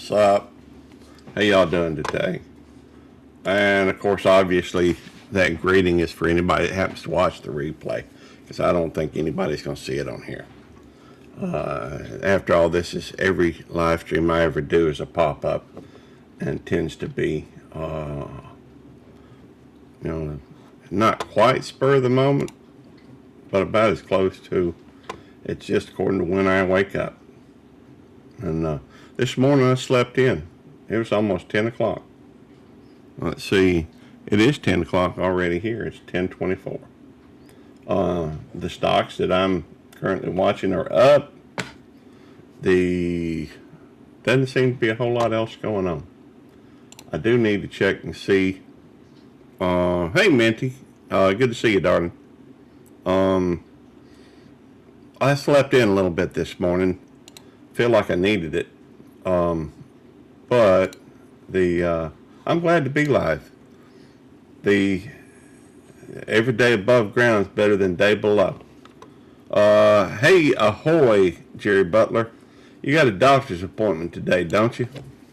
Sup? How y'all doing today? And of course, obviously, that greeting is for anybody that happens to watch the replay, because I don't think anybody's going to see it on here. After all, this is every live stream I ever do is a pop up, and tends to be, you know, not quite spur of the moment, but about as close to. It's just according to when I wake up. And this morning I slept in. It was almost 10 o'clock. Let's see. It is 10 o'clock already here. It's 10:24. The stocks that I'm currently watching are up. Doesn't seem to be a whole lot else going on. I do need to check and see. Hey, Minty. Good to see you, darling. I slept in a little bit this morning. Feel like I needed it. But I'm glad to be live. Every day above ground is better than day below. Hey, ahoy, Jerry Butler. You got a doctor's appointment today, don't you?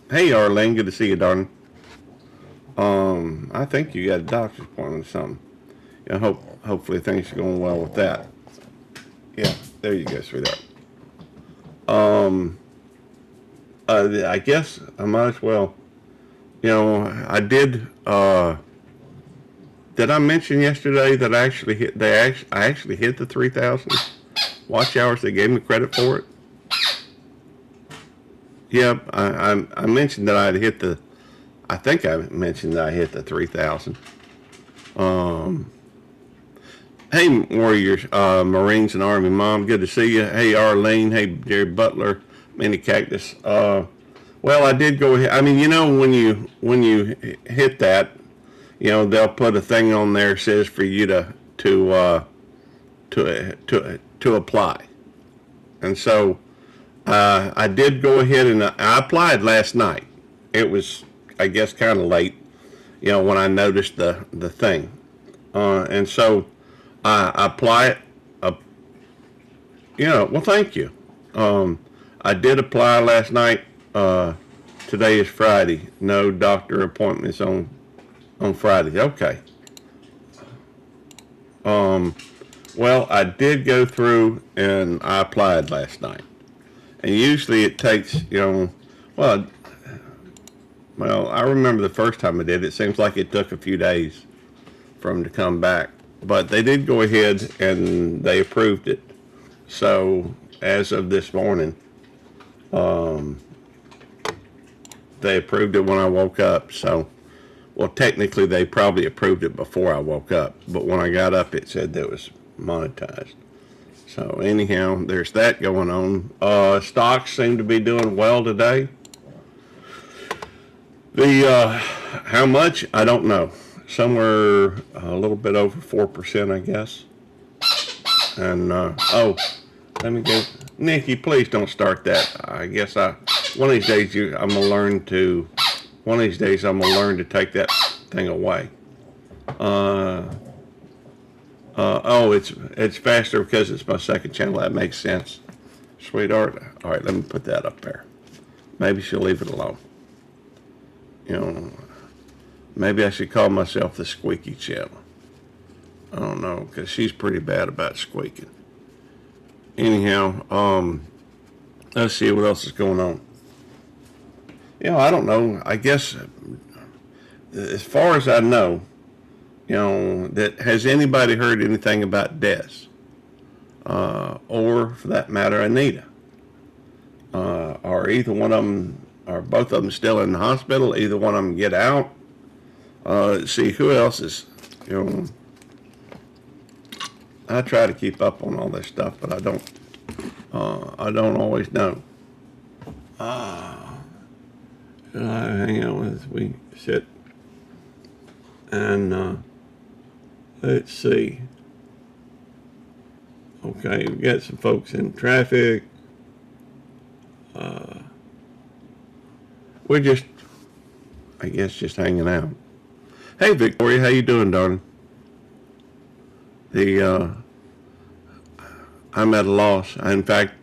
Hey, Arlene, good to see you, darling. I think you got a doctor's appointment or something. Hopefully things are going well with that. Yeah, there you go, sweetheart. I guess I might as well. I did. Did I mention yesterday that I actually hit the 3,000 watch hours? They gave me credit for it. Yep, I mentioned that I'd hit the. I think I mentioned that I hit the 3,000. Hey, Warriors, Marines and Army Mom, good to see you. Hey, Arlene. Hey, Jerry Butler, Mini Cactus. Well, I did go ahead. I mean, when you hit that, they'll put a thing on there that says for you to apply, and so I did go ahead and I applied last night. It was, I guess, kind of late, when I noticed the thing, and so I apply it. Well, thank you. I did apply last night. Today is Friday. No doctor appointments on Friday. Okay. Well, I did go through and I applied last night. And usually it takes, well, I remember the first time I did it. It seems like it took a few days for them to come back. But they did go ahead and they approved it. So as of this morning, they approved it when I woke up. So, well, technically they probably approved it before I woke up. But when I got up, it said that it was monetized. So anyhow, there's that going on. Stocks seem to be doing well today. How much? I don't know. Somewhere a little bit over 4%, I guess. And, let me go. Nikki, please don't start that. I guess one of these days I'm gonna learn to take that thing away. It's faster because it's my second channel. That makes sense, sweetheart. All right, let me put that up there. Maybe she'll leave it alone. Maybe I should call myself the squeaky channel. I don't know, because she's pretty bad about squeaking. Anyhow, let's see what else is going on. I don't know. I guess, as far as I know, that has anybody heard anything about Des? Or, for that matter, Anita? Are either one of them, or both of them still in the hospital? Either one of them get out? Let's see, who else is, I try to keep up on all this stuff, but I don't always know. Hang on as we sit. And, let's see. Okay, we got some folks in traffic. We're just, I guess, just hanging out. Hey, Victoria, how you doing, darling? I'm at a loss. In fact,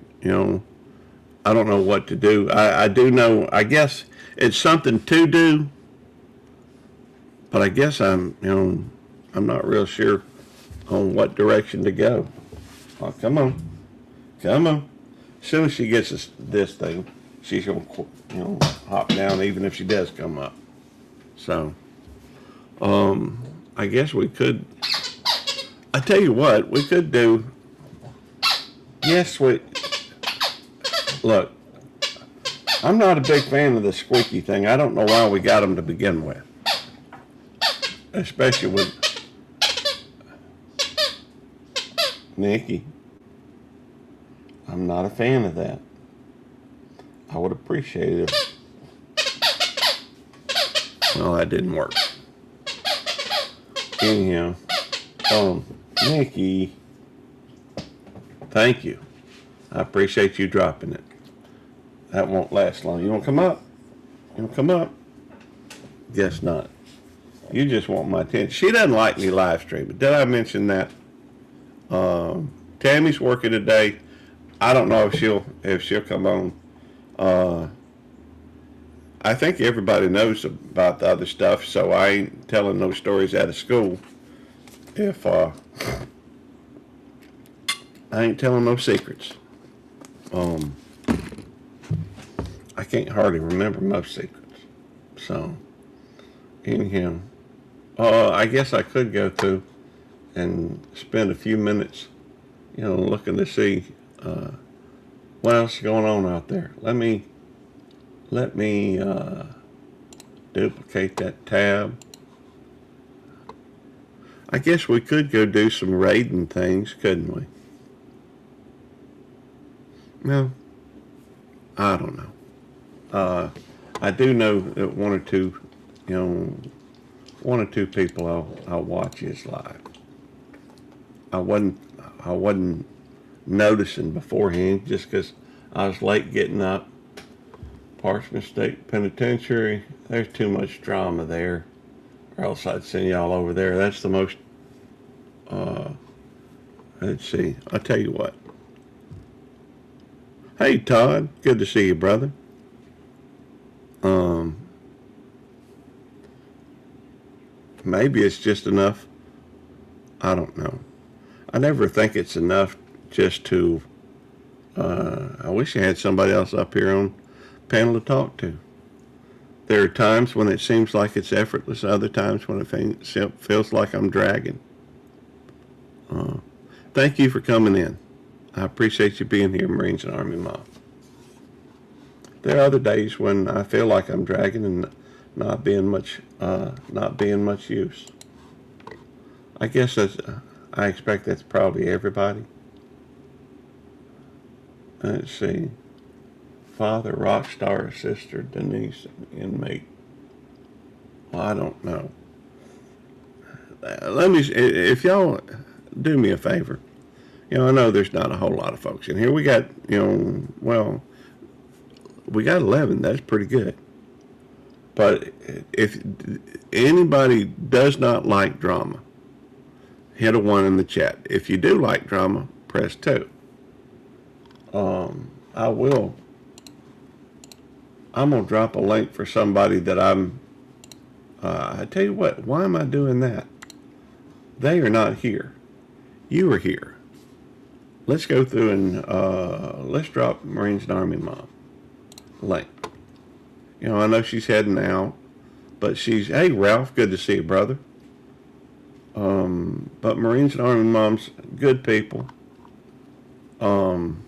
I don't know what to do. I do know, I guess it's something to do, but I guess I'm not real sure on what direction to go. Oh, come on. Come on. As soon as she gets this thing, she's going to, hop down even if she does come up. So, I guess we could, I tell you what, we could do, yes, look, I'm not a big fan of the squeaky thing. I don't know why we got them to begin with. Especially with Nikki. I'm not a fan of that. I would appreciate it. Well, that didn't work. Anyhow, Nikki, thank you. I appreciate you dropping it. That won't last long. You want to come up? You want to come up? Guess not. You just want my attention. She doesn't like me live streaming. Did I mention that? Tammy's working today. I don't know if she'll come on. I think everybody knows about the other stuff, so I ain't telling no stories out of school. If I ain't telling no secrets. I can't hardly remember most secrets. So, anyhow, I guess I could go through and spend a few minutes, looking to see what else is going on out there. Let me duplicate that tab. I guess we could go do some raiding things, couldn't we? No, I don't know. I do know that one or two people I'll watch is live. I wasn't noticing beforehand just because I was late getting up. Parchment State Penitentiary, there's too much drama there, or else I'd send y'all over there. That's the most, let's see, I'll tell you what. Hey Todd, good to see you, brother. Maybe it's just enough. I don't know. I never think it's enough just to, I wish I had somebody else up here on panel to talk to. There are times when it seems like it's effortless, other times when it feels like I'm dragging. Thank you for coming in. I appreciate you being here, Marines and Army Mom. There are other days when I feel like I'm dragging and not being much use. I guess I expect that's probably everybody. Let's see. Father, Rockstar, Sister, Denise, inmate. Well, I don't know. If y'all do me a favor. I know there's not a whole lot of folks in here. We got, we got 11. That's pretty good. But if anybody does not like drama, hit a 1 in the chat. If you do like drama, press 2. I'm going to drop a link for somebody that I tell you what, why am I doing that? They are not here. You are here. Let's go through and let's drop Marines and Army Mom link. I know she's heading out, but hey Ralph, good to see you, brother. But Marines and Army Moms, good people. 1.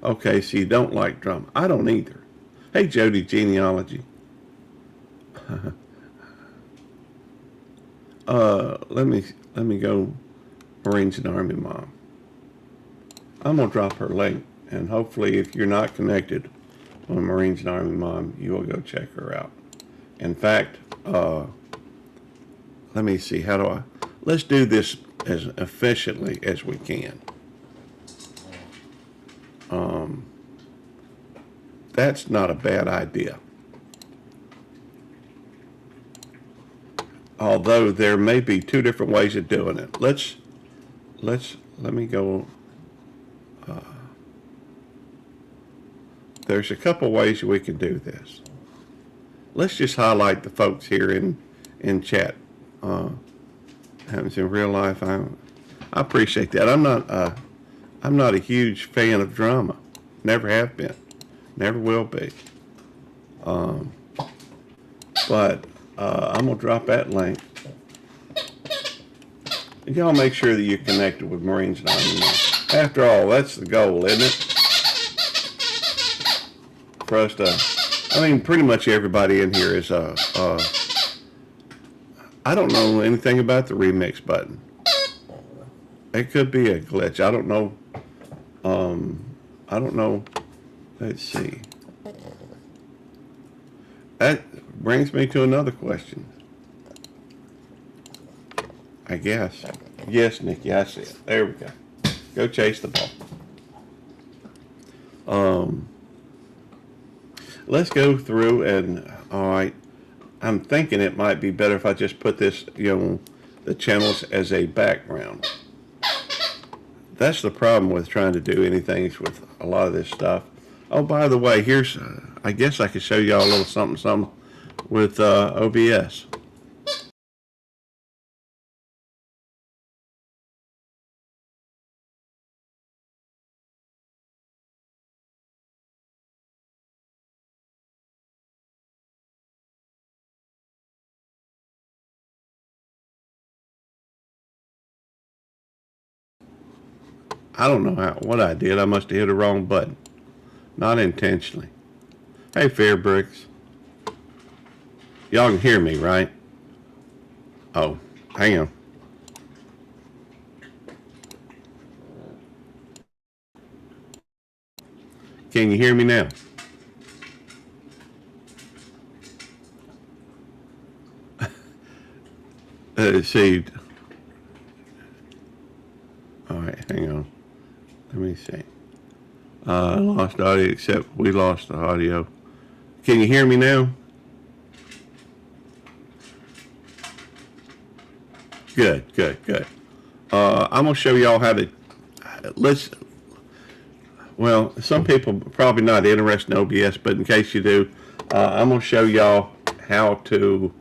Okay, so you don't like drama. I don't either. Hey Jody, genealogy. Let me go Marines and Army Mom. I'm gonna drop her link, and hopefully if you're not connected on Marines and Army Mom, you will go check her out. In fact, let me see, let's do this as efficiently as we can. That's not a bad idea. Although there may be 2 different ways of doing it. Let me go. there's a couple ways we can do this. Let's just highlight the folks here in chat. Happens in real life. I appreciate that. I'm not a huge fan of drama. Never have been. Never will be. But I'm gonna drop that link. And y'all make sure that you're connected with Marines Anonymous. After all, that's the goal, isn't it? For us to, I mean, pretty much everybody in here is I don't know anything about the remix button. It could be a glitch. I don't know. I don't know. Let's see. That brings me to another question. I guess. Yes, Nikki, I see it. There we go. Go chase the ball. Let's go through and, all right, I'm thinking it might be better if I just put this, the channels as a background. That's the problem with trying to do anything with a lot of this stuff. Oh, by the way, here's, I guess I could show y'all a little something with OBS. I don't know what I did. I must have hit the wrong button. Not intentionally. Hey, Fairbricks. Y'all can hear me, right? Oh, hang on. Can you hear me now? Let's see. All right, hang on. Let me see. Lost audio, except we lost the audio. Can you hear me now? Good. I'm going to show y'all how to, well, some people probably not interested in OBS, but in case you do, I'm going to show y'all how to,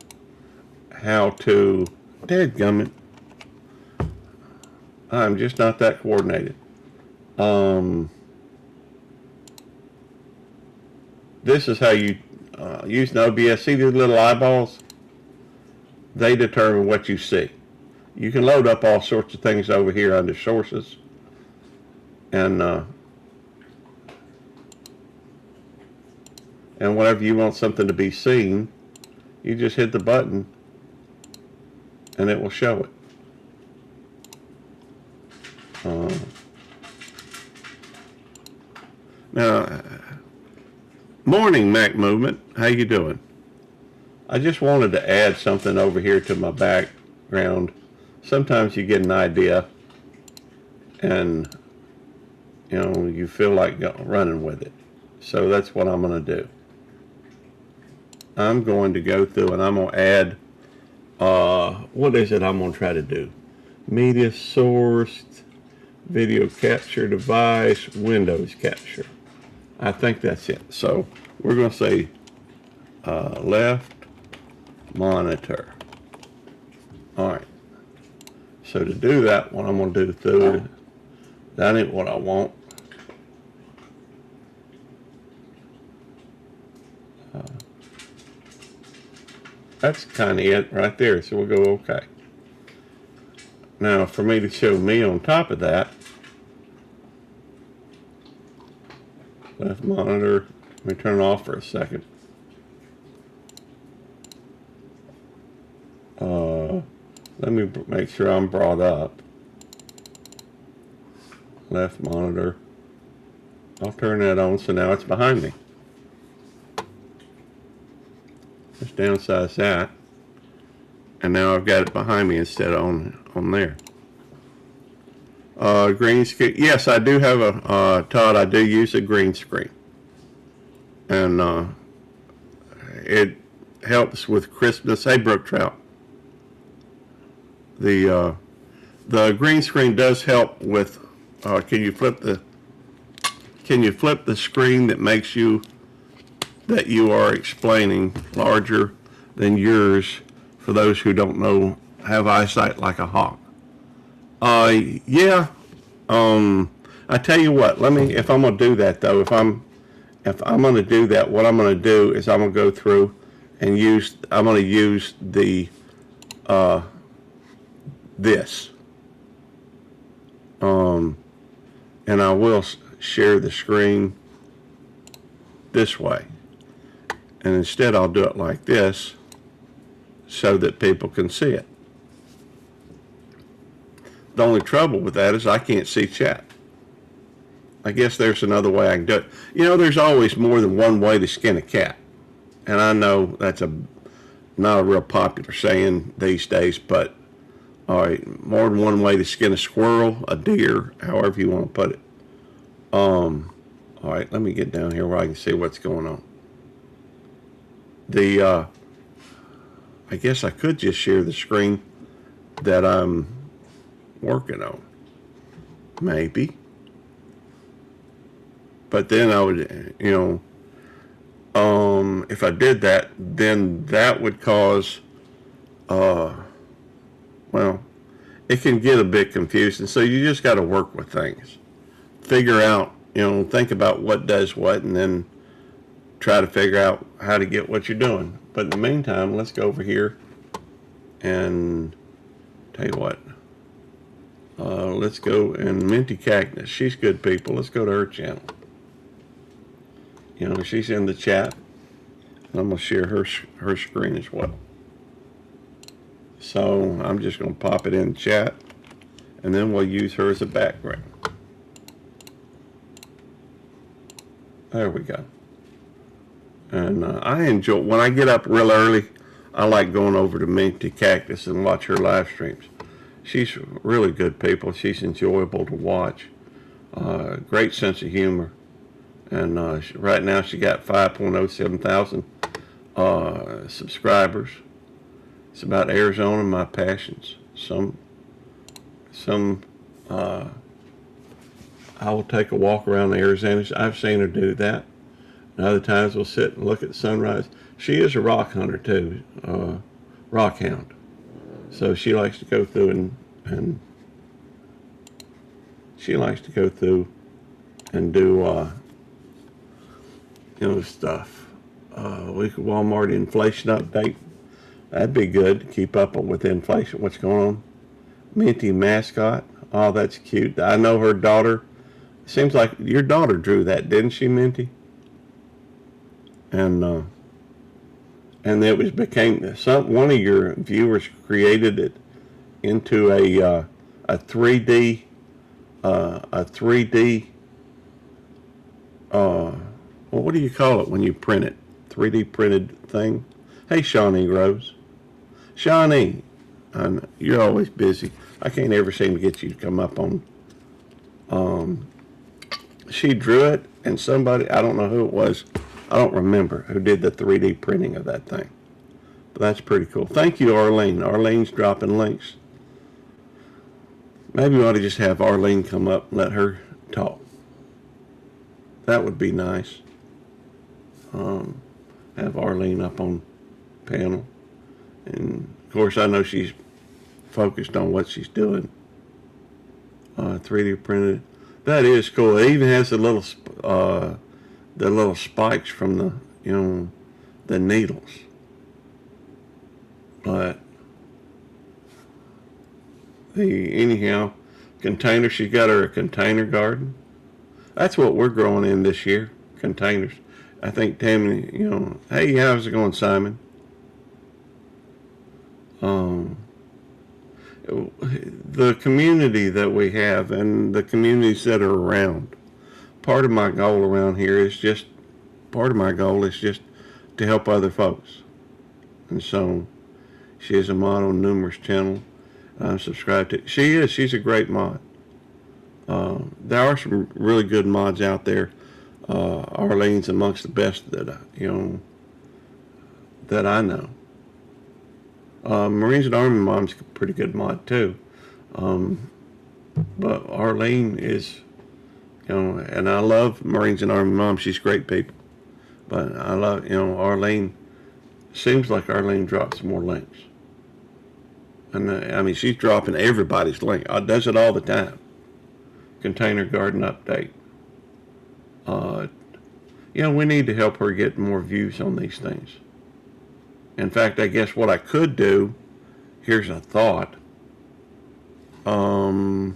dadgummit. I'm just not that coordinated. This is how you use an OBS. See these little eyeballs? They determine what you see. You can load up all sorts of things over here under sources. And whenever you want something to be seen, you just hit the button and it will show it. Now, morning, Mac Movement. How you doing? I just wanted to add something over here to my background. Sometimes you get an idea and, you feel like running with it. So that's what I'm going to do. I'm going to go through and I'm going to add, what is it I'm going to try to do? Media source, video capture device, Windows capture. I think that's it. So we're going to say left monitor. All right. So to do that, what I'm going to do that ain't what I want. That's kind of it right there. So we'll go okay. Now for me to show me on top of that, left monitor, let me turn it off for a second. Let me make sure I'm brought up. Left monitor. I'll turn that on so now it's behind me. Just downsize that. And now I've got it behind me instead of on there. Green screen. Yes, I do have a, Todd, I do use a green screen. And it helps with crispness. Hey, Brook Trout. The green screen does help with, can you can you flip the screen that makes you, that you are explaining larger than yours for those who don't know, have eyesight like a hawk? Yeah. I tell you what, if I'm going to do that though, if I'm going to do that, what I'm going to do is I'm going to go through and I'm going to use this. And I will share the screen this way. And instead I'll do it like this so that people can see it. The only trouble with that is I can't see chat. I guess there's another way I can do it. You know, there's always more than one way to skin a cat. And I know that's not a real popular saying these days, but all right, more than one way to skin a squirrel, a deer, however you want to put it. All right, let me get down here where I can see what's going on. I guess I could just share the screen that I'm working on. Maybe. But then I would, if I did that, then that would cause, well, it can get a bit confusing. So you just got to work with things. Figure out, think about what does what, and then try to figure out how to get what you're doing. But in the meantime, let's go over here and tell you what. Let's go and Minty Cactus. She's good people. Let's go to her channel. She's in the chat. And I'm going to share her screen as well. So I'm just going to pop it in the chat. And then we'll use her as a background. There we go. And I enjoy, when I get up real early, I like going over to Minty Cactus and watch her live streams. She's really good people. She's enjoyable to watch. Great sense of humor. And right now she got 5.07 thousand subscribers. It's about Arizona, my passions. I will take a walk around the Arizona. I've seen her do that. And other times we'll sit and look at the sunrise. She is a rock hunter too, rock hound. So she likes to go through and she likes to go through and do stuff. Walmart inflation update. That'd be good to keep up with inflation. What's going on? Minty mascot. Oh, that's cute. I know her daughter. Seems like your daughter drew that, didn't she, Minty? And it became one of your viewers created it into a 3D well, what do you call it when you print it? 3D printed thing. Hey, Shawnee Rose. Shawnee, you're always busy. I can't ever seem to get you to come up on. She drew it, and somebody, I don't know who it was, I don't remember who did the 3D printing of that thing. But that's pretty cool. Thank you, Arlene. Arlene's dropping links. Maybe we ought to just have Arlene come up and let her talk. That would be nice. Have Arlene up on panel. And of course I know she's focused on what she's doing. 3D printed. That is cool. It even has the little spikes from the the needles. But anyhow, container. She's got her a container garden. That's what we're growing in this year. Containers. I think Tammy, hey, how's it going, Simon? The community that we have and the communities that are around. Part of my goal around here is just to help other folks. And so she is a mod on numerous channels. I'm subscribed to. She's a great mod. There are some really good mods out there. Arlene's amongst the best that that I know. Marines and Army Mom's a pretty good mod too. But Arlene is You know, and I love Marines and Army Mom. She's great people. But I love, you know, Arlene. Seems like Arlene drops more links. And I mean, she's dropping everybody's link. Does it all the time. Container Garden update. Uh, you know, we need to help her get more views on these things. In fact, I guess what I could do, here's a thought, and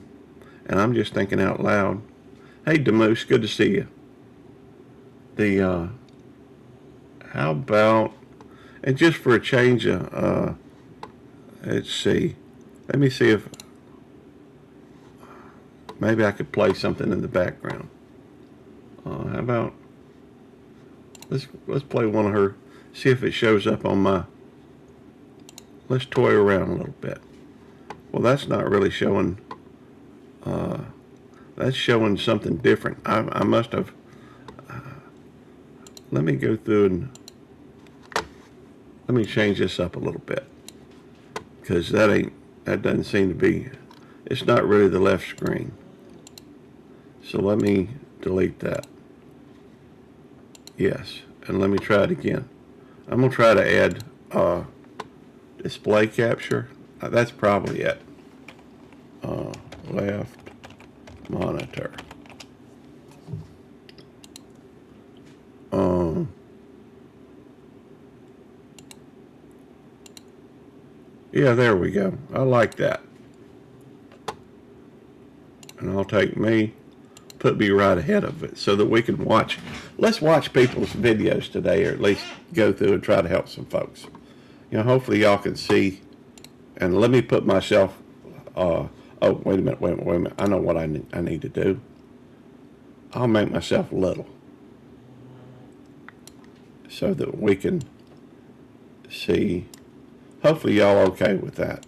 I'm just thinking out loud. Hey, Demoose, good to see you. How about, and just for a change, let's see. Let me see if maybe I could play something in the background. How about let's play one of her. See if it shows up on my. Let's toy around a little bit. Well, that's not really showing. That's showing something different. I must have. Let me go through and let me change this up a little bit, because that doesn't seem to be. It's not really the left screen. So let me delete that. Yes, and let me try it again. I'm gonna try to add display capture. That's probably it. Left monitor. Yeah, there we go. I like that. And I'll take me, put me right ahead of it so that we can watch. Let's watch people's videos today, or at least go through and try to help some folks. You know, hopefully y'all can see. And let me put myself, oh, wait a minute. I know what I need to do. I'll make myself little so that we can see. Hopefully y'all okay with that.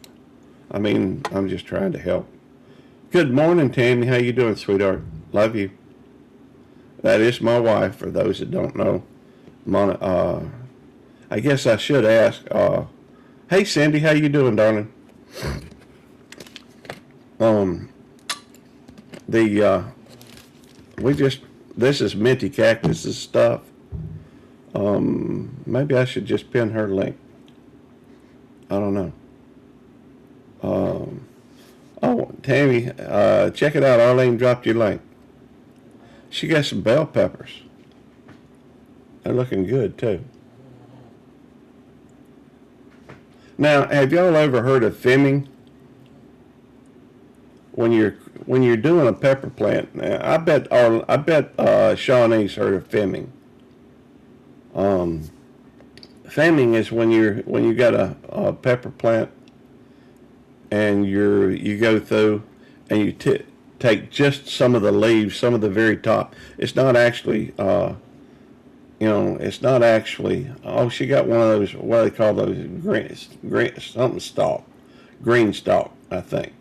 I mean, I'm just trying to help. Good morning, Tammy. How you doing, sweetheart? Love you. That is my wife, for those that don't know. I guess I should ask. Hey, Cindy, how you doing, darling? This is Minty Cactus's stuff. Maybe I should just pin her link. I don't know. Oh, Tammy, check it out. Arlene dropped your link. She got some bell peppers. They're looking good, too. Now, have y'all ever heard of fimming? When you're doing a pepper plant, now, I bet Shawnee's heard of fimming. Fimming is when you got a pepper plant, and you go through and you take just some of the leaves, some of the very top. It's not actually, it's not actually. Oh, she got one of those. What do they call those? Green stalk, green stalk, I think.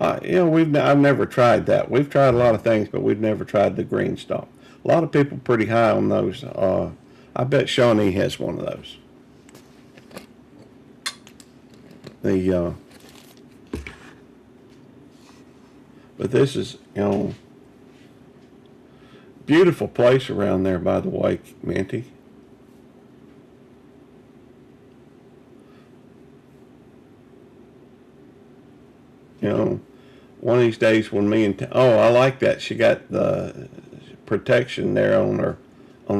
I've never tried that. We've tried a lot of things, but we've never tried the green stalk. A lot of people pretty high on those. I bet Shawnee has one of those. But this is, beautiful place around there, by the way, Minty. One of these days when I like that. She got the protection there on her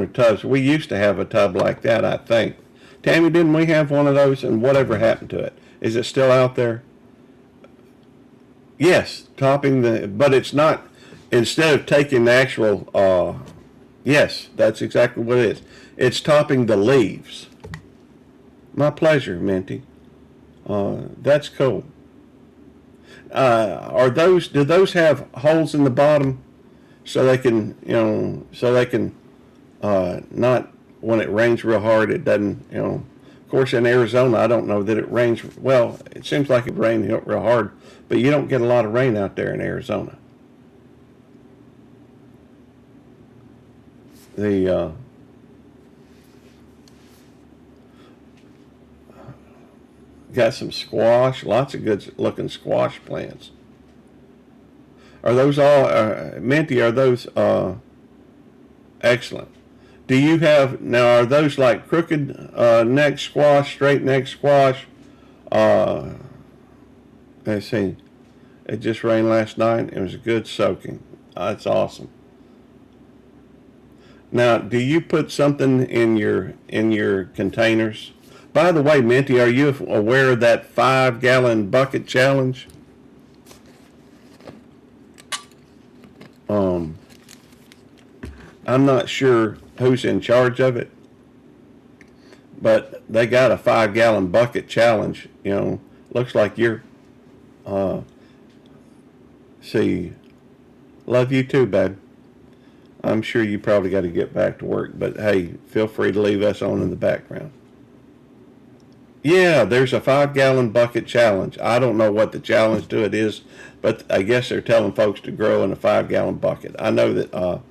tubs. We used to have a tub like that, I think. Tammy, didn't we have one of those? And whatever happened to it? Is it still out there? Yes, but it's not, instead of taking the actual, yes, that's exactly what it is. It's topping the leaves. My pleasure, Minty. That's cool. Do those have holes in the bottom so they can, not, when it rains real hard, it doesn't, of course in Arizona, I don't know that it rains, well, it seems like it rains real hard, but you don't get a lot of rain out there in Arizona. Got some squash, lots of good looking squash plants. Are those all, Minty, are those excellent? Do you have, now are those like crooked neck squash, straight neck squash? Uh, let's see. It just rained last night. It was a good soaking. That's awesome. Now, do you put something in your containers? By the way, Minty, are you aware of that 5-gallon bucket challenge? Um, I'm not sure who's in charge of it, but they got a 5-gallon bucket challenge. You know, looks like you're. See, love you too, babe. I'm sure you probably got to get back to work, but hey, feel free to leave us on in the background. Yeah, there's a 5-gallon bucket challenge. I don't know what the challenge to it is, but I guess they're telling folks to grow in a 5-gallon bucket. I know that.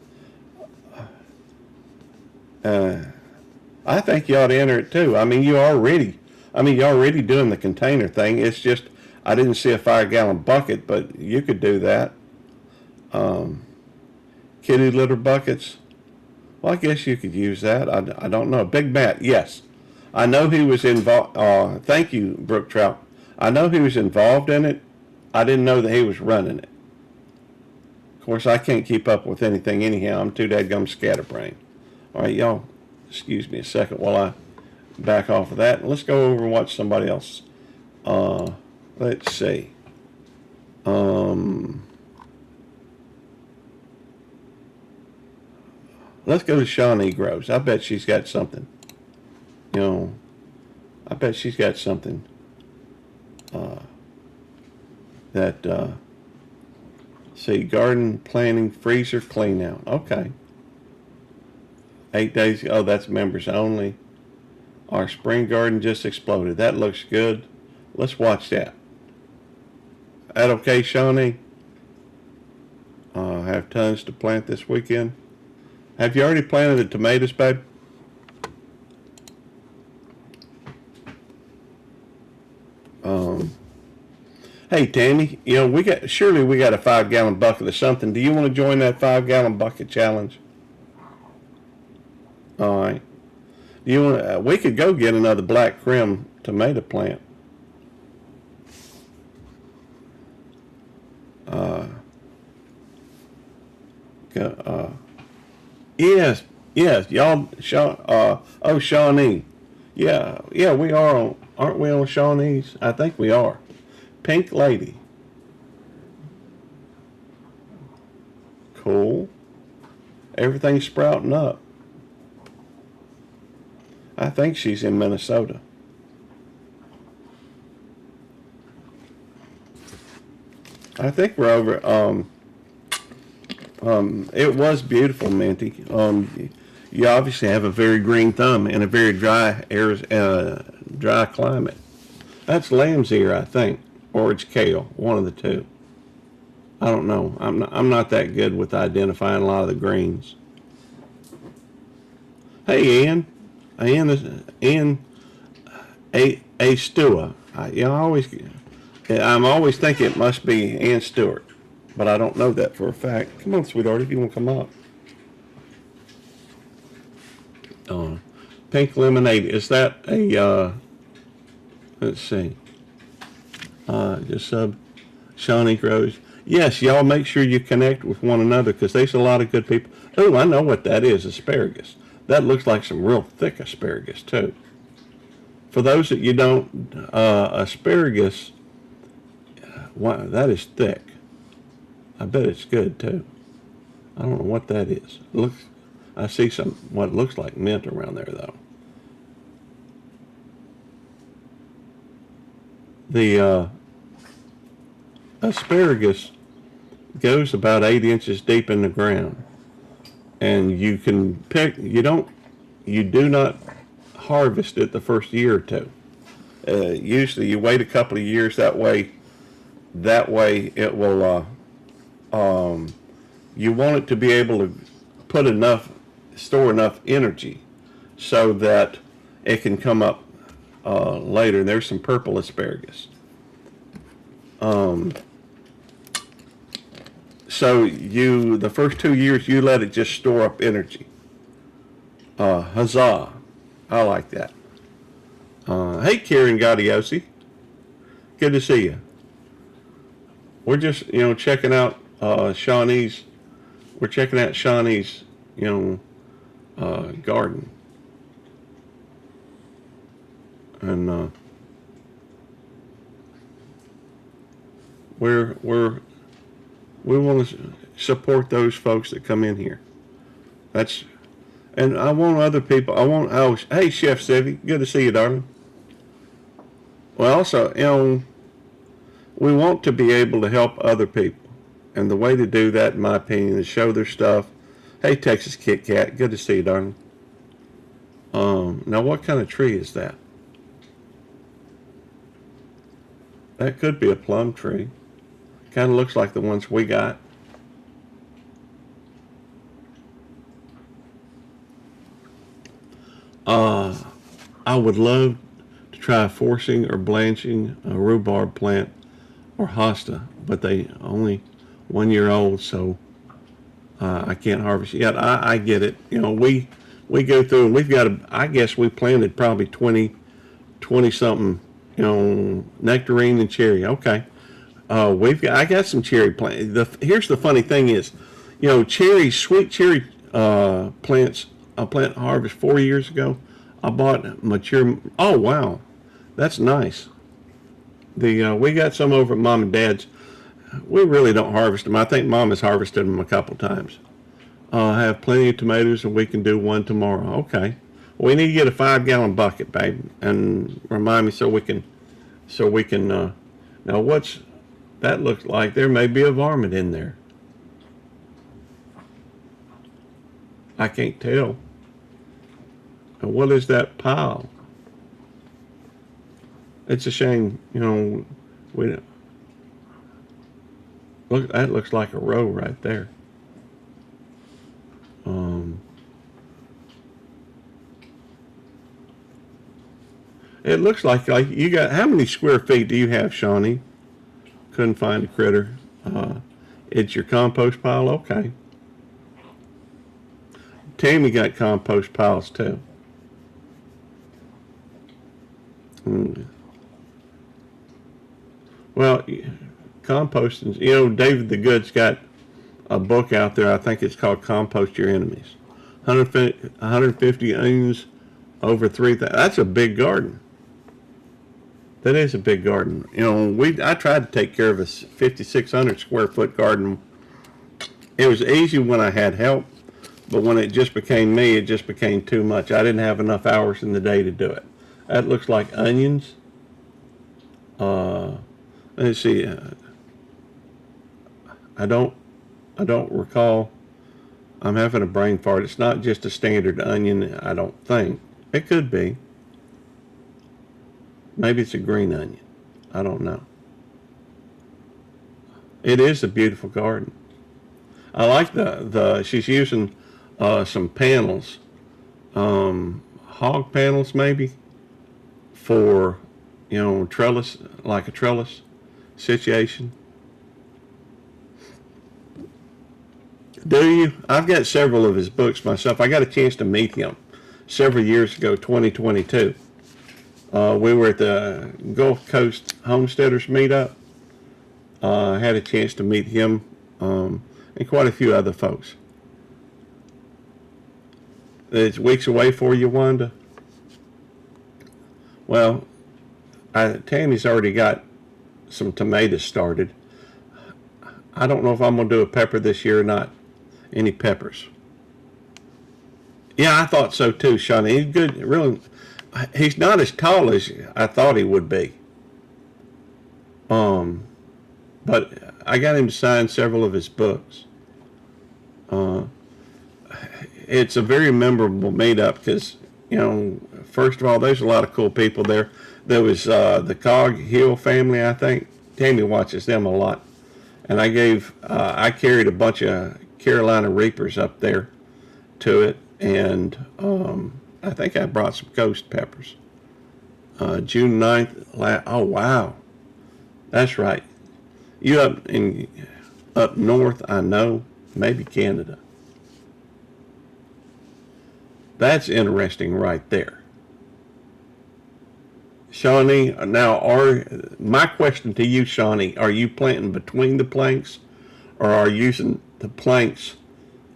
I think you ought to enter it too. I mean, you're already doing the container thing. It's just I didn't see a 5-gallon bucket, but you could do that. Kitty litter buckets. Well, I guess you could use that. I don't know. Big Matt, yes. I know he was involved. Thank you, Brook Trout. I know he was involved in it. I didn't know that he was running it. Of course, I can't keep up with anything anyhow. I'm too dadgum scatterbrained. All right, y'all, excuse me a second while I back off of that. And let's go over and watch somebody else. Let's see. Let's go to Shawnee Groves. I bet she's got something. You know, I bet she's got something that, see, garden planning, freezer clean out. Okay. 8 days, oh, that's members only. Our spring garden just exploded. That looks good. Let's watch that. That okay, Shawnee? Have tons to plant this weekend. Have you already planted the tomatoes, babe? Hey, Tammy, you know, surely we got a 5-gallon bucket or something. Do you want to join that 5-gallon bucket challenge? All right. Do you want? We could go get another black Krim tomato plant. Yes, yes, y'all. Oh, Shawnee. Yeah, we are on. Aren't we on Shawnee's? I think we are. Pink Lady. Cool. Everything's sprouting up. I think she's in Minnesota. I think we're over. It was beautiful, Minty. You obviously have a very green thumb in a very dry dry climate. That's lamb's ear, I think, or it's kale, one of the two. I don't know. I'm not that good with identifying a lot of the greens. Hey, Ian. Ian A. Stewart. I'm always thinking it must be Ann Stewart, but I don't know that for a fact. Come on, sweetheart, if you want to come up. Pink lemonade. Is that a? Let's see. Just sub Shawnee Groves. Yes, y'all make sure you connect with one another because there's a lot of good people. Oh, I know what that is. Asparagus. That looks like some real thick asparagus too. For those that you don't, asparagus. Wow, that is thick. I bet it's good too. I don't know what that is. It looks. I see what looks like mint around there though. The asparagus goes about 8 inches deep in the ground, and you can pick. You do not harvest it the first year or two. Usually, you wait a couple of years. That way, it will. You want it to be able to store enough energy, so that it can come up later. There's some purple asparagus. So the first 2 years, you let it just store up energy. Huzzah. I like that. Hey, Karen Gaudiosi. Good to see you. We're just, checking out Shawnee's. We're checking out Shawnee's, garden. And we want to support those folks that come in here. And I want other people. Hey, Chef Sevy, good to see you, darling. Well, also, we want to be able to help other people. And the way to do that, in my opinion, is show their stuff. Hey, Texas Kit Kat, good to see you, darling. Now, what kind of tree is that? That could be a plum tree. Kind of looks like the ones we got. I would love to try forcing or blanching a rhubarb plant or hosta, but they only 1 year old, so I can't harvest yet. I get it. We go through and we've got I guess we planted probably 20 something, nectarine and cherry. Okay. I got some cherry plants. Here's the funny thing is, sweet cherry plants, I plant harvest 4 years ago. I bought mature. Oh wow, that's nice. We got some over at Mom and Dad's. We really don't harvest them. I think Mom has harvested them a couple times. I have plenty of tomatoes, and we can do one tomorrow. Okay. We need to get a 5-gallon bucket, babe, and remind me so we can. Now what's that looks like? There may be a varmint in there. I can't tell. And what is that pile? It's a shame, we look. That looks like a row right there. It looks like you got. How many square feet do you have, Shawnee? Couldn't find a critter. It's your compost pile. Okay. Tammy got compost piles too. Well, composting, David the Good's got a book out there. I think it's called Compost Your Enemies. 150 onions, over 3,000. That's a big garden. That is a big garden. I tried to take care of a 5,600 square foot garden. It was easy when I had help, but when it just became me, it just became too much. I didn't have enough hours in the day to do it. That looks like onions. Let's see. I don't recall. I'm having a brain fart. It's not just a standard onion, I don't think. It could be. Maybe it's a green onion. I don't know. It is a beautiful garden. I like she's using some panels, hog panels maybe, for trellis, like a trellis situation. Do you? I've got several of his books myself. I got a chance to meet him several years ago, 2022. We were at the Gulf Coast Homesteaders meetup. I had a chance to meet him and quite a few other folks. It's weeks away for you, Wanda. Well, Tammy's already got some tomatoes started. I don't know if I'm going to do a pepper this year or not. Any peppers? Yeah, I thought so too, Shawnee. He's good. Really, he's not as tall as I thought he would be. But I got him to sign several of his books. It's a very memorable meetup because, first of all, there's a lot of cool people there. There was the Cog Hill family, I think. Tammy watches them a lot. And I carried a bunch of Carolina Reapers up there to it. And I think I brought some ghost peppers. June 9th. Oh, wow. That's right. You up in Up north, I know, maybe Canada. That's interesting right there. Shawnee, now my question to you, Shawnee, are you planting between the planks or are you using the planks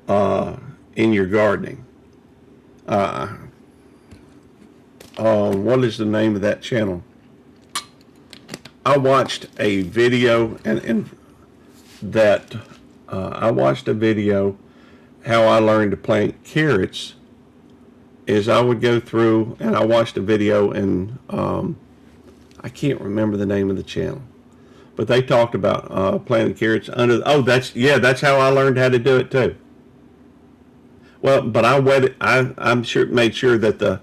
in your gardening? Uh, what is the name of that channel? I watched a video and that I watched a video how I learned to plant carrots is I would go through and I watched a video and I can't remember the name of the channel, but they talked about planting carrots under. That's how I learned how to do it too. Well, but I wetted. I'm sure made sure that the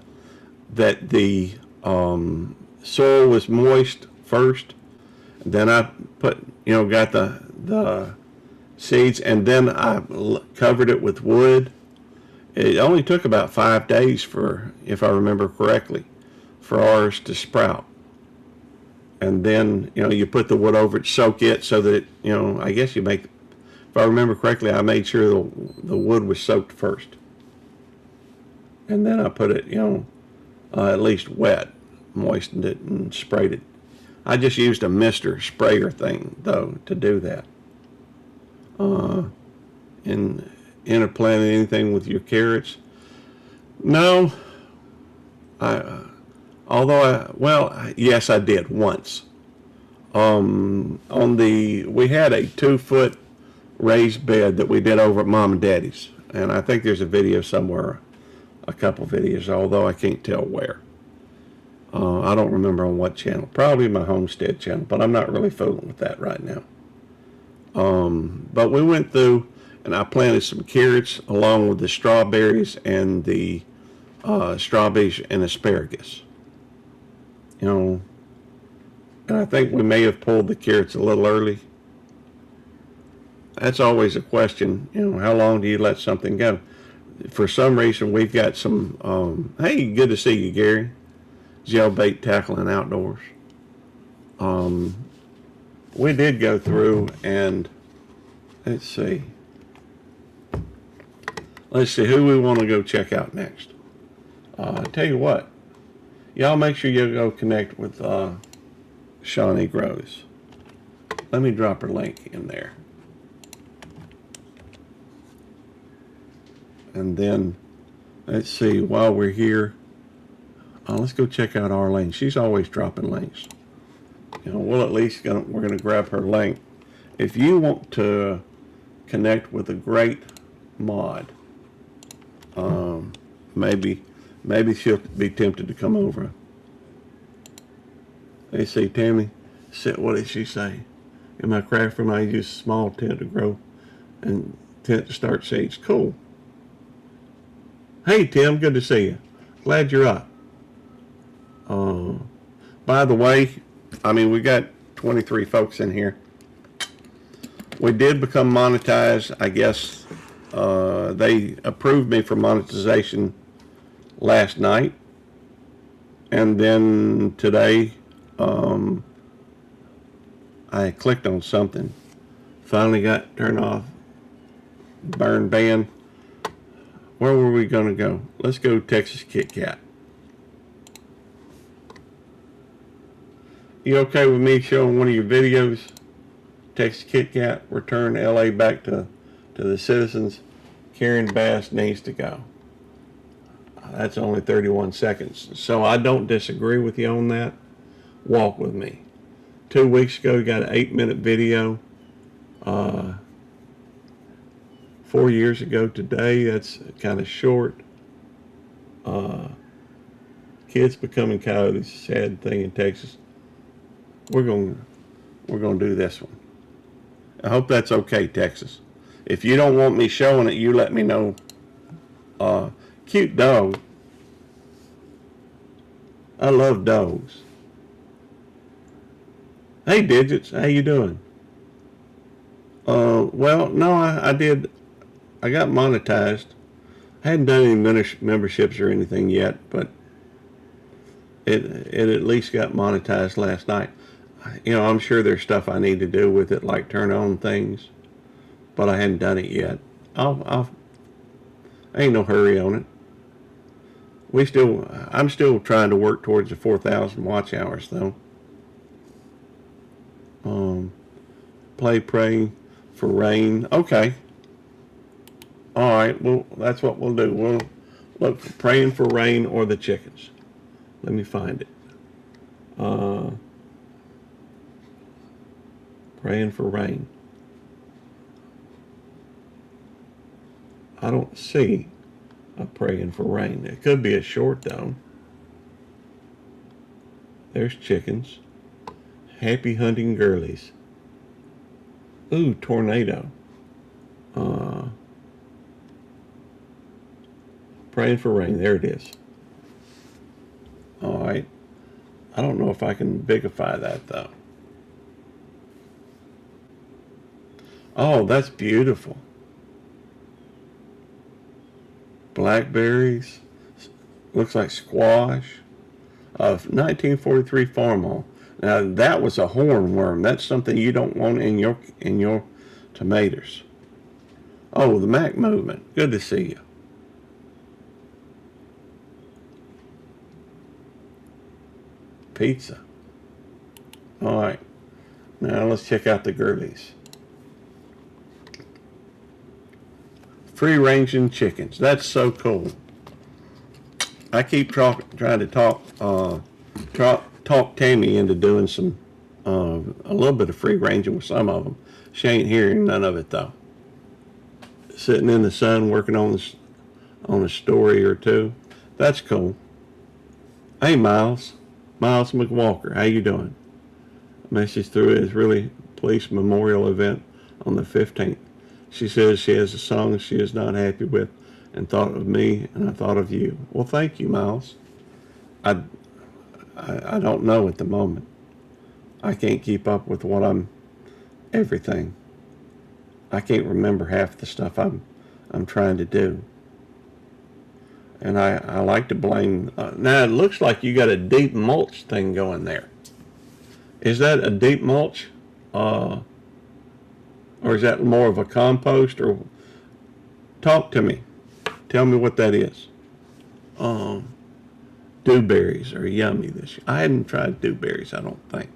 soil was moist first. Then I got the seeds, and then I covered it with wood. It only took about 5 days for, if I remember correctly, for ours to sprout. And then, you put the wood over it, soak it so that I guess if I remember correctly, I made sure the wood was soaked first. And then I put it, at least wet, moistened it and sprayed it. I just used a mister sprayer thing, though, to do that. And interplanting anything with your carrots? No. Yes, I did once. We had a 2-foot raised bed that we did over at Mom and Daddy's, and I think there's a video somewhere, a couple videos, although I can't tell where. I don't remember on what channel. Probably my homestead channel, but I'm not really fooling with that right now. But we went through and I planted some carrots along with the strawberries and the strawberries and asparagus. And I think we may have pulled the carrots a little early. That's always a question. How long do you let something go? For some reason, we've got some. Hey, good to see you, Gary. Gel bait tackling outdoors. We did go through and let's see who we want to go check out next. I tell you what, y'all make sure you go connect with Shawnee Grows. Let me drop her link in there. And then, let's see, while we're here, let's go check out Arlene. She's always dropping links. We'll at least, we're going to grab her link. If you want to connect with a great mod, maybe she'll be tempted to come over. They say, Tammy, what did she say? In my craft room, I use a small tent to grow and tent to start seeds. Cool. Hey, Tim, good to see you. Glad you're up. By the way, we got 23 folks in here. We did become monetized. I guess they approved me for monetization last night. And then today, I clicked on something. Finally got turned off. Burn ban. Where were we going to go? Let's go Texas Kit Kat. You okay with me showing one of your videos? Texas Kit Kat, return LA back to the citizens. Karen Bass needs to go. That's only 31 seconds. So I don't disagree with you on that. Walk with me. 2 weeks ago, you got an 8-minute video. 4 years ago today, that's kind of short. Kids becoming coyotes, sad thing in Texas. We're going to do this one. I hope that's okay, Texas. If you don't want me showing it, you let me know. Cute dog. I love dogs. Hey, Digits, how you doing? Well, no, I did. I got monetized. I hadn't done any memberships or anything yet, but it at least got monetized last night. I'm sure there's stuff I need to do with it, like turn on things. but I hadn't done it yet. Ain't no hurry on it. I'm still trying to work towards the 4,000 watch hours though. Pray for rain. Okay. All right. Well, that's what we'll do. We'll look for praying for rain or the chickens. Let me find it. Praying for rain. I don't see a praying for rain. It could be a short though. There's chickens. Happy hunting girlies. Ooh, tornado. Praying for rain. There it is. All right. I don't know if I can bigify that though. Oh, that's beautiful. Blackberries. Looks like squash. Of 1943 Farmall. Now that was a hornworm. That's something you don't want in your tomatoes. Oh, the Mac movement. Good to see you. Pizza. All right. Now let's check out the girlies. Free-ranging chickens. That's so cool. I keep trying to talk Tammy into doing some a little bit of free ranging with some of them. She ain't hearing none of it though. Sitting in the sun working on a story or two. That's cool. Hey Miles McWalker, how you doing? A message through his really police memorial event on the 15th. She says she has a song she is not happy with and thought of me and I thought of you. Well, thank you, Miles. I don't know at the moment. I can't keep up with everything. I can't remember half the stuff I'm trying to do. And I like to blame. Now it looks like you got a deep mulch thing going there. Is that a deep mulch? Or is that more of a compost? Or talk to me. Tell me what that is. Dewberries are yummy this year. I hadn't tried dewberries, I don't think.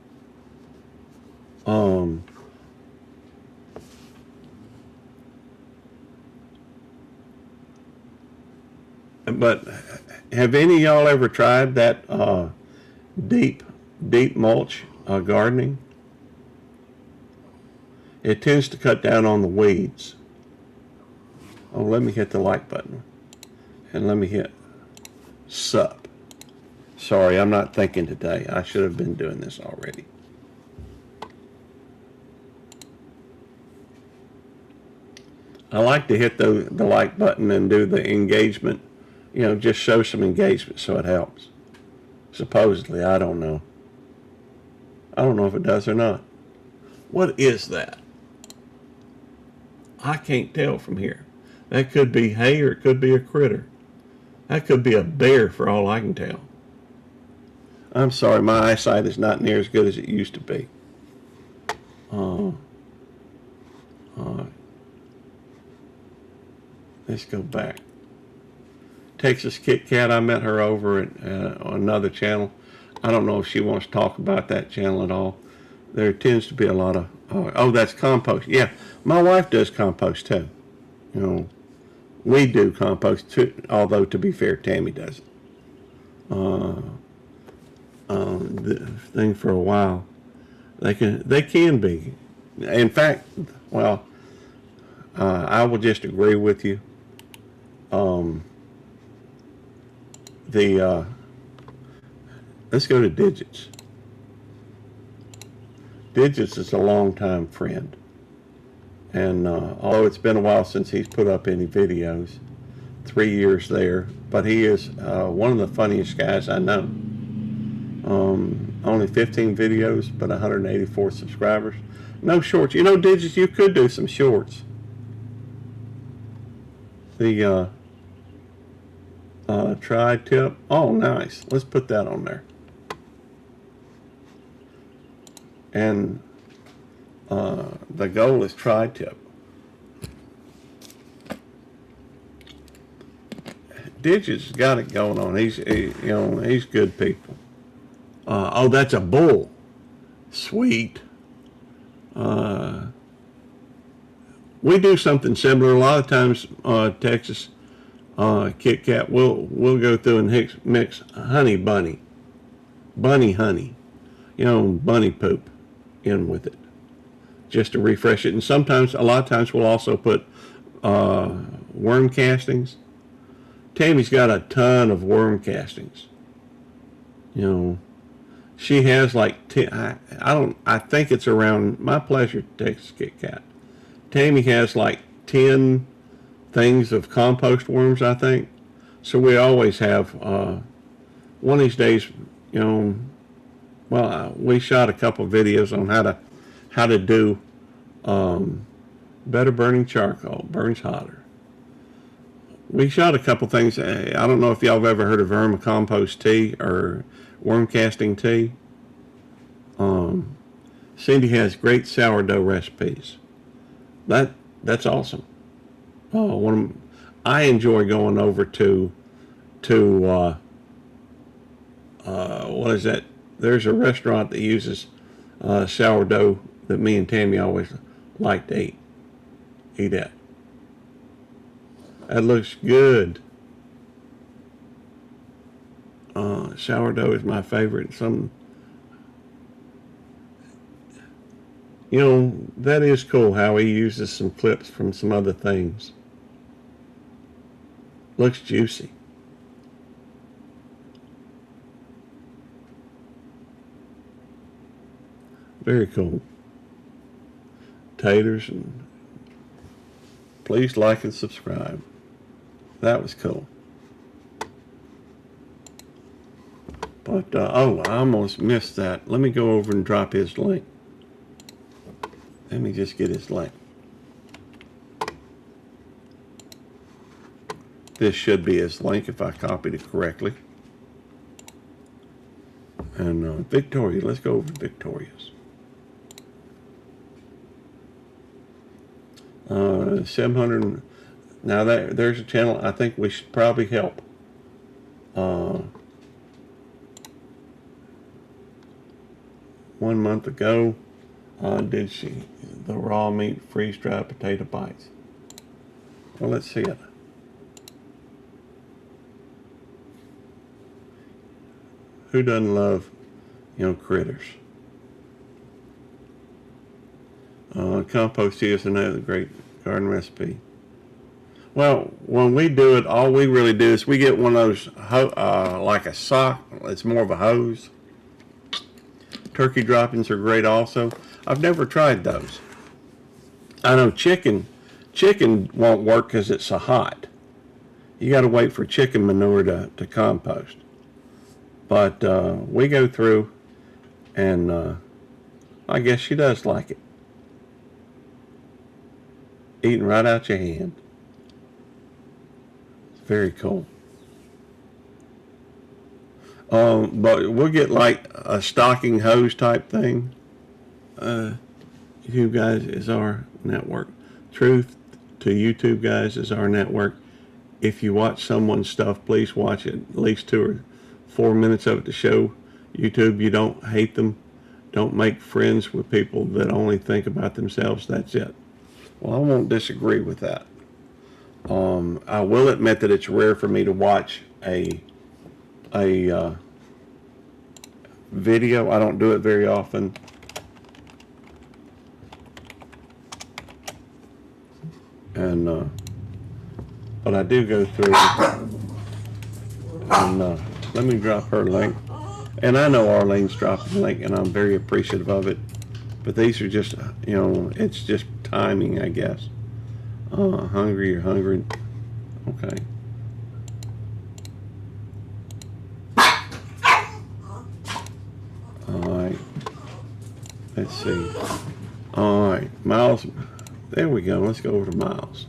But have any of y'all ever tried that deep mulch gardening? It tends to cut down on the weeds. Oh, let me hit the like button. And let me hit sup. Sorry, I'm not thinking today. I should have been doing this already. I like to hit the like button and do the engagement. You know, just show some engagement so it helps. Supposedly, I don't know. I don't know if it does or not. What is that? I can't tell from here. That could be hay or it could be a critter. That could be a bear for all I can tell. I'm sorry, my eyesight is not near as good as it used to be. Let's go back. Texas Kit Kat, I met her over at on another channel. I don't know if she wants to talk about that channel at all. There tends to be a lot of, oh, that's compost. Yeah, my wife does compost too. You know, we do compost too, although to be fair, Tammy does it. The thing for a while. They can be. In fact, well, I will just agree with you. Let's go to Digits. Digits is a longtime friend. And although it's been a while since he's put up any videos, 3 years there, but he is one of the funniest guys I know. Only 15 videos, but 184 subscribers. No shorts. You know, Digits, you could do some shorts. The tri-tip. Oh, nice. Let's put that on there. And the goal is tri-tip. Digits got it going on. He's good people. Oh, that's a bull. Sweet. We do something similar. A lot of times, Texas Kit Kat, we'll go through and mix honey bunny honey, bunny poop in with it, just to refresh it. And sometimes, a lot of times, we'll also put worm castings. Tammy's got a ton of worm castings. She has like 10, I think it's around My Pleasure Texas Kit Kat. Tammy has like 10 things of compost worms, I think. So we always have, one of these days, we shot a couple of videos on how to do better burning charcoal, burns hotter. We shot a couple things. I don't know if y'all have ever heard of vermicompost tea or worm casting tea. Cindy has great sourdough recipes. That's awesome. I enjoy going over to what is that? There's a restaurant that uses sourdough that me and Tammy always like to eat at. That looks good. Sourdough is my favorite. That is cool how he uses some clips from some other things. Looks juicy. Very cool. Taters, and please like and subscribe. That was cool. But, I almost missed that. Let me go over and drop his link. Let me just get his link. This should be his link if I copied it correctly. And Victoria, let's go over to Victoria's. 700. Now there's a channel I think we should probably help. 1 month ago, did she the raw meat freeze-dried potato bites? Well, let's see it. Who doesn't love, critters? Compost tea is another great garden recipe. Well, when we do it, all we really do is we get one of those, like a sock. It's more of a hose. Turkey droppings are great also. I've never tried those. I know chicken won't work because it's so hot. You got to wait for chicken manure to compost. But we go through, and I guess she does like it. Eating right out your hand. It's very cool. But we'll get like a stocking hose type thing. YouTube guys is our network. Truth to YouTube guys is our network. If you watch someone's stuff, please watch it at least 2 or 4 minutes of it to show YouTube you don't hate them. Don't make friends with people that only think about themselves. That's it. Well, I won't disagree with that. I will admit that it's rare for me to watch a video. I don't do it very often. And but I do go through and let me drop her link. And I know Arlene's dropping the link, and I'm very appreciative of it. But these are just, it's just timing, I guess. Hungry, you're hungry. Okay. Alright. Let's see. Alright. Miles. There we go. Let's go over to Miles.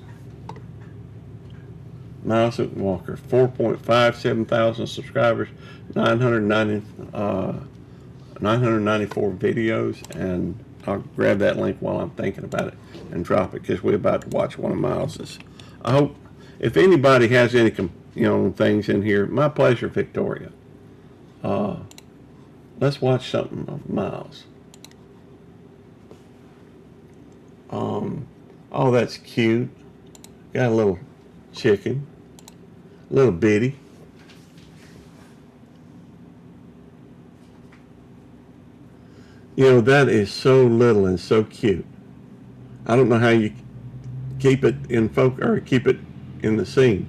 Miles Walker. 4.57 thousand subscribers. 994 videos. And I'll grab that link while I'm thinking about it and drop it, because we're about to watch one of Miles's. I hope if anybody has any things in here. My pleasure, Victoria. Let's watch something of Miles. Oh, that's cute. Got a little chicken, little bitty. That is so little and so cute. I don't know how you keep it in or keep it in the scene.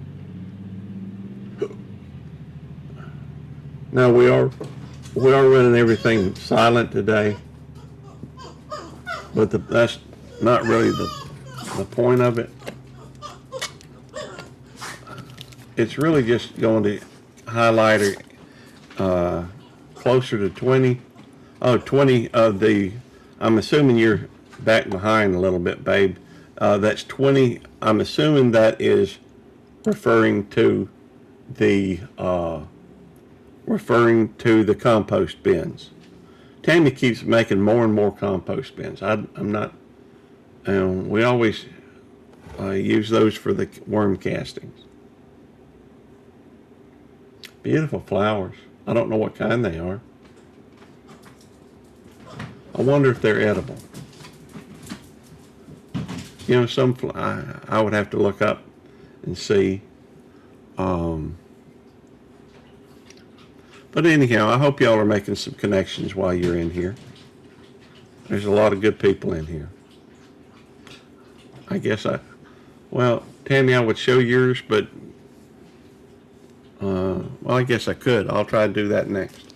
Now we are running everything silent today, but that's not really the point of it. It's really just going to highlight closer to 20. Oh, 20 of the, I'm assuming you're back behind a little bit, babe. That's 20. I'm assuming that is referring to the compost bins. Tammy keeps making more and more compost bins. I'm not. We always use those for the worm castings. Beautiful flowers. I don't know what kind they are. I wonder if they're edible. Some I would have to look up and see. But anyhow, I hope y'all are making some connections while you're in here. There's a lot of good people in here. Tammy, I would show yours, but I guess I could. I'll try to do that next.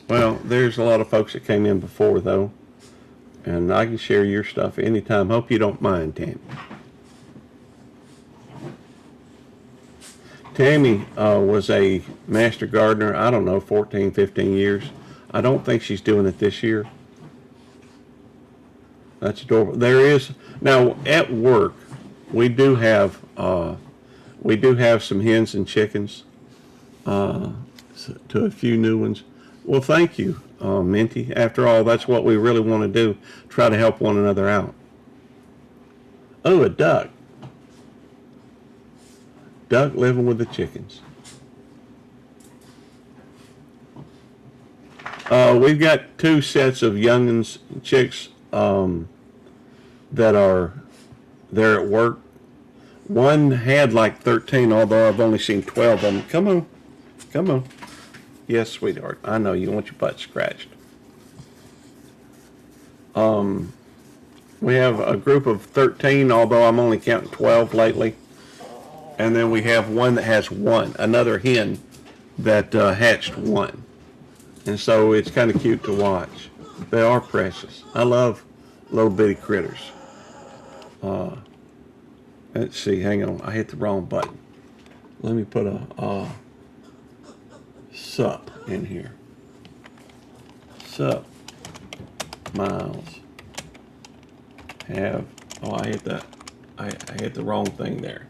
Well, there's a lot of folks that came in before, though, and I can share your stuff anytime. Hope you don't mind, Tammy. Tammy was a master gardener, 14, 15 years. I don't think she's doing it this year. That's adorable. There is, now at work, we do have some hens and chickens, to a few new ones. Well, thank you, Minty. After all, that's what we really want to do, try to help one another out. Oh, a duck. Duck living with the chickens. We've got 2 sets of young'uns, chicks, that are there at work. One had like 13, although I've only seen 12 of them. Come on. Come on. Yes, sweetheart. I know you want your butt scratched. We have a group of 13, although I'm only counting 12 lately. And then we have one that has 1, another hen that hatched 1. And so it's kind of cute to watch. They are precious. I love little bitty critters. Let's see, hang on. I hit the wrong button. Let me put a sup in here. Sup, Miles. I hit that. I hit the wrong thing there.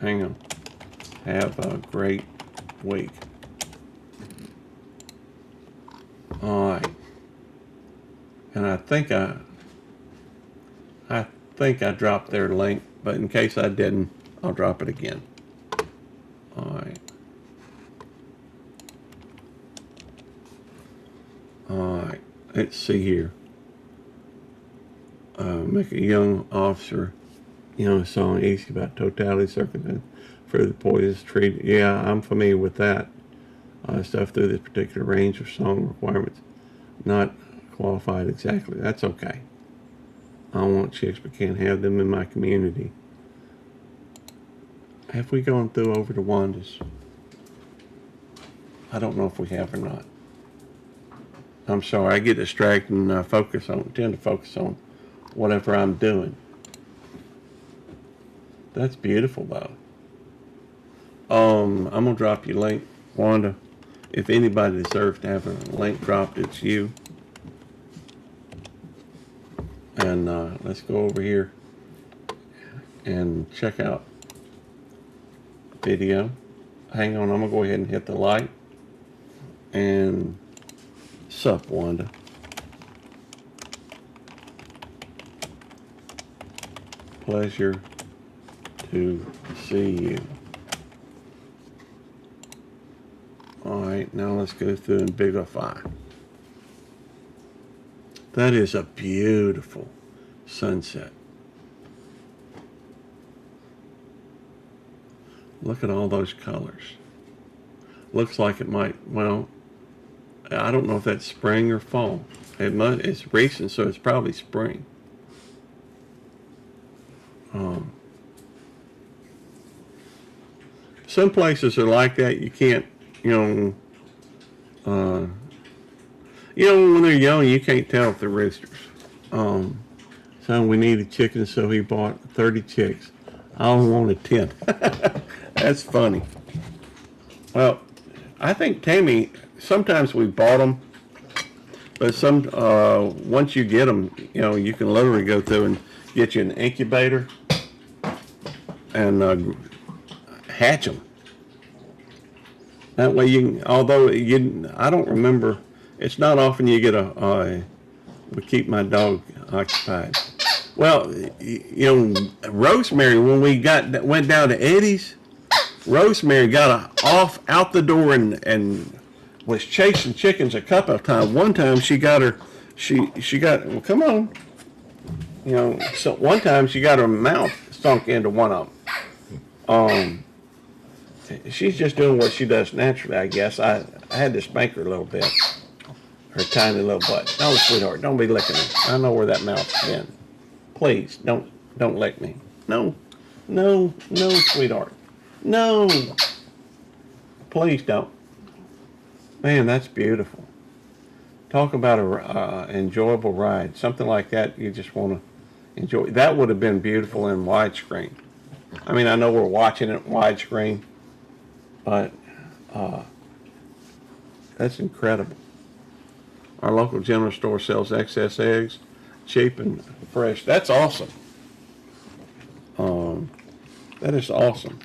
Hang on. Have a great week. All right. And I think I dropped their link, but in case I didn't, I'll drop it again. All right. All right. Let's see here. Make a young officer, song easy about totality circumstance for the poisonous treat. Yeah, I'm familiar with that stuff through this particular range of song requirements. Not qualified exactly. That's okay. I want chicks, but can't have them in my community. Have we gone through over to Wanda's? I don't know if we have or not. I'm sorry. I get distracted and tend to focus on whatever I'm doing. That's beautiful, though. I'm gonna drop you a link, Wanda. If anybody deserves to have a link dropped, it's you. And let's go over here and check out video. Hang on, I'm gonna go ahead and hit the like. And sup, Wanda. Pleasure to see you. All right, now let's go through and bigify. That is a beautiful sunset. Look at all those colors. Looks like it might, well, I don't know if that's spring or fall. It's recent, so it's probably spring. Some places are like that. You can't, when they're young, you can't tell if they're roosters. So we needed chickens, so he bought 30 chicks. I only wanted 10. That's funny. Well, I think Tammy, sometimes we bought them, but once you get them, you can literally go through and get you an incubator and hatch them. That way you can, although I don't remember, it's not often you get we keep my dog occupied. Well, Rosemary, when we went down to Eddie's, Rosemary got out the door and was chasing chickens a couple of times. One time she got, well, come on. So one time she got her mouth sunk into one of them. She's just doing what she does naturally, I guess. I had to spank her a little bit. Her tiny little butt. No, sweetheart, don't be licking me. I know where that mouth's been. Please, don't lick me. No, sweetheart. No. Please don't. Man, that's beautiful. Talk about a enjoyable ride. Something like that you just want to enjoy. That would have been beautiful in widescreen. I mean, I know we're watching it widescreen, but that's incredible. Our local general store sells excess eggs, cheap and fresh. That's awesome. That is awesome.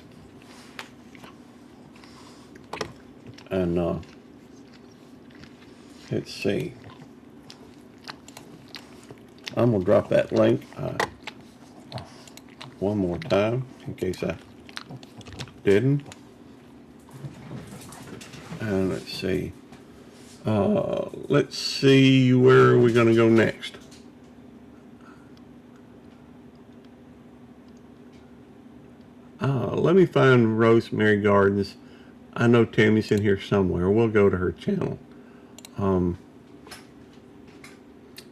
And let's see. I'm gonna drop that link one more time in case I didn't. And let's see. Let's see, where are we going to go next? Let me find Rosemary Gardens. I know Tammy's in here somewhere. We'll go to her channel.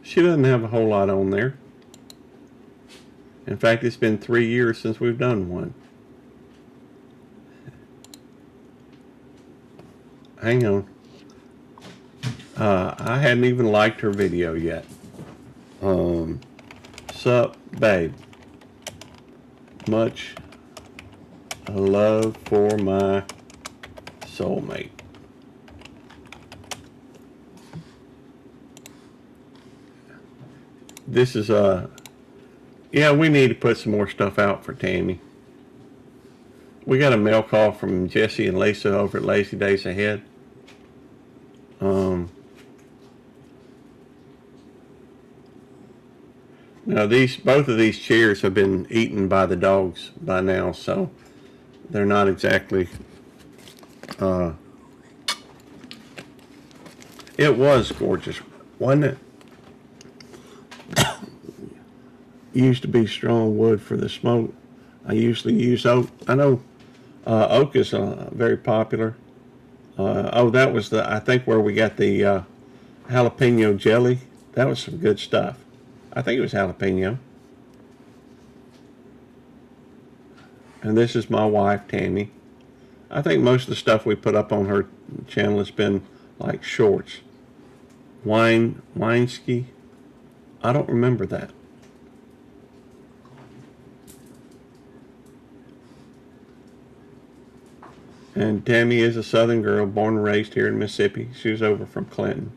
She doesn't have a whole lot on there. In fact, it's been 3 years since we've done one. Hang on. I hadn't even liked her video yet. Sup, babe. Much love for my soulmate. This is yeah, we need to put some more stuff out for Tammy. We got a mail call from Jesse and Lisa over at Lazy Days Ahead. Now both of these chairs have been eaten by the dogs by now, so they're not exactly, it was gorgeous, wasn't it? Used to be strong wood for the smoke. I usually use oak. I know oak is very popular. That was I think where we got the jalapeno jelly. That was some good stuff. I think it was jalapeno. And this is my wife, Tammy. I think most of the stuff we put up on her channel has been like shorts. Wineski. I don't remember that. And Tammy is a Southern girl, born and raised here in Mississippi. She was over from Clinton.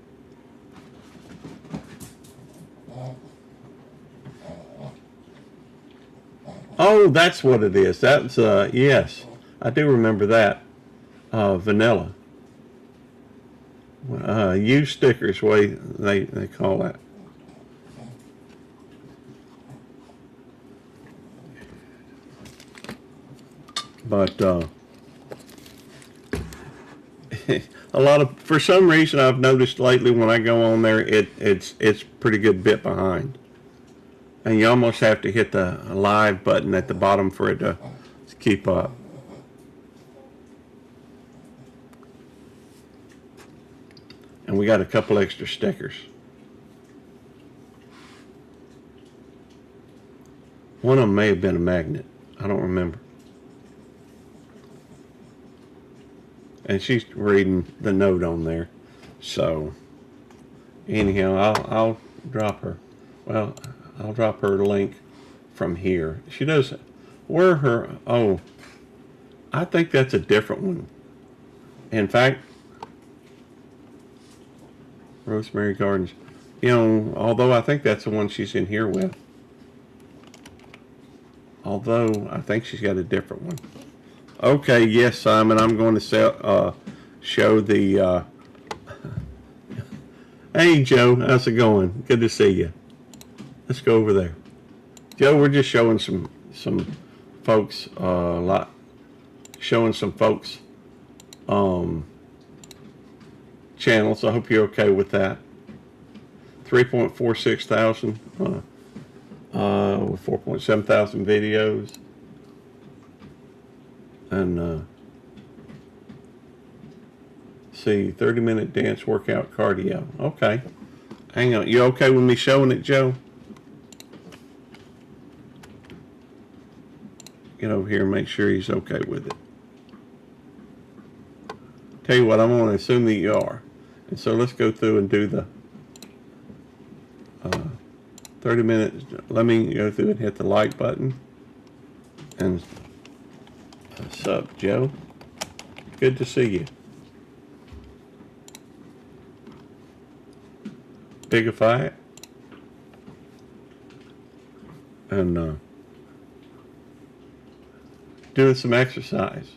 Oh, that's what it is. That's, yes, I do remember that. Vanilla. Used stickers, way they call that. But for some reason I've noticed lately when I go on there, it's pretty good bit behind. And you almost have to hit the live button at the bottom for it to keep up. And we got a couple extra stickers. One of them may have been a magnet. I don't remember. And she's reading the note on there. So, anyhow, I'll drop her. Well, I'll drop her a link from here. She does. Where her? Oh, I think that's a different one. In fact, Rosemary Gardens. You know, although I think that's the one she's in here with. Although I think she's got a different one. Okay, yes, Simon. I'm going to show the. Hey, Joe. How's it going? Good to see you. Let's go over there. Joe, we're just showing some folks showing some folks channels. I hope you're okay with that. 3.46 thousand with 4.7 thousand videos, and see 30-minute dance workout cardio. Okay, hang on. You okay with me showing it, Joe? Get over here and make sure he's okay with it. Tell you what, I'm going to assume that you are. And so let's go through and do the 30 minutes. Let me go through and hit the like button. And what's up, Joe? Good to see you. Bigify it. And doing some exercise.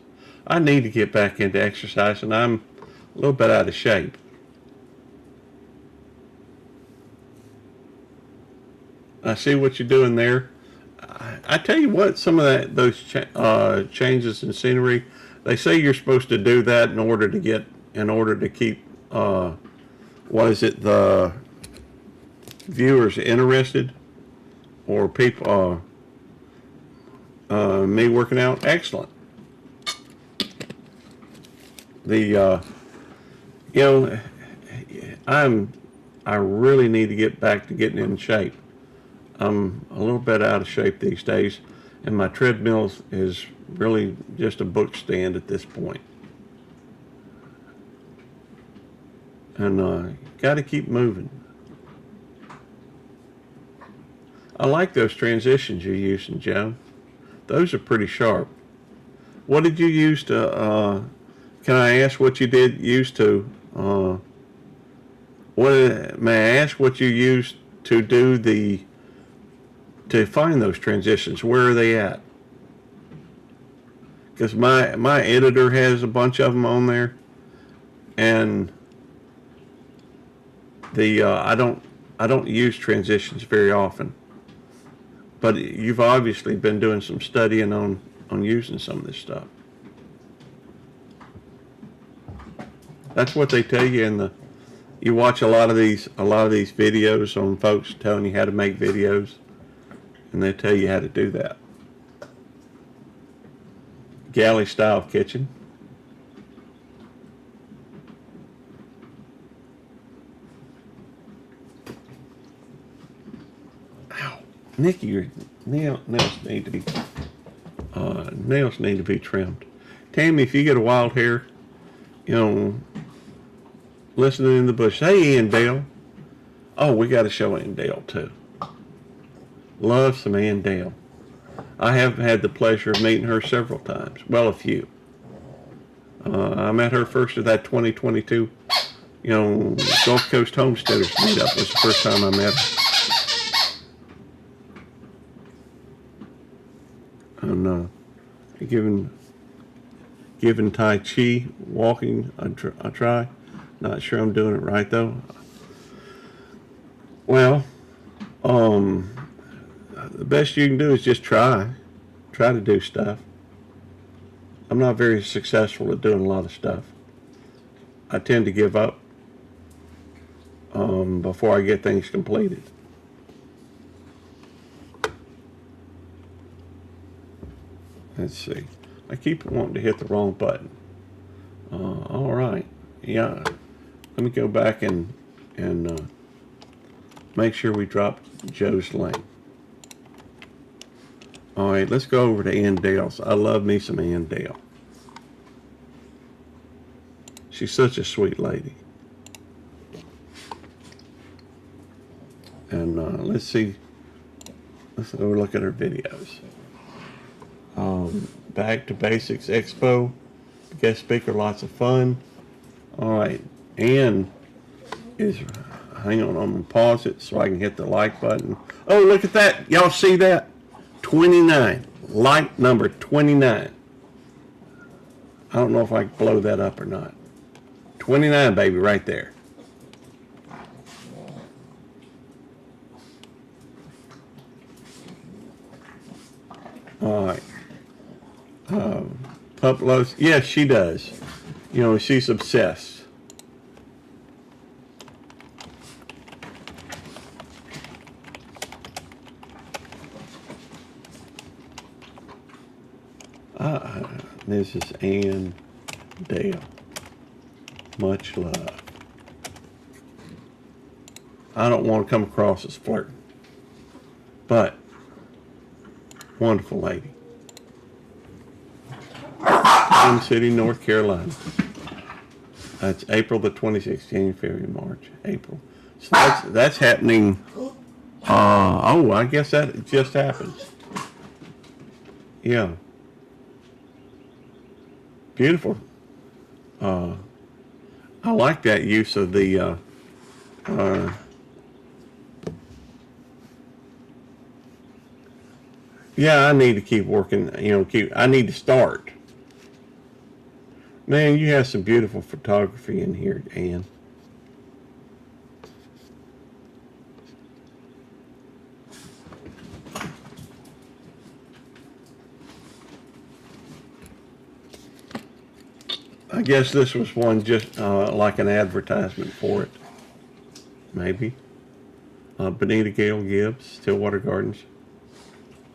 I need to get back into exercise, and I'm a little bit out of shape. I see what you're doing there. I tell you what, some of those changes in scenery, they say you're supposed to do that in order to keep the viewers interested, or people me working out. Excellent. I really need to get back to getting in shape. I'm a little bit out of shape these days, and my treadmill is really just a book stand at this point. And got to keep moving. I like those transitions you're using, Joe. Those are pretty sharp. What did you use to, can I ask what you did use to, may I ask what you used to do to find those transitions? Where are they at? Because my editor has a bunch of them on there, and I don't use transitions very often. But you've obviously been doing some studying on using some of this stuff. That's what they tell you you watch a lot of these videos on folks telling you how to make videos, and they tell you how to do that. Galley style kitchen. Ow, Nikki, your nails need to be trimmed. Tammy, if you get a wild hair, listening in the bush. Hey, Ian Dale. Oh, we got to show Ian Dale too. Love some Ian Dale. I have had the pleasure of meeting her several times. Well, a few. I met her first at that 2022, Gulf Coast Homesteaders meetup was the first time I met her. And giving Tai Chi walking a try. Not sure I'm doing it right though. Well, the best you can do is just try to do stuff. I'm not very successful at doing a lot of stuff. I tend to give up before I get things completed. Let's see. I keep wanting to hit the wrong button. All right. Yeah. Let me go back and make sure we drop Joe's link. All right, let's go over to Ann Dale's. I love me some Ann Dale. She's such a sweet lady. And let's see. Let's go look at her videos. Back to Basics Expo. Guest speaker, lots of fun. All right, Ann is. Hang on, I'm gonna pause it so I can hit the like button. Oh, look at that! Y'all see that? 29. Like number 29. I don't know if I can blow that up or not. 29, baby, right there. All right. Pup loves. Yes, she does. You know, she's obsessed. This is Ann Dale. Much love. I don't want to come across as flirting, but wonderful lady. Queen City, North Carolina. That's April the 26th, January, February, March, April. So that's happening. Oh, I guess that just happened. Yeah. Beautiful. I like that use of the yeah, I need to keep working, you know, I need to start. Man, you have some beautiful photography in here, Ann. I guess this was one just like an advertisement for it. Maybe. Benita Gale Gibbs, Stillwater Gardens.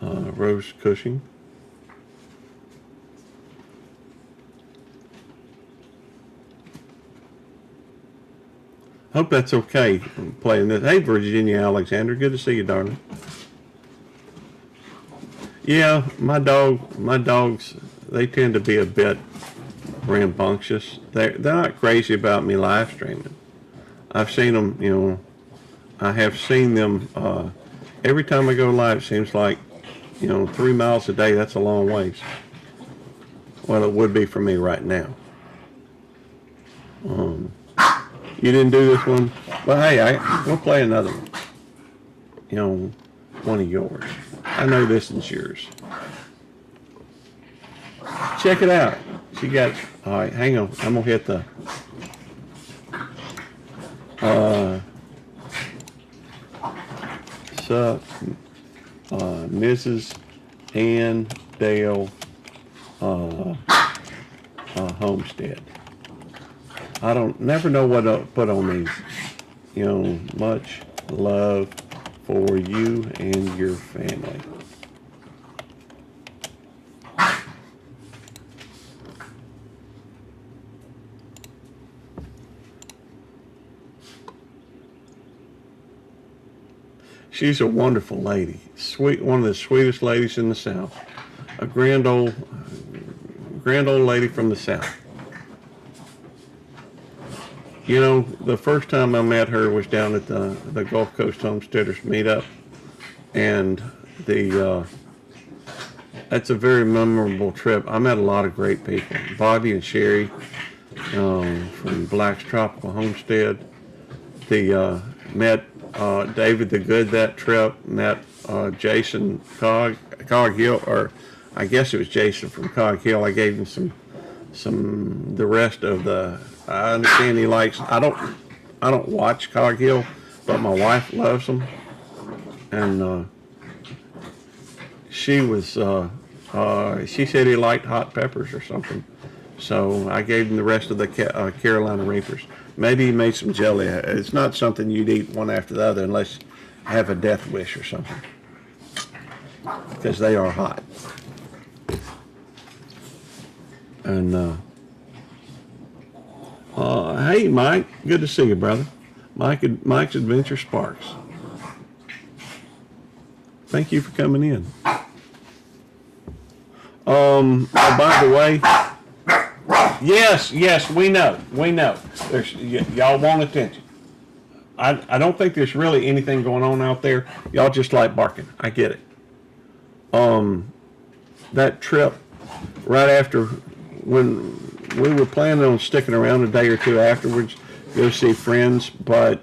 Rose Cushing. Hope that's okay, I'm playing this. Hey, Virginia Alexander, good to see you, darling. Yeah, my dogs, they tend to be a bit rambunctious. They're not crazy about me live streaming. I've seen them, you know, I have seen them, every time I go live, it seems like, you know, 3 miles a day, that's a long ways. Well, it would be for me right now. You didn't do this one? Well, hey, we'll play another one. You know, one of yours. I know this is yours. Check it out. She got, all right, hang on. I'm going to hit the, Mrs. Ann Dale Homestead. I don't never know what to put on these. You know, much love for you and your family. She's a wonderful lady. Sweet, one of the sweetest ladies in the South. A grand old lady from the South. You know, the first time I met her was down at the Gulf Coast Homesteaders meetup, and that's a very memorable trip. I met a lot of great people. Bobby and Sherry from Black's Tropical Homestead. Met David the Good that trip. Met Jason Cog Hill, or I guess it was Jason from Cog Hill. I gave him the rest of the. I understand he likes. I don't watch Cog Hill, but my wife loves them, and she was She said he liked hot peppers or something. So I gave him the rest of the Carolina Reapers. Maybe he made some jelly. It's not something you'd eat one after the other unless you have a death wish or something, because they are hot. And hey, Mike, good to see you, brother. Mike's Adventure Sparks. Thank you for coming in. Oh, by the way, yes, we know. Y'all want attention. I don't think there's really anything going on out there. Y'all just like barking. I get it. That trip right after, when we were planning on sticking around a day or two afterwards, go see friends, but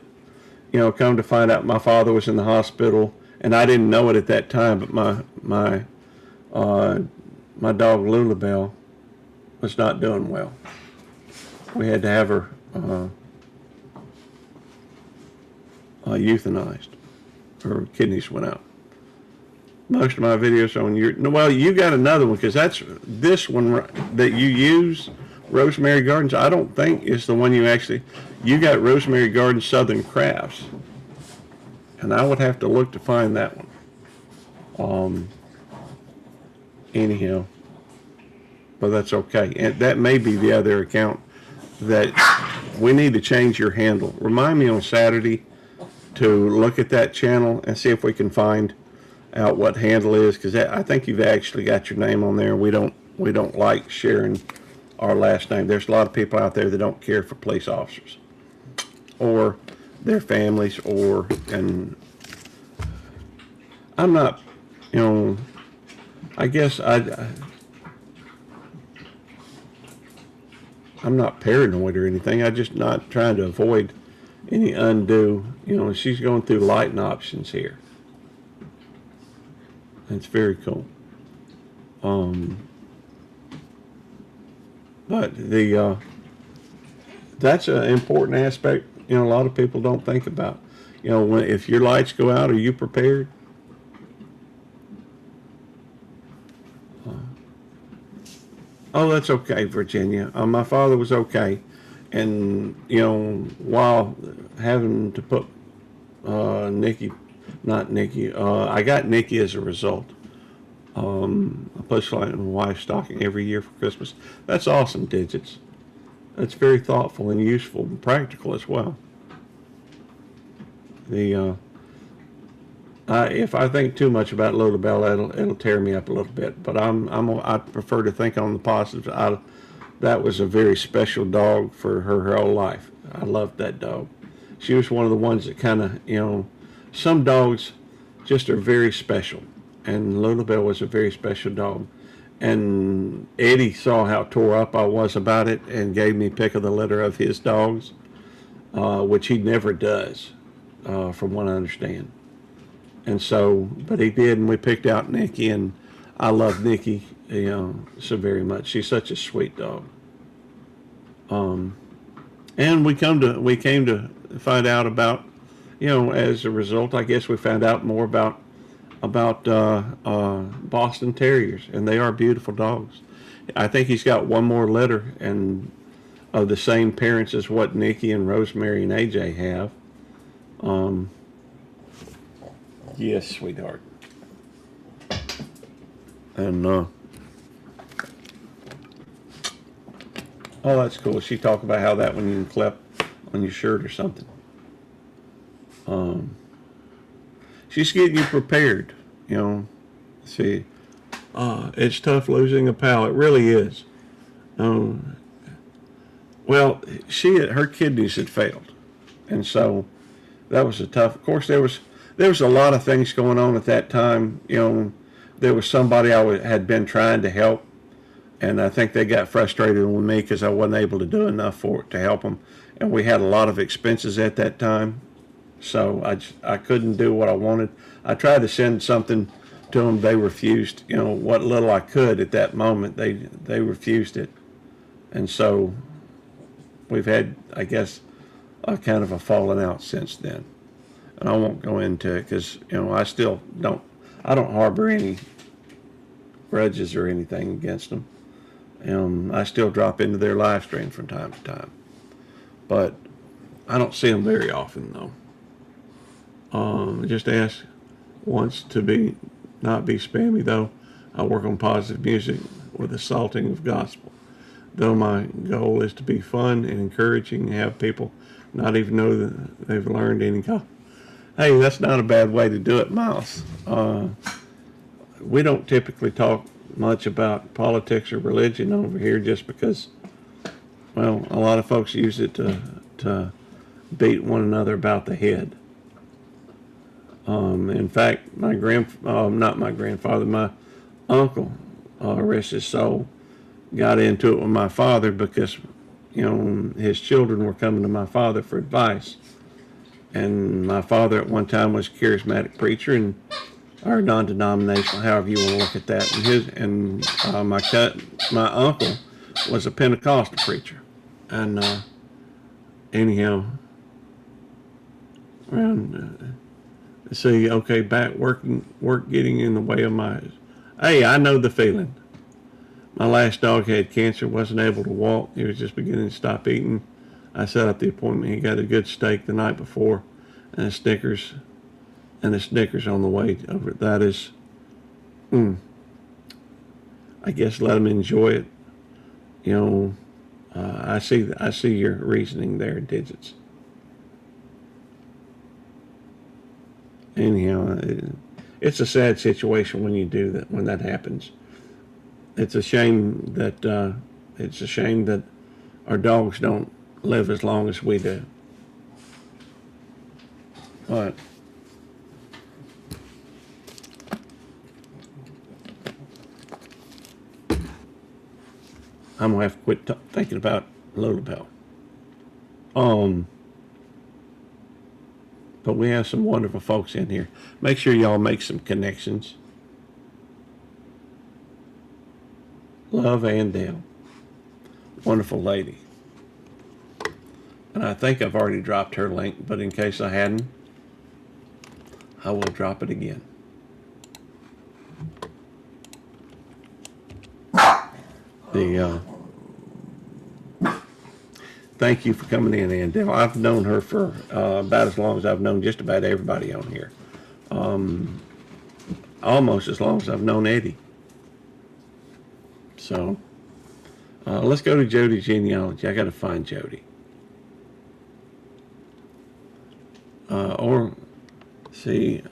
come to find out my father was in the hospital, and I didn't know it at that time, but my dog Lulabelle was not doing well. We had to have her euthanized. Her kidneys went out. Most of my videos on well, you got another one, because that's this one that you use, Rosemary Gardens. I don't think is the one you got Rosemary Gardens Southern Crafts, and I would have to look to find that one. Anyhow, but that's okay. And that may be the other account that we need to change your handle. Remind me on Saturday to look at that channel and see if we can find out what handle is, because I think you've actually got your name on there. We don't like sharing our last name. There's a lot of people out there that don't care for police officers or their families, and I'm not, I guess I'm not paranoid or anything. I'm just not trying to avoid any undue, she's going through lighting options here. It's very cool. But that's an important aspect, a lot of people don't think about. If your lights go out, are you prepared? Oh, that's okay, Virginia. My father was okay. And, while having to put I got Nikki as a result. I push light in my wife's stocking every year for Christmas. That's awesome, Digits. That's very thoughtful and useful and practical as well. If I think too much about Lola Bell, it'll tear me up a little bit. But I prefer to think on the positive. That was a very special dog for her whole life. I loved that dog. She was one of the ones that kind of, some dogs just are very special. And Lola Bell was a very special dog. And Eddie saw how tore up I was about it and gave me pick of the litter of his dogs, which he never does, from what I understand. And so, but he did, and we picked out Nikki, and I love Nikki, so very much. She's such a sweet dog. And we came to find out about, as a result, I guess we found out more about Boston Terriers, and they are beautiful dogs. I think he's got one more litter and of the same parents as what Nikki and Rosemary and AJ have. Yes, sweetheart. And oh, that's cool. She talked about how that one you can clip on your shirt or something. She's getting you prepared, See, it's tough losing a pal. It really is. Well, her kidneys had failed, and so that was a tough. Of course, there was a lot of things going on at that time. There was somebody had been trying to help, and I think they got frustrated with me because I wasn't able to do enough to help them, and we had a lot of expenses at that time. So I couldn't do what I wanted. I tried to send something to them. They refused. What little I could at that moment, they refused it. And so we've had, I guess, a kind of a falling out since then. And I won't go into it because, I don't harbor any grudges or anything against them. I still drop into their live stream from time to time, but I don't see them very often though. Just ask once to not be spammy though. I work on positive music with a salting of gospel. Though my goal is to be fun and encouraging and have people not even know that they've learned any. Hey, that's not a bad way to do it, Miles. We don't typically talk much about politics or religion over here just because, well, a lot of folks use it to beat one another about the head. In fact, not my grandfather, my uncle, rest his soul, got into it with my father because, his children were coming to my father for advice. And my father at one time was a charismatic preacher or non-denominational, however you want to look at that. And my uncle was a Pentecostal preacher. And anyhow, see, okay, work getting in the way of my. Hey, I know the feeling. My last dog had cancer, wasn't able to walk. He was just beginning to stop eating. I set up the appointment. He got a good steak the night before, and a Snickers on the way over. That is, I guess let him enjoy it. I see your reasoning there, Digits. Anyhow, it's a sad situation when you do that. When that happens, it's a shame that our dogs don't live as long as we do. But I'm gonna have to quit thinking about Lulabelle. But we have some wonderful folks in here. Make sure y'all make some connections. Love Andale, wonderful lady. And I think I've already dropped her link, but in case I hadn't, I will drop it again. Thank you for coming in, Andale. I've known her for about as long as I've known just about everybody on here. Almost as long as I've known Eddie. So, let's go to Jody's genealogy. I got to find Jody. Or, see,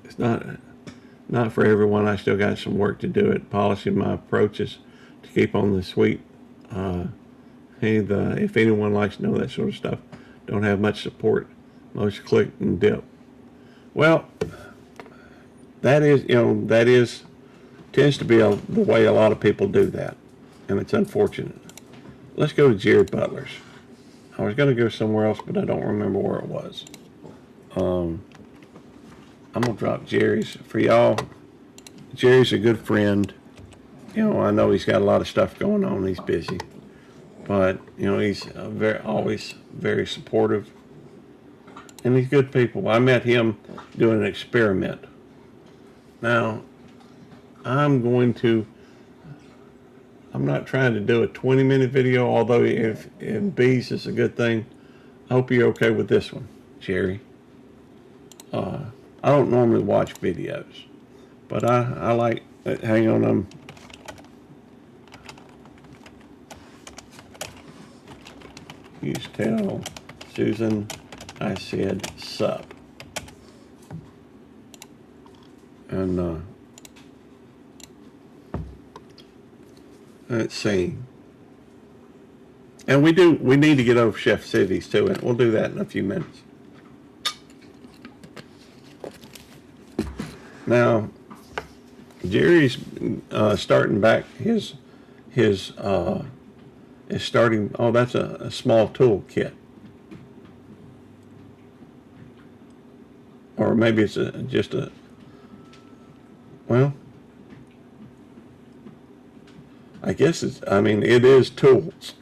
it's not for everyone. I still got some work to do at polishing my approaches to keep on the sweet. If anyone likes to know that sort of stuff, don't have much support. Most click and dip. Well, that tends to be the way a lot of people do that, and it's unfortunate. Let's go to Jared Butler's. I was going to go somewhere else, but I don't remember where it was. I'm going to drop Jerry's for y'all. Jerry's a good friend. I know he's got a lot of stuff going on. He's busy. But, he's always very supportive. And he's good people. I met him doing an experiment. Now, I'm not trying to do a 20-minute video, although if bees is a good thing. I hope you're okay with this one, Jerry. I don't normally watch videos, but I like, hang on, you tell Susan I said sup. And let's see. And we need to get over Chef Cities too, and we'll do that in a few minutes. Now, Jerry's starting back his is starting. Oh, that's a small tool kit, or maybe it's just a. Well, I guess it is tools.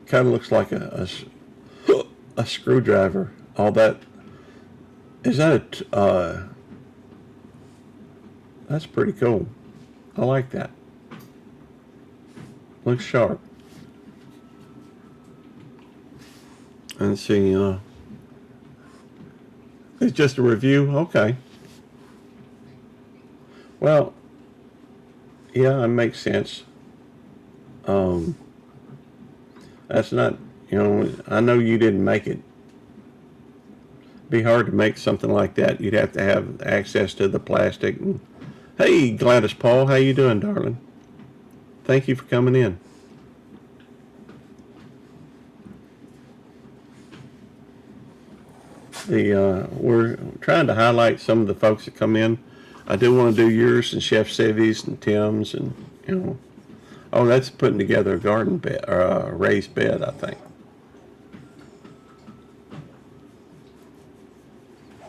Kind of looks like a screwdriver. All that. Is that that's pretty cool. I like that. Looks sharp. And see, it's just a review. Okay. Well, yeah, it makes sense. Um, that's not, I know you didn't make it. Be hard to make something like that. You'd have to have access to the plastic. Hey, Gladys Paul, how you doing, darling? Thank you for coming in. We're trying to highlight some of the folks that come in. I do want to do yours and Chef Civy's and Tim's and. Oh, that's putting together a garden bed or a raised bed, I think.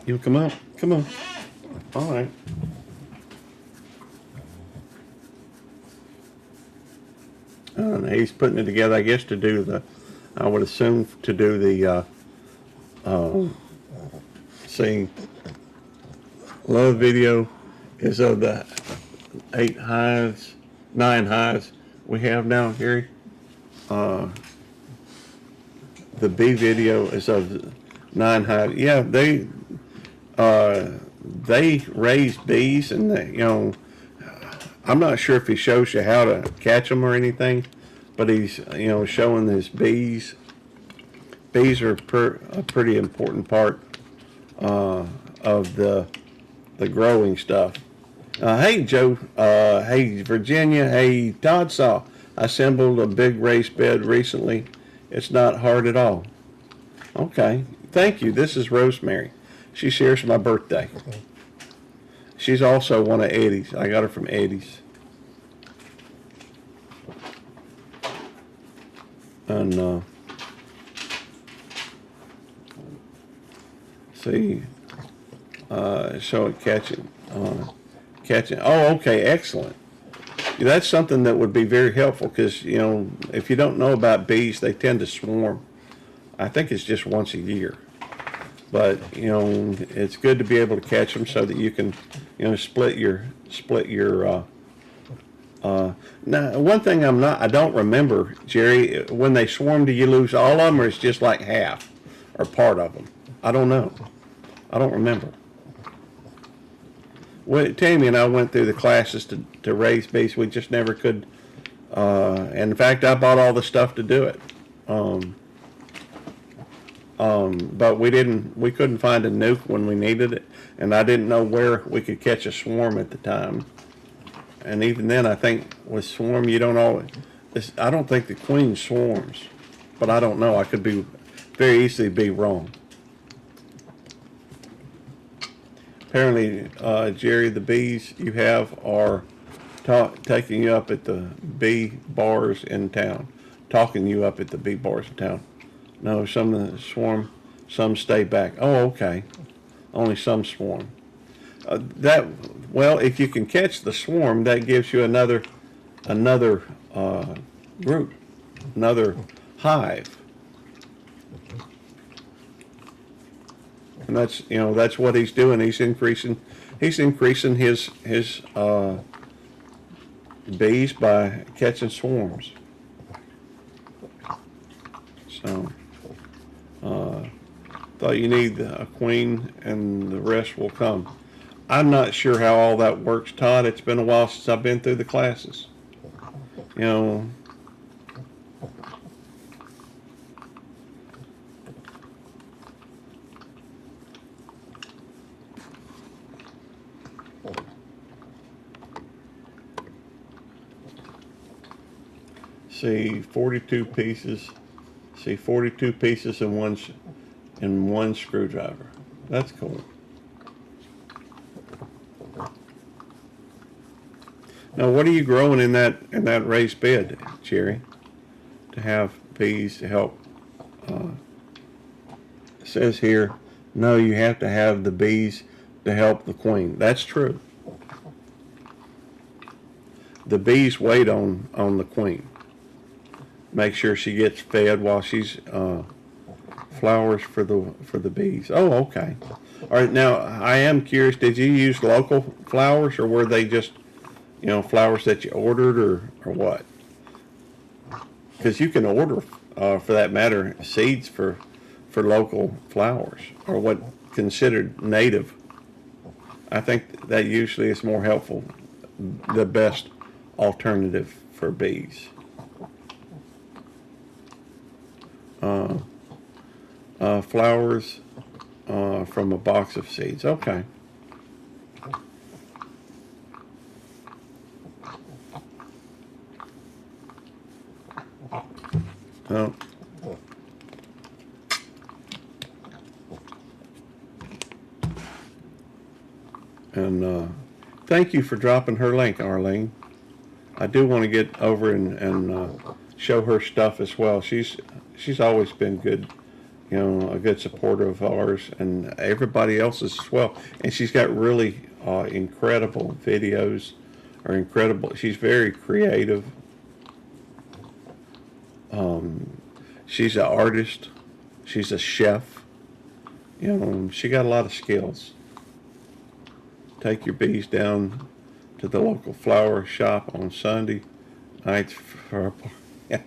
You come up? Come on. All right. And he's putting it together, I guess, to do I would assume to do see, love video is of the 9 hives we have now, Gary. The bee video is of 9 hives. Yeah, they raise bees, and I'm not sure if he shows you how to catch them or anything, but he's showing his bees. Bees are a pretty important part of the growing stuff. Hey Joe, hey Virginia, hey Todd Saw. I assembled a big raised bed recently. It's not hard at all. Okay, thank you. This is Rosemary. She shares my birthday. She's also one of Eddie's. I got her from Eddie's. And see, show it catching. Oh, okay, excellent. That's something that would be very helpful because if you don't know about bees, they tend to swarm. I think it's just once a year. But it's good to be able to catch them so that you can split your now one thing I don't remember, Jerry, when they swarm, do you lose all of them or it's just like half or part of them? I don't know. I don't remember. Tammy and I went through the classes to raise bees. We just never could, and in fact I bought all the stuff to do it. But we couldn't find a nuke when we needed it, and I didn't know where we could catch a swarm at the time. And even then, I think with swarm, you don't always, I don't think the queen swarms, but I don't know. I could be very easily be wrong. Apparently, Jerry, the bees you have are taking you up at the bee bars in town, talking you up at the bee bars in town. No, some of the swarm, some stay back. Oh, okay. Only some swarm. Well, if you can catch the swarm, that gives you another group, another hive. And that's what he's doing. He's increasing his bees by catching swarms. So thought you need a queen and the rest will come. I'm not sure how all that works, Todd. It's been a while since I've been through the classes. See 42 pieces. See 42 pieces in one screwdriver. That's cool. Now, what are you growing in that raised bed, Jerry? To have bees to help. It says here, no, you have to have the bees to help the queen. That's true. The bees wait on the queen. Make sure she gets fed while she's flowers for the bees. Oh, okay. All right. Now, I am curious. Did you use local flowers, or were they just flowers that you ordered or what? Because you can order, for that matter, seeds for local flowers or what considered native. I think that usually is more helpful, the best alternative for bees. Uh, Flowers from a box of seeds. Okay. Well, and thank you for dropping her link, Arlene. I do want to get over and show her stuff as well. She's always been good, a good supporter of ours and everybody else's as well. And she's got really incredible videos, or incredible. She's very creative. Um, she's an artist. She's a chef. She got a lot of skills. Take your bees down to the local flower shop on Sunday nights for a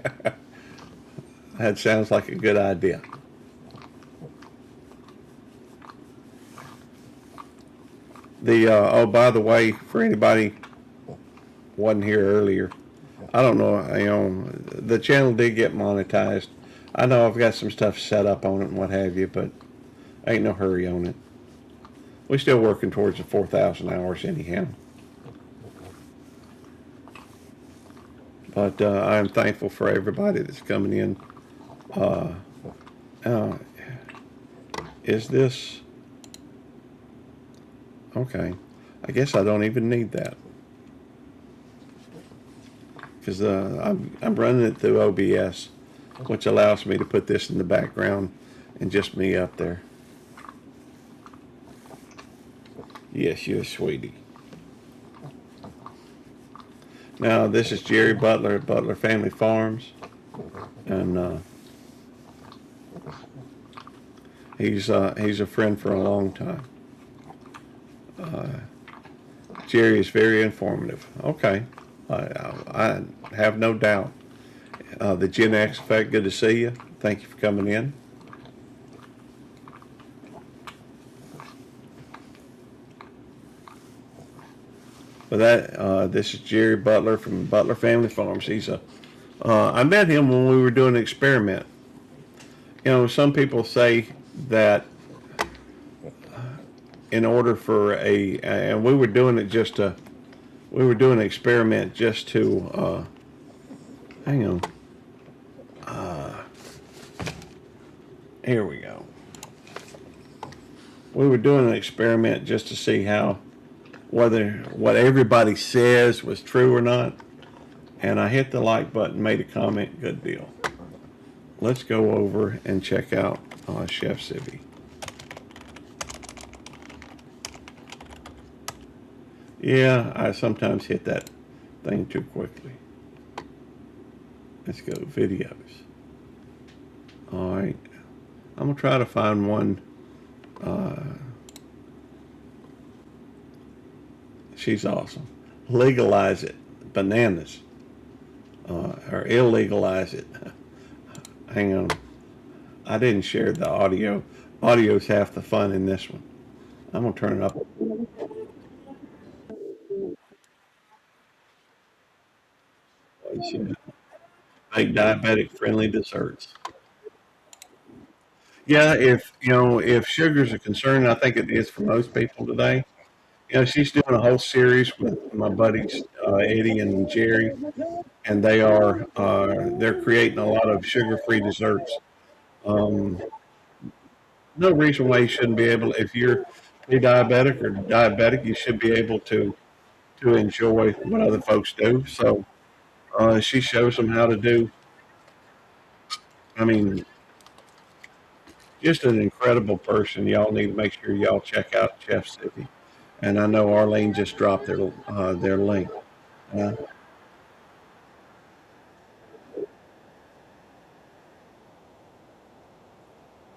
that sounds like a good idea. Oh, by the way, for anybody wasn't here earlier, I don't know. The channel did get monetized. I know I've got some stuff set up on it and what have you, but ain't no hurry on it. We're still working towards the 4,000 hours anyhow. But I am thankful for everybody that's coming in. Uh, uh, is this okay? I guess I don't even need that because I'm running it through OBS, which allows me to put this in the background and just me up there. Yes, you're a sweetie. Now this is Jerry Butler at Butler Family Farms, and he's a friend for a long time. Uh, Jerry is very informative. Okay, I have no doubt. The Gen X effect. Good to see you. Thank you for coming in. But this is Jerry Butler from Butler Family Farms. I met him when we were doing an experiment. Some people say that in order for and we were doing it we were doing an experiment just to, hang on, here we go. We were doing an experiment just to see whether what everybody says was true or not. And I hit the like button, made a comment, good deal. Let's go over and check out Chef Civvy. Yeah, I sometimes hit that thing too quickly. Let's go videos. All right, I'm gonna try to find one. She's awesome. Legalize it, bananas, or illegalize it. Hang on, I didn't share the audio. Audio's half the fun in this one. I'm gonna turn it up. Make diabetic friendly desserts. Yeah, if sugar's a concern, I think it is for most people today. She's doing a whole series with my buddies Eddie and Jerry, and they're creating a lot of sugar-free desserts. Um, no reason why you shouldn't be able. If you're pre-diabetic or diabetic, you should be able to enjoy what other folks do. So she shows them how to do. I mean, just an incredible person. Y'all need to make sure y'all check out Chef City. And I know Arlene just dropped their link. Uh,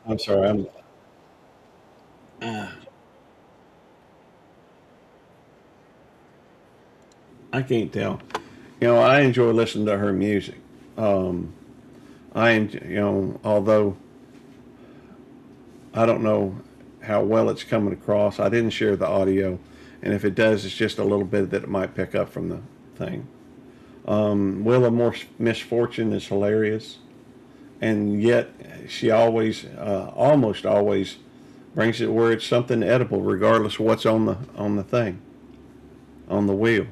I'm sorry. I can't tell. You know, I enjoy listening to her music. You know, although I don't know how well it's coming across. I didn't share the audio, and if it does, it's just a little bit that it might pick up from the thing. Wheel of Misfortune is hilarious, and yet she always, almost always, brings it where it's something edible, regardless of what's on the thing, on the wheel.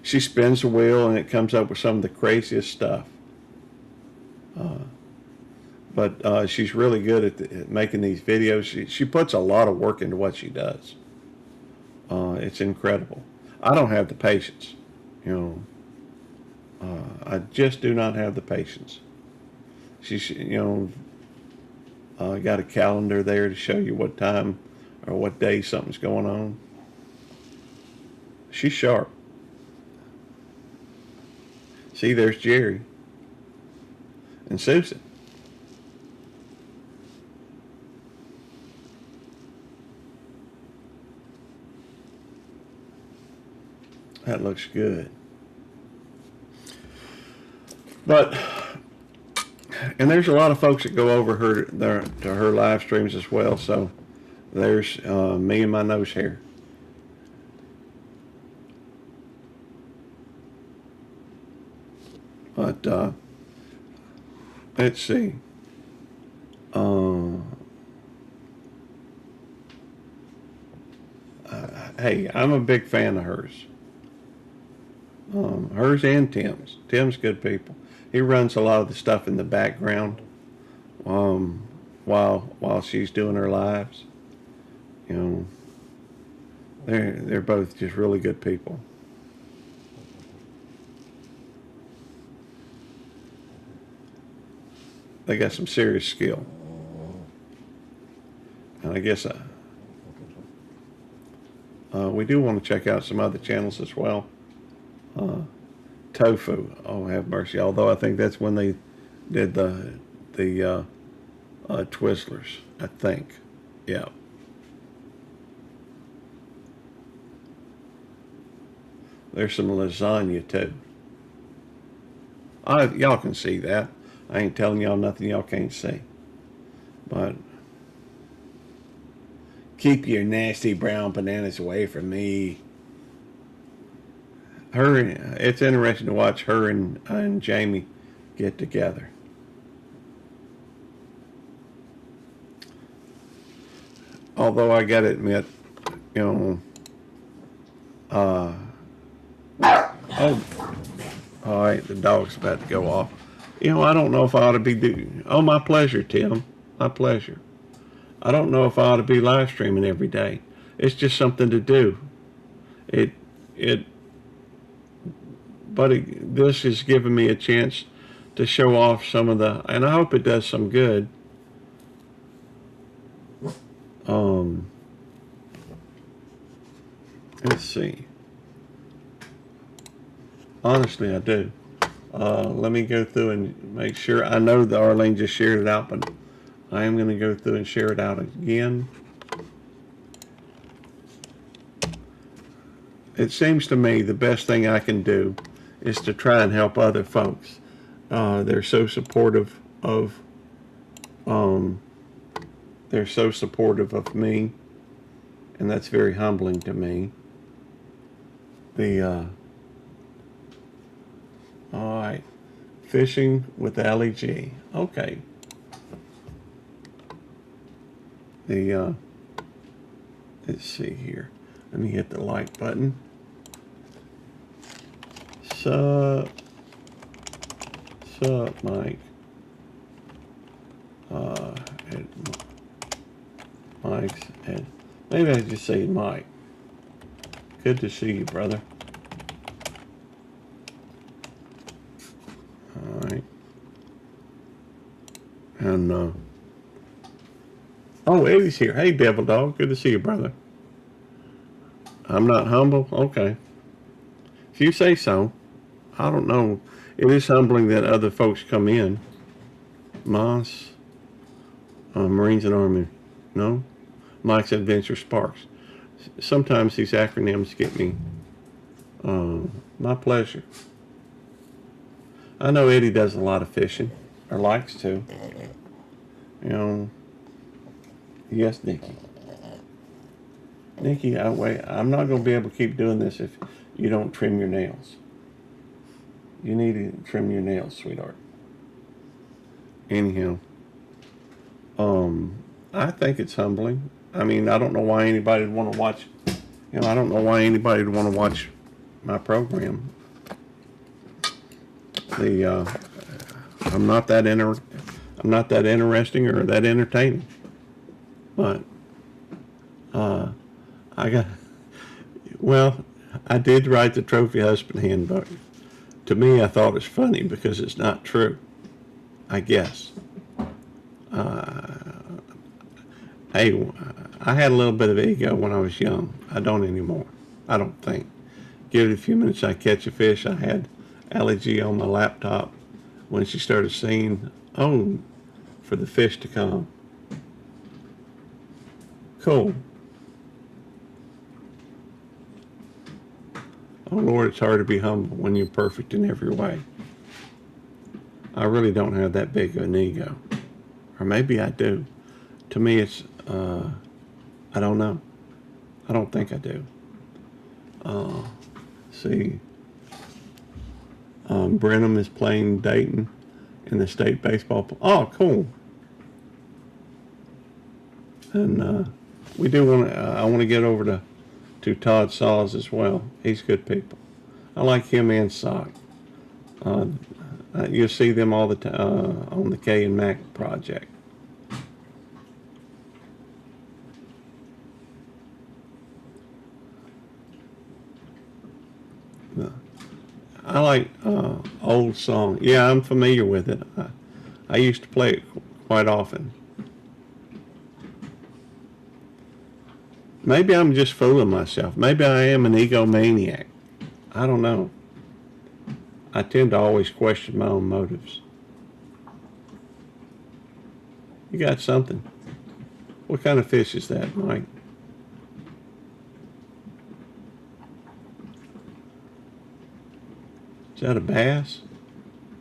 She spins the wheel, and it comes up with some of the craziest stuff. But she's really good at making these videos. She puts a lot of work into what she does. It's incredible. I don't have the patience, you know. I just do not have the patience. She's, you know, got a calendar there to show you what time or what day something's going on. She's sharp. See, there's Jerry and Susan. That looks good. But, and there's a lot of folks that go over to her live streams as well. So there's me and my nose hair. But let's see. Hey, I'm a big fan of hers. Hers and Tim's. Tim's good people. He runs a lot of the stuff in the background while she's doing her lives. You know, they're both just really good people. They got some serious skill, and I guess we do want to check out some other channels as well. Tofu, oh have mercy! Although I think that's when they did the Twizzlers, I think. Yeah. There's some lasagna too. Y'all can see that. I ain't telling y'all nothing y'all can't see. But keep your nasty brown bananas away from me. It's interesting to watch her and Jamie get together. Although I gotta admit, you know, oh, all right, the dog's about to go off. You know, I don't know if I ought to be doing. Oh, my pleasure, Tim. My pleasure. I don't know if I ought to be live streaming every day. It's just something to do. This has given me a chance to show off some of the, and I hope it does some good. Let's see. Honestly, I do. Let me go through and make sure. I know that Arlene just shared it out, but I am going to go through and share it out again. It seems to me the best thing I can do is to try and help other folks. They're so supportive of me, and that's very humbling to me. All right, fishing with Ali G. Okay. Let's see here. Let me hit the like button. Sup, Mike. Mike's and maybe I just say Mike. Good to see you, brother. All right. And oh, Eddie's here. Hey, Devil Dog. Good to see you, brother. I'm not humble. Okay. If you say so. I don't know. It is humbling that other folks come in. Moss, Marines and Army. No? Mike's Adventure Sparks. Sometimes these acronyms get me My pleasure. I know Eddie does a lot of fishing, or likes to. You know. Yes, Nikki. Nikki, I'm not going to be able to keep doing this if you don't trim your nails. You need to trim your nails, sweetheart. Anyhow, I think it's humbling. I mean, I don't know why anybody would want to watch. I don't know why anybody would want to watch my program. I'm not that interesting or that entertaining. But I did write the Trophy Husband Handbook. To me, I thought it was funny because it's not true, I guess. Hey, I had a little bit of ego when I was young. I don't anymore. I don't think. Give it a few minutes, I catch a fish. I had Allie G on my laptop when she started singing, "Oh, for the fish to come." Cool. Oh Lord, it's hard to be humble when you're perfect in every way. I really don't have that big of an ego. Or maybe I do. To me, it's, I don't know. I don't think I do. See, Brenham is playing Dayton in the state baseball. Oh, cool. And we do want to. I want to get over to Todd Saws as well. He's good people. I like him and Sock. You'll see them all the time on the K and Mac project. I like old song. Yeah, I'm familiar with it. I used to play it quite often. Maybe I'm just fooling myself. Maybe I am an egomaniac. I don't know. I tend to always question my own motives. You got something. What kind of fish is that, Mike? Is that a bass?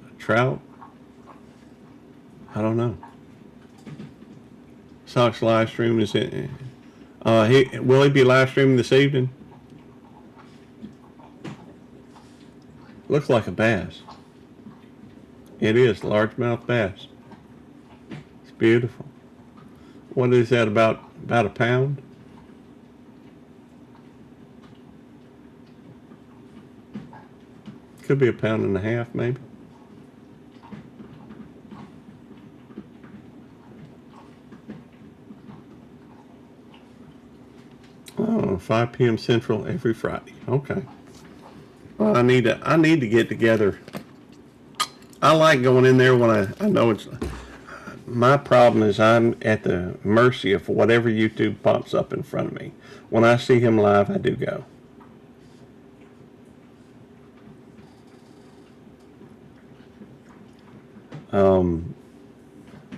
A trout? I don't know. Sock's live stream is in. Will he be live streaming this evening? Looks like a bass. It is, largemouth bass. It's beautiful. What is that, about a pound? Could be a pound and a half, maybe. Oh, 5 p.m. Central every Friday. Okay. Well, I need to get together. I like going in there when I know it's. My problem is I'm at the mercy of whatever YouTube pops up in front of me. When I see him live, I do go.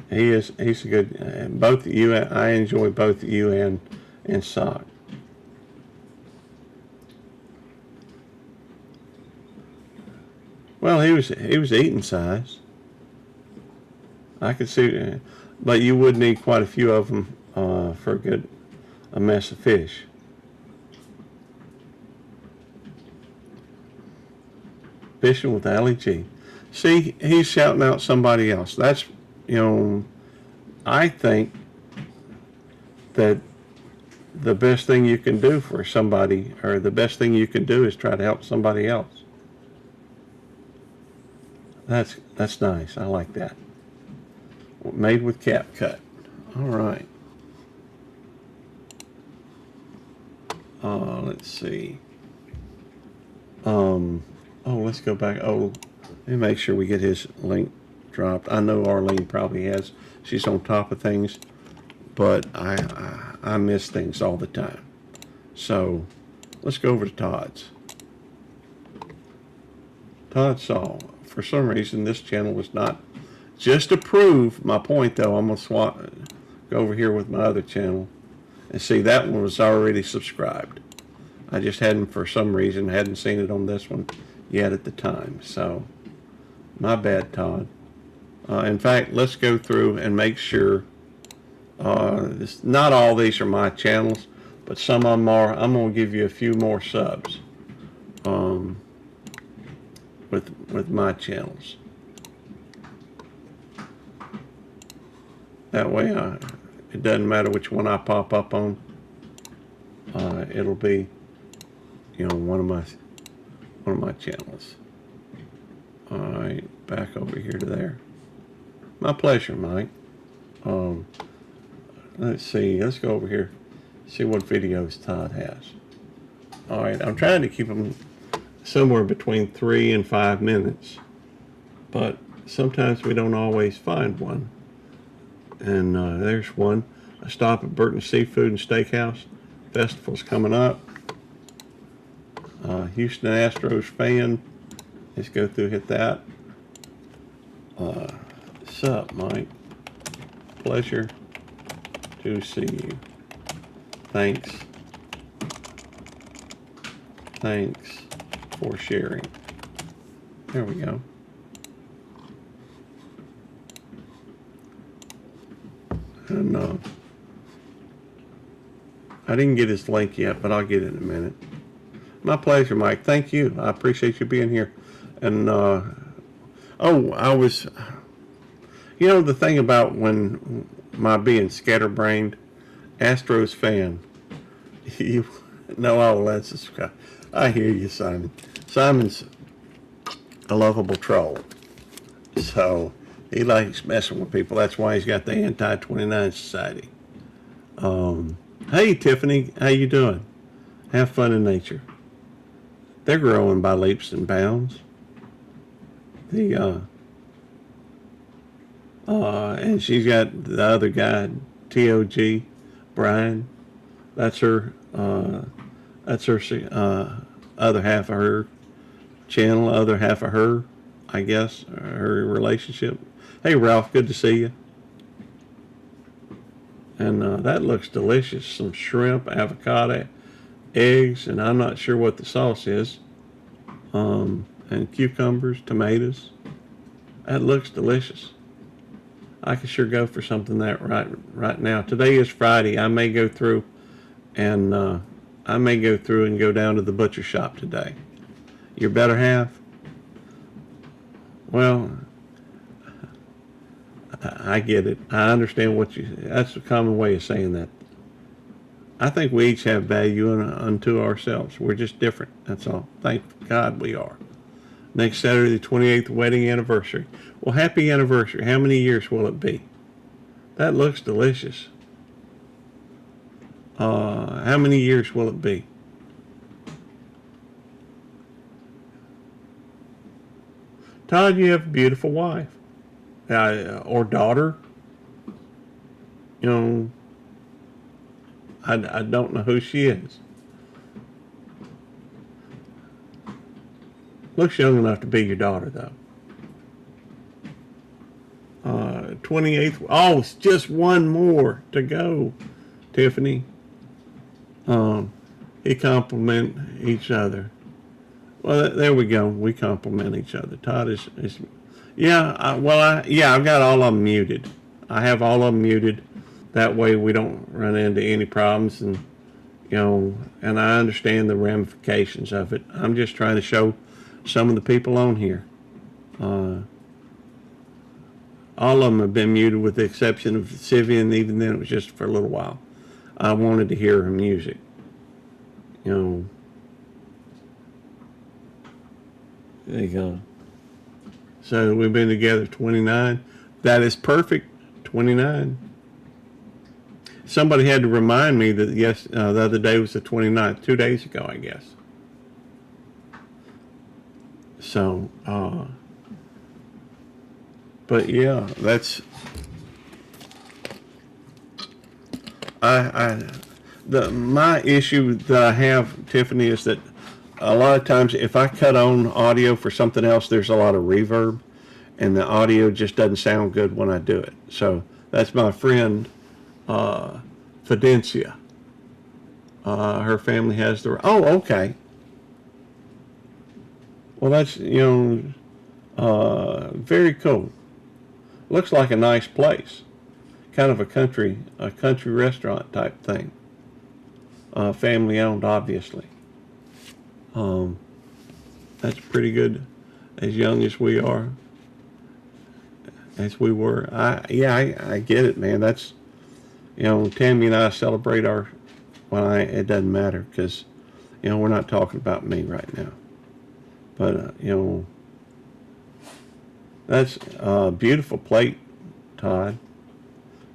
He's a good. Both you, I enjoy both you and Sock. Well, he was eating size. I could see, but you would need quite a few of them for a mess of fish. Fishing with Allie G. See, he's shouting out somebody else. That's, I think that the best thing you can do for somebody, or the best thing you can do, is try to help somebody else. That's nice. I like that. Made with cap cut. All right. Let's see. Let's go back. Let me make sure we get his link dropped. I know Arlene probably has. She's on top of things, but I miss things all the time. So let's go over to Todd's. Todd Saw. For some reason, this channel was not. Just to prove my point, though, I'm going to go over here with my other channel and see that one was already subscribed. I just hadn't, for some reason, hadn't seen it on this one. yet at the time. So, my bad, Todd. In fact, let's go through and make sure. Not all these are my channels, but some of them are. I'm going to give you a few more subs with my channels. That way, it doesn't matter which one I pop up on. It'll be, one of my channels. All right, back over here to there. My pleasure, Mike. Let's see. Let's go over here. See what videos Todd has. All right, I'm trying to keep them somewhere between 3 and 5 minutes, but sometimes we don't always find one. And there's one. A stop at Burton Seafood and Steakhouse. Festival's coming up. Houston Astros fan. Let's go through, hit that. What's up, Mike? Pleasure to see you. Thanks. Thanks for sharing. There we go. And I didn't get his link yet, but I'll get it in a minute. My pleasure, Mike. Thank you. I appreciate you being here. And I was, the thing about when my being scatterbrained, Astros fan, you know, I'll let subscribe. I hear you, Simon. Simon's a lovable troll, so he likes messing with people. That's why he's got the Anti-29 Society. Hey, Tiffany, how you doing? Have fun in nature. They're growing by leaps and bounds. And she's got the other guy, TOG, Brian. That's her. That's her other half of her channel, other half of her, I guess, her relationship. Hey, Ralph, good to see you. And that looks delicious. Some shrimp, avocado, eggs, and I'm not sure what the sauce is. And cucumbers, tomatoes. That looks delicious. I could sure go for something that right now. Today is Friday. I may go through and go down to the butcher shop today. Your better half? Well, I get it. I understand that's a common way of saying that. I think we each have value unto ourselves. We're just different. That's all. Thank God we are. Next Saturday, the 28th wedding anniversary. Well, happy anniversary. How many years will it be? That looks delicious. How many years will it be? Todd, you have a beautiful wife. Or daughter. I don't know who she is. Looks young enough to be your daughter, though. 28th. Oh, it's just one more to go, Tiffany. He compliment each other. Well, there we go. We compliment each other. Todd is yeah. I've got all of them muted. I have all of them muted. That way we don't run into any problems, and and I understand the ramifications of it. I'm just trying to show some of the people on here. All of them have been muted with the exception of Sivian, even then it was just for a little while. I wanted to hear her music. There you go. So we've been together 29. That is perfect. 29. Somebody had to remind me that, yes, the other day was the 29th, 2 days ago, I guess. So, but yeah, that's, my issue that I have, Tiffany, is that a lot of times if I cut on audio for something else, there's a lot of reverb, and the audio just doesn't sound good when I do it. So that's my friend, Fidencia. Her family has oh, okay. Well, that's, very cool. Looks like a nice place. Kind of a country restaurant type thing. Family owned, obviously. Um, that's pretty good. As young as we are, as we were. I get it, man. That's, Tammy and I celebrate our, well, it doesn't matter because, we're not talking about me right now. But, that's a beautiful plate, Todd.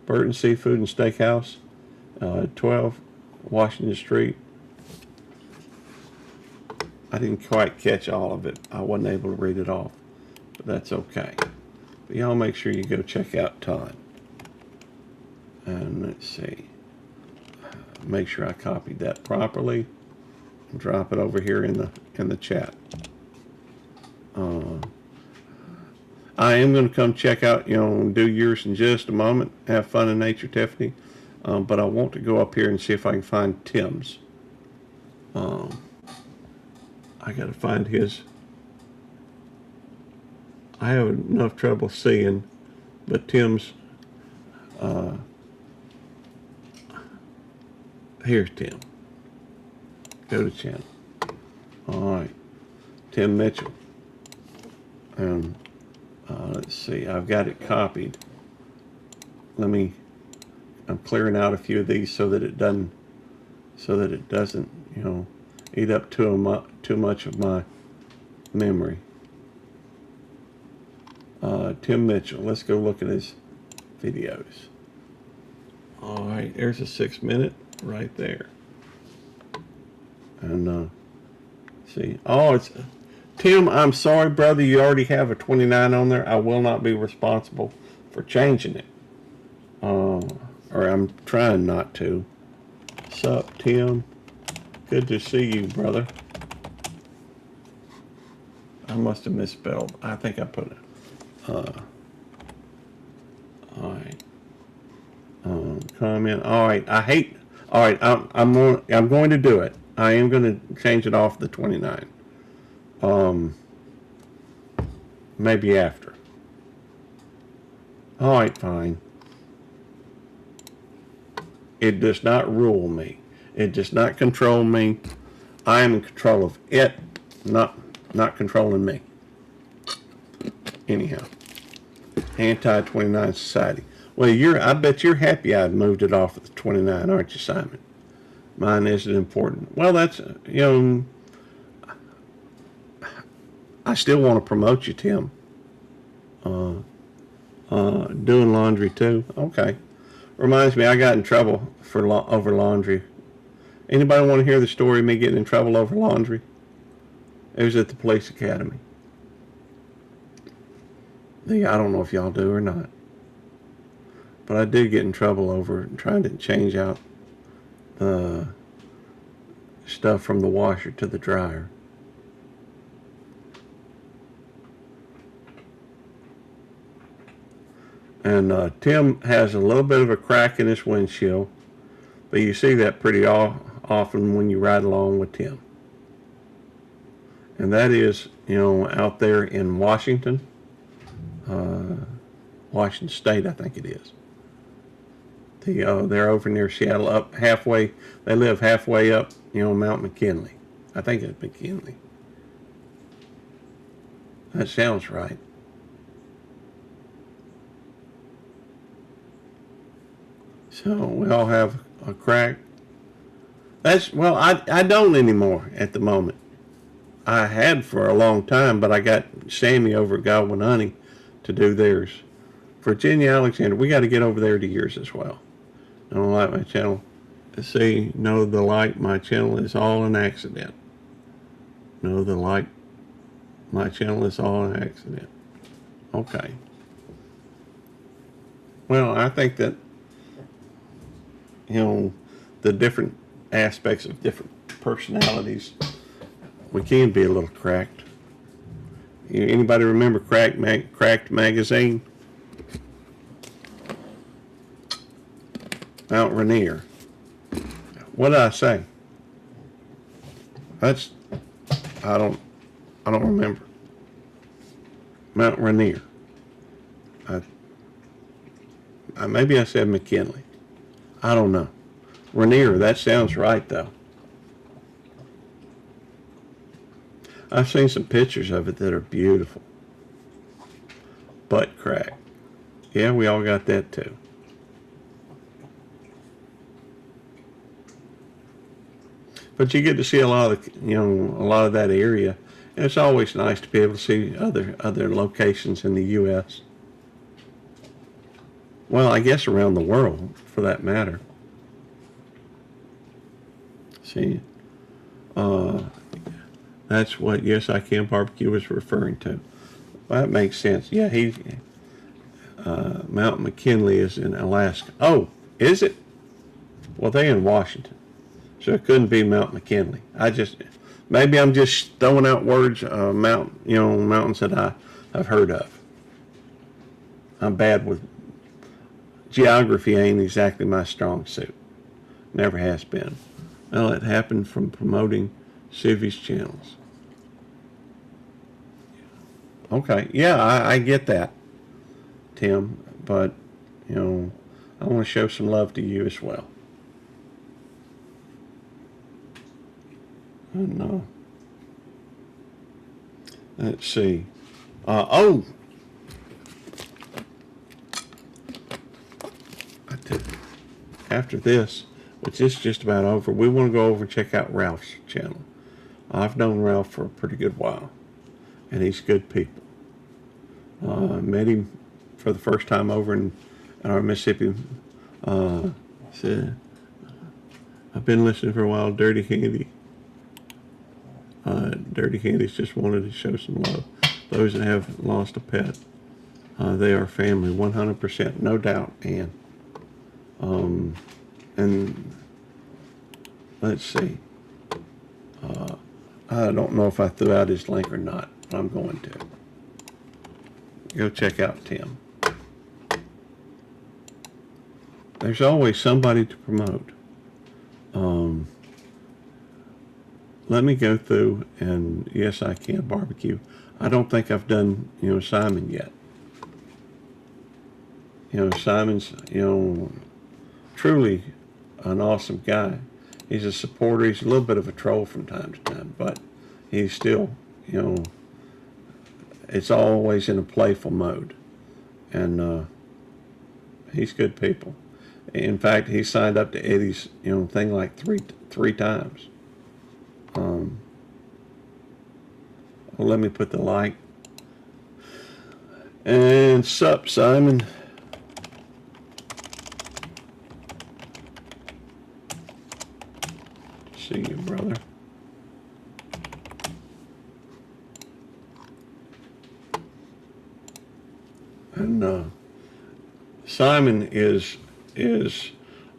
Burton Seafood and Steakhouse, 12 Washington Street. I didn't quite catch all of it. I wasn't able to read it off, but that's okay. But y'all make sure you go check out Todd. And let's see. Make sure I copied that properly. And drop it over here in the chat. I am going to come check out, do yours in just a moment. Have fun in nature, Tiffany. But I want to go up here and see if I can find Tim's. I got to find his. I have enough trouble seeing, but Tim's. Here's Tim. Go to channel. All right, Tim Mitchell. And let's see. I've got it copied. I'm clearing out a few of these so that it doesn't, eat up too much of my memory. Tim Mitchell. Let's go look at his videos. All right, there's a 6-minute right there. And see, it's Tim. I'm sorry, brother. You already have a 29 on there. I will not be responsible for changing it. Or I'm trying not to. Sup, Tim? Good to see you, brother. I must have misspelled. I think I put it. All right. Comment. All right. All right. I'm going to do it. I am going to change it off the 29. Maybe after. All right, fine. It does not rule me. It does not control me. I am in control of it, not controlling me. Anyhow, anti-29 society. Well, I bet you're happy I moved it off of the 29, aren't you, Simon? Mine isn't important. Well, that's, I still want to promote you, Tim. Doing laundry too. Okay. Reminds me, I got in trouble over laundry. Anybody want to hear the story of me getting in trouble over laundry? It was at the police academy. I don't know if y'all do or not. But I did get in trouble over trying to change out the stuff from the washer to the dryer. And Tim has a little bit of a crack in his windshield, but you see that pretty often when you ride along with Tim. And that is, out there in Washington, Washington State, I think it is. They're over near Seattle, up halfway. They live halfway up, Mount McKinley. I think it's McKinley. That sounds right. So we all have a crack. I don't anymore at the moment. I had for a long time, but I got Sammy over at Godwin Honey to do theirs. Virginia Alexander, we got to get over there to yours as well. I don't like my channel. See, know the light, my channel is all an accident. Know the light, my channel is all an accident. Okay. Well, I think that, the different aspects of different personalities, we can be a little cracked. Anybody remember Cracked magazine? Mount Rainier. What did I say? I I don't remember. Mount Rainier. Maybe I said McKinley. I don't know. Rainier, that sounds right though. I've seen some pictures of it that are beautiful. Butt crack. Yeah, we all got that too. But you get to see a lot of a lot of that area, and it's always nice to be able to see other locations in the U.S. Well, I guess around the world, for that matter. See, that's what Yes I Can Barbecue was referring to. Well, that makes sense. Yeah, Mount McKinley is in Alaska. Oh, is it? Well, they're in Washington, so it couldn't be Mount McKinley. Maybe I'm just throwing out words. Mountains that I've heard of. I'm bad with geography. Ain't exactly my strong suit. Never has been. Well, it happened from promoting Civi's channels. Okay, yeah, I get that, Tim, but, I want to show some love to you as well. And, let's see. After this, which is just about over, we want to go over and check out Ralph's channel. I've known Ralph for a pretty good while, and he's good people. Met him for the first time over in our Mississippi. Said, I've been listening for a while. Dirty Handy. Dirty Handy's just wanted to show some love. Those that have lost a pet, they are family, 100%, no doubt. And let's see. I don't know if I threw out his link or not. I'm going to. Go check out Tim. There's always somebody to promote. Let me go through and Yes I Can Barbecue. I don't think I've done, Simon yet. Simon's, truly an awesome guy. He's a supporter. He's a little bit of a troll from time to time, but he's still, it's always in a playful mode. And he's good people. In fact, he signed up to Eddie's, thing like three times. Well, let me put the like. And sup, Simon. See you, brother. And Simon is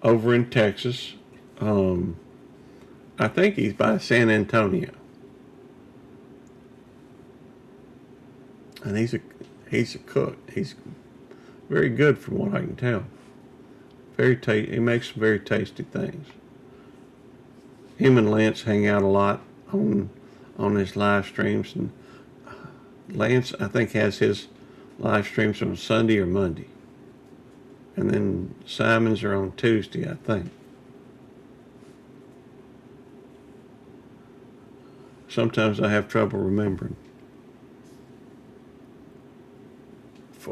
over in Texas. I think he's by San Antonio. And he's a cook. He's very good from what I can tell. He makes some very tasty things. Him and Lance hang out a lot on his live streams, and Lance, I think, has his live streams on Sunday or Monday, and then Simon's are on Tuesday, I think. Sometimes I have trouble remembering.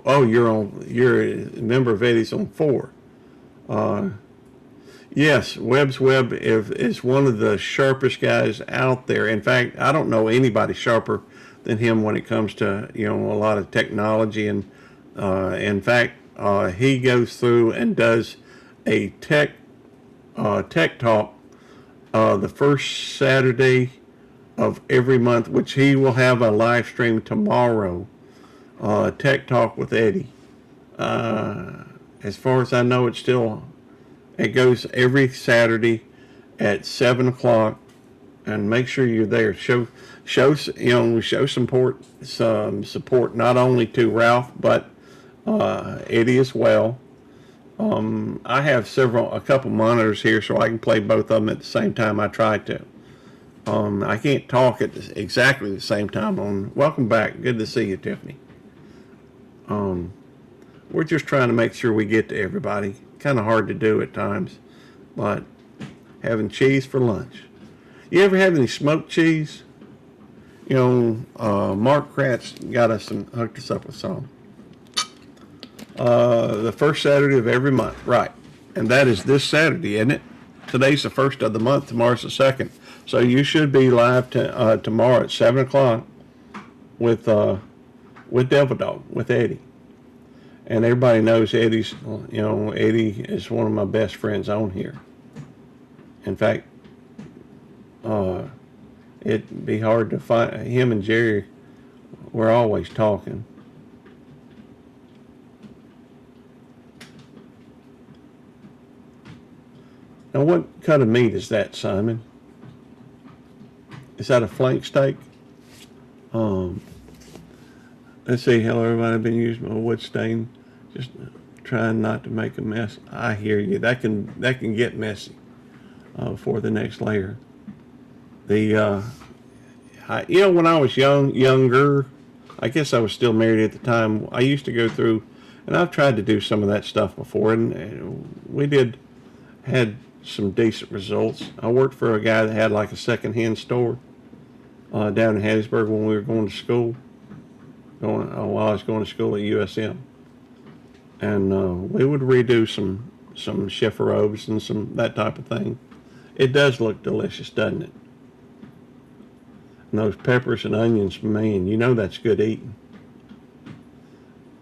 Oh, you're a member of Eddie's on 4. Yes, Webb's Webb is one of the sharpest guys out there. In fact, I don't know anybody sharper than him when it comes to a lot of technology. And in fact, he goes through and does a tech talk the first Saturday of every month, which he will have a live stream tomorrow. Tech Talk with Eddie. As far as I know, it goes every Saturday at 7 o'clock, and make sure you're there. Show some support not only to Ralph but Eddie as well. I have a couple monitors here, so I can play both of them at the same time. I try to. I can't talk at exactly the same time on. Welcome back. Good to see you, Tiffany. We're just trying to make sure we get to everybody. Kind of hard to do at times, but having cheese for lunch. You ever have any smoked cheese? You know, Mark Kratz got us some, hooked us up with some. The first Saturday of every month, right? And that is this Saturday, isn't it? Today's the first of the month. Tomorrow's the second. So you should be live tomorrow at 7 o'clock with Devil Dog with Eddie. And everybody knows Eddie's. You know, Eddie is one of my best friends on here. In fact, it'd be hard to find him and Jerry. We're always talking. Now, what cut of meat is that, Simon? Is that a flank steak? Let's see. Hello, everybody. I've been using my wood stain, just trying not to make a mess. I hear you. That can get messy for the next layer. You know, when I was younger, I guess I was still married at the time. I used to go through, and I've tried to do some of that stuff before, and we had some decent results. I worked for a guy that had like a secondhand store down in Hattiesburg when we were going to school. While I was going to school at USM, and we would redo some chef robes and some that type of thing. It does look delicious, doesn't it? And those peppers and onions, man, you know that's good eating.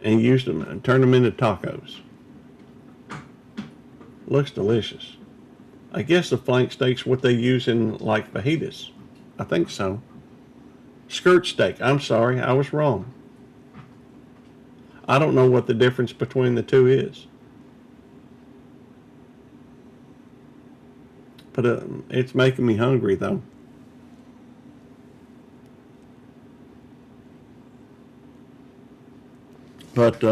And use them and turn them into tacos. Looks delicious. I guess the flank steak's what they use in like fajitas. I think so. Skirt steak. I'm sorry, I was wrong. I don't know what the difference between the two is. But it's making me hungry, though. But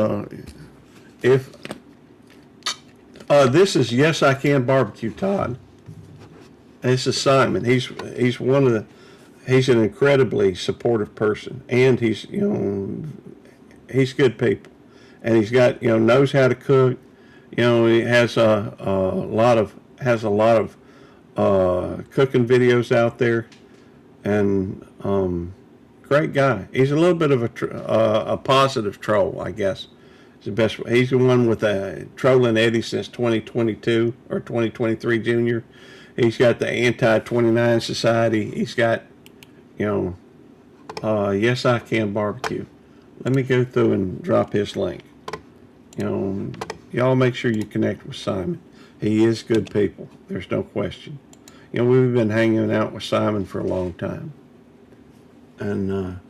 if this is Yes I Can Barbecue, Todd. This is Simon. He's one of the. He's an incredibly supportive person, and he's good people, and he's got knows how to cook. He has a lot of cooking videos out there, and great guy. He's a little bit of a positive troll, I guess. He's the best. He's the one with trolling Eddie since 2022 or 2023 Junior. He's got the anti-29 society. He's got Yes I Can Barbecue. Let me go through and drop his link. Y'all make sure you connect with Simon. He is good people. There's no question. We've been hanging out with Simon for a long time. And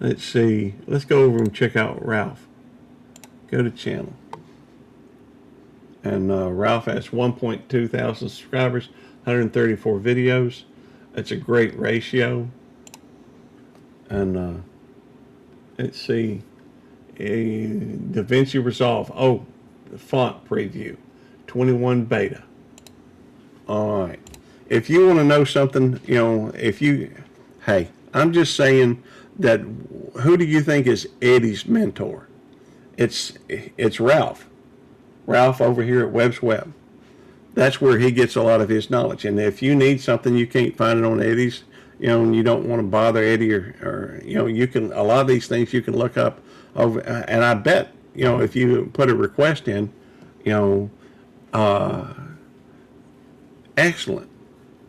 let's see. Let's go over and check out Ralph. Go to channel. And Ralph has 1.2 thousand subscribers, 134 videos. That's a great ratio. And let's see. DaVinci Resolve. Oh, the font preview. 21 beta. All right. If you want to know something, hey, I'm just saying that who do you think is Eddie's mentor? It's Ralph. Ralph over here at Webb's Web. That's where he gets a lot of his knowledge. And if you need something, you can't find it on Eddie's, and you don't want to bother Eddie or you can, a lot of these things you can look up over, and I bet, if you put a request in, excellent.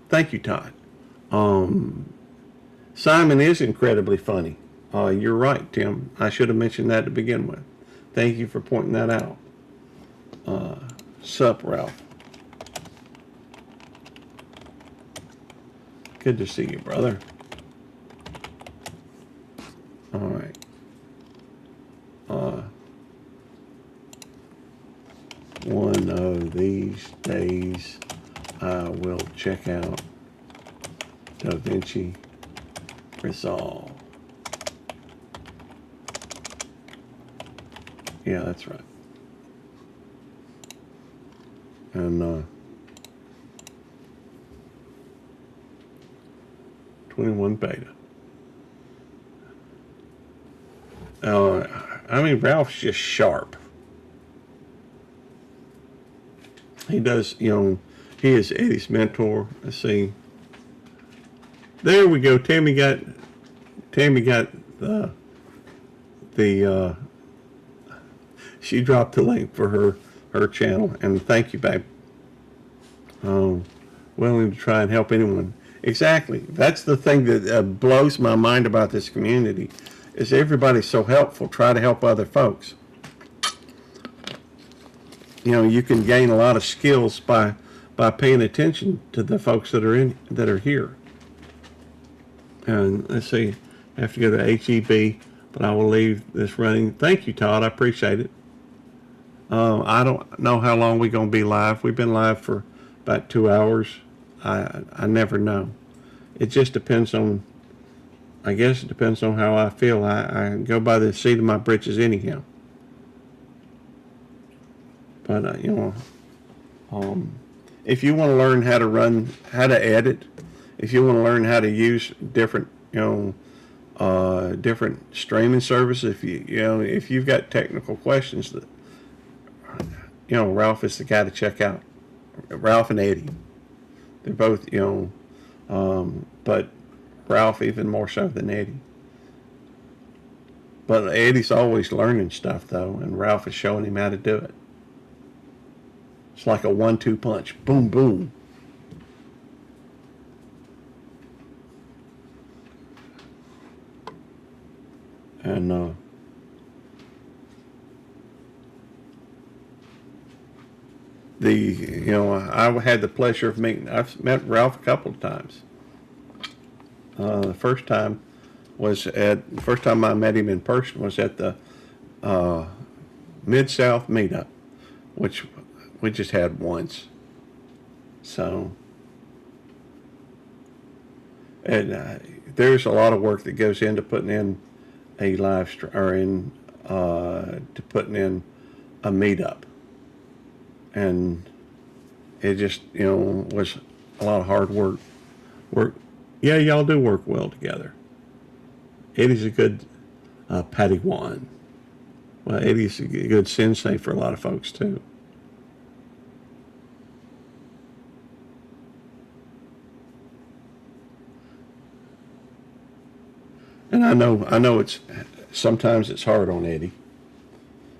Thank you, Todd. Simon is incredibly funny. You're right, Tim. I should have mentioned that to begin with. Thank you for pointing that out. Sup, Ralph. Good to see you, brother. All right. One of these days, I will check out DaVinci Resolve. Yeah, that's right. And 21 beta. I mean, Ralph's just sharp. He does, he is Eddie's mentor. Let's see. There we go. Tammy got the she dropped the link for her channel, and thank you, babe. Willing to try and help anyone. Exactly. That's the thing that blows my mind about this community, is everybody's so helpful. Try to help other folks. You can gain a lot of skills by paying attention to the folks that are here. And let's see, I have to go to HEB, but I will leave this running. Thank you, Todd. I appreciate it. I don't know how long we're going to be live. We've been live for about 2 hours. I never know. It just depends on, I guess it depends on how I feel. I go by the seat of my britches anyhow. But, if you want to learn how to edit, if you want to learn how to use different, different streaming services, if you've got technical questions, that, Ralph is the guy to check out. Ralph and Eddie, they're both, but Ralph even more so than Eddie. But Eddie's always learning stuff though, and Ralph is showing him how to do it. It's like a 1-2 punch. Boom, boom. And I had the pleasure of I've met Ralph a couple of times. The first time I met him in person was at the Mid-South meetup, which we just had once. So, and there's a lot of work that goes into putting in a live stream, or to putting in a meetup, and it just was a lot of hard work. Yeah, y'all do work well together. Eddie's a good Padawan. Well, Eddie's a good sensei for a lot of folks too. And I know sometimes it's hard on Eddie,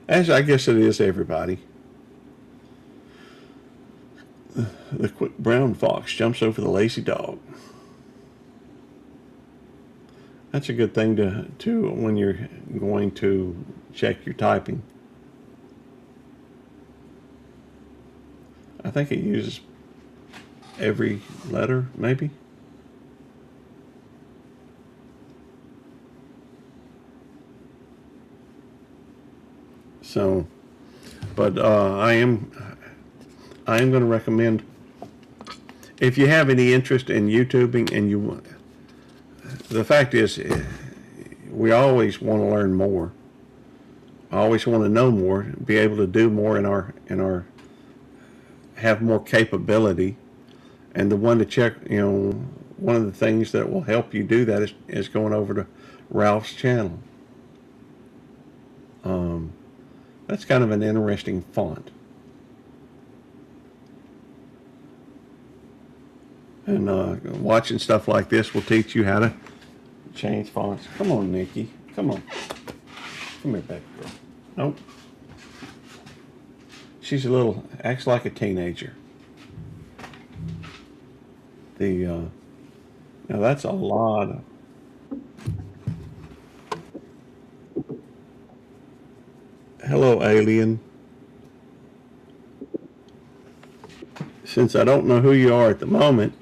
as I guess it is everybody. The quick brown fox jumps over the lazy dog. That's a good thing to when you're going to check your typing. I think it uses every letter, maybe. So, but I am going to recommend, if you have any interest in YouTubing, and the fact is, we always want to learn more. I always want to know more, be able to do more in our have more capability. And the one to check, one of the things that will help you do that is going over to Ralph's channel. That's kind of an interesting font. And watching stuff like this will teach you how to change fonts. Come on, Nikki. Come on. Come here, baby girl. Nope. She's acts like a teenager. Now that's a lot of... Hello, alien. Since I don't know who you are at the moment,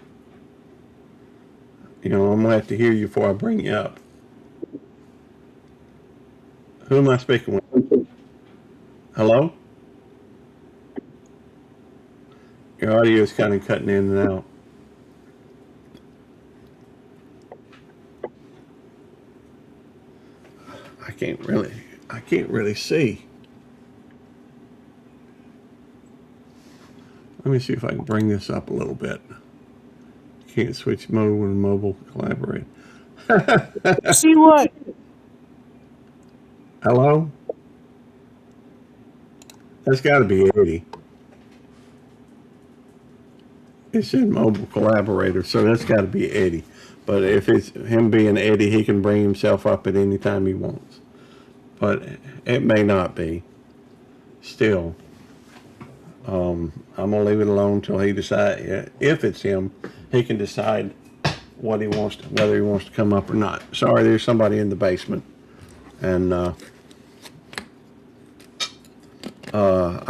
I'm going to have to hear you before I bring you up. Who am I speaking with? Hello? Your audio is kind of cutting in and out. I can't really see. Let me see if I can bring this up a little bit. Can't switch mode when mobile collaborate. See what? Hello? That's got to be Eddie. It said mobile collaborator, so that's got to be Eddie. But if it's him being Eddie, he can bring himself up at any time he wants. But it may not be. Still, I'm gonna leave it alone until he decides. If it's him, he can decide what he wants, whether he wants to come up or not. Sorry, there's somebody in the basement, and I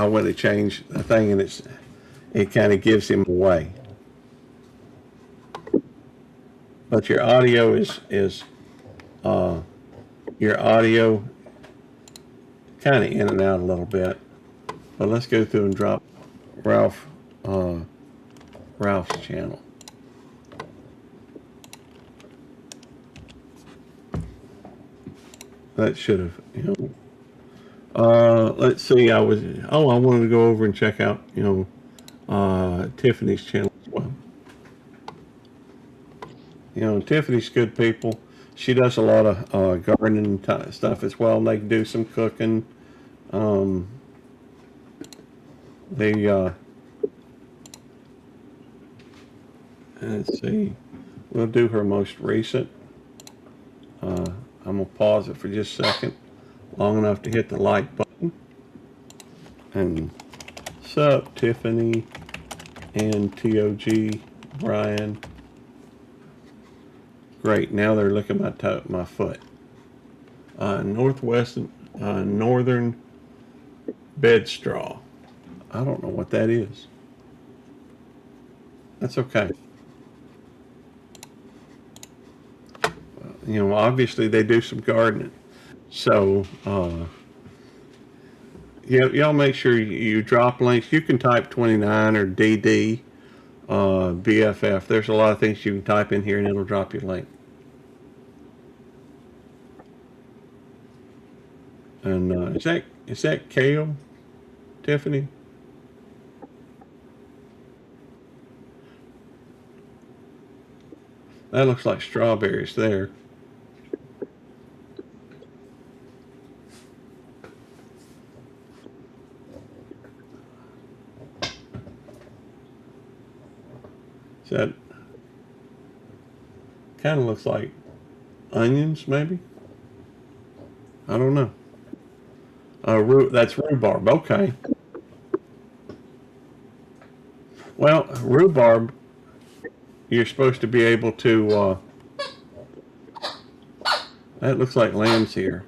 went to change the thing, and it kind of gives him away. But your audio is your audio kind of in and out a little bit. But let's go through and drop Ralph's channel. That should have, let's see. I wanted to go over and check out, Tiffany's channel as well. Tiffany's good people. She does a lot of gardening stuff as well. They do some cooking. Let's see. We'll do her most recent. I'm gonna pause it for just a second, long enough to hit the like button. And sup, Tiffany and TOG Brian. Great. Now they're looking at my foot. Northern bed straw. I don't know what that is. That's okay. Obviously they do some gardening. So, y'all make sure you drop links. You can type 29 or DD, BFF. There's a lot of things you can type in here and it'll drop your link. And is that kale, Tiffany? That looks like strawberries there. That kind of looks like onions, maybe. I don't know. That's rhubarb. Okay. Well, rhubarb, you're supposed to be able to. That looks like lambs here.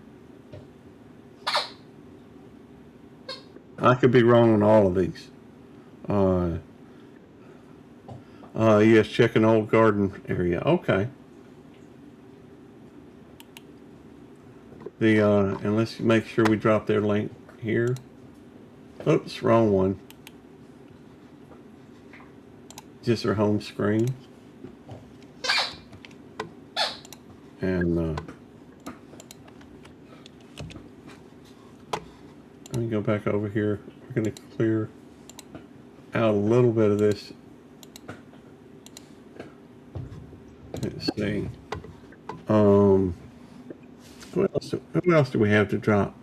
I could be wrong on all of these. Yes, check an old garden area. Okay. And let's make sure we drop their link here. Oops, wrong one. Just their home screen. And let me go back over here. We're going to clear out a little bit of this. Let's see. Who else do we have to drop?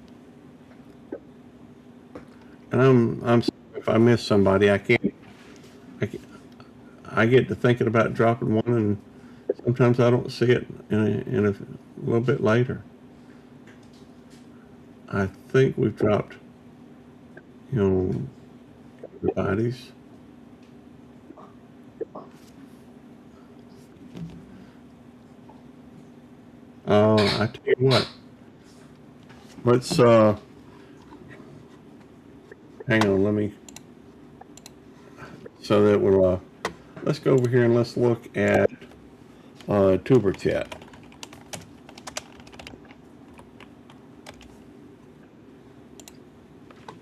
And I'm sorry if I miss somebody. I get to thinking about dropping one, and sometimes I don't see it in a little bit later. I think we've dropped, everybody's. I tell you what. Let's hang on. Let me. So that we'll let's go over here and let's look at Tuber Chat.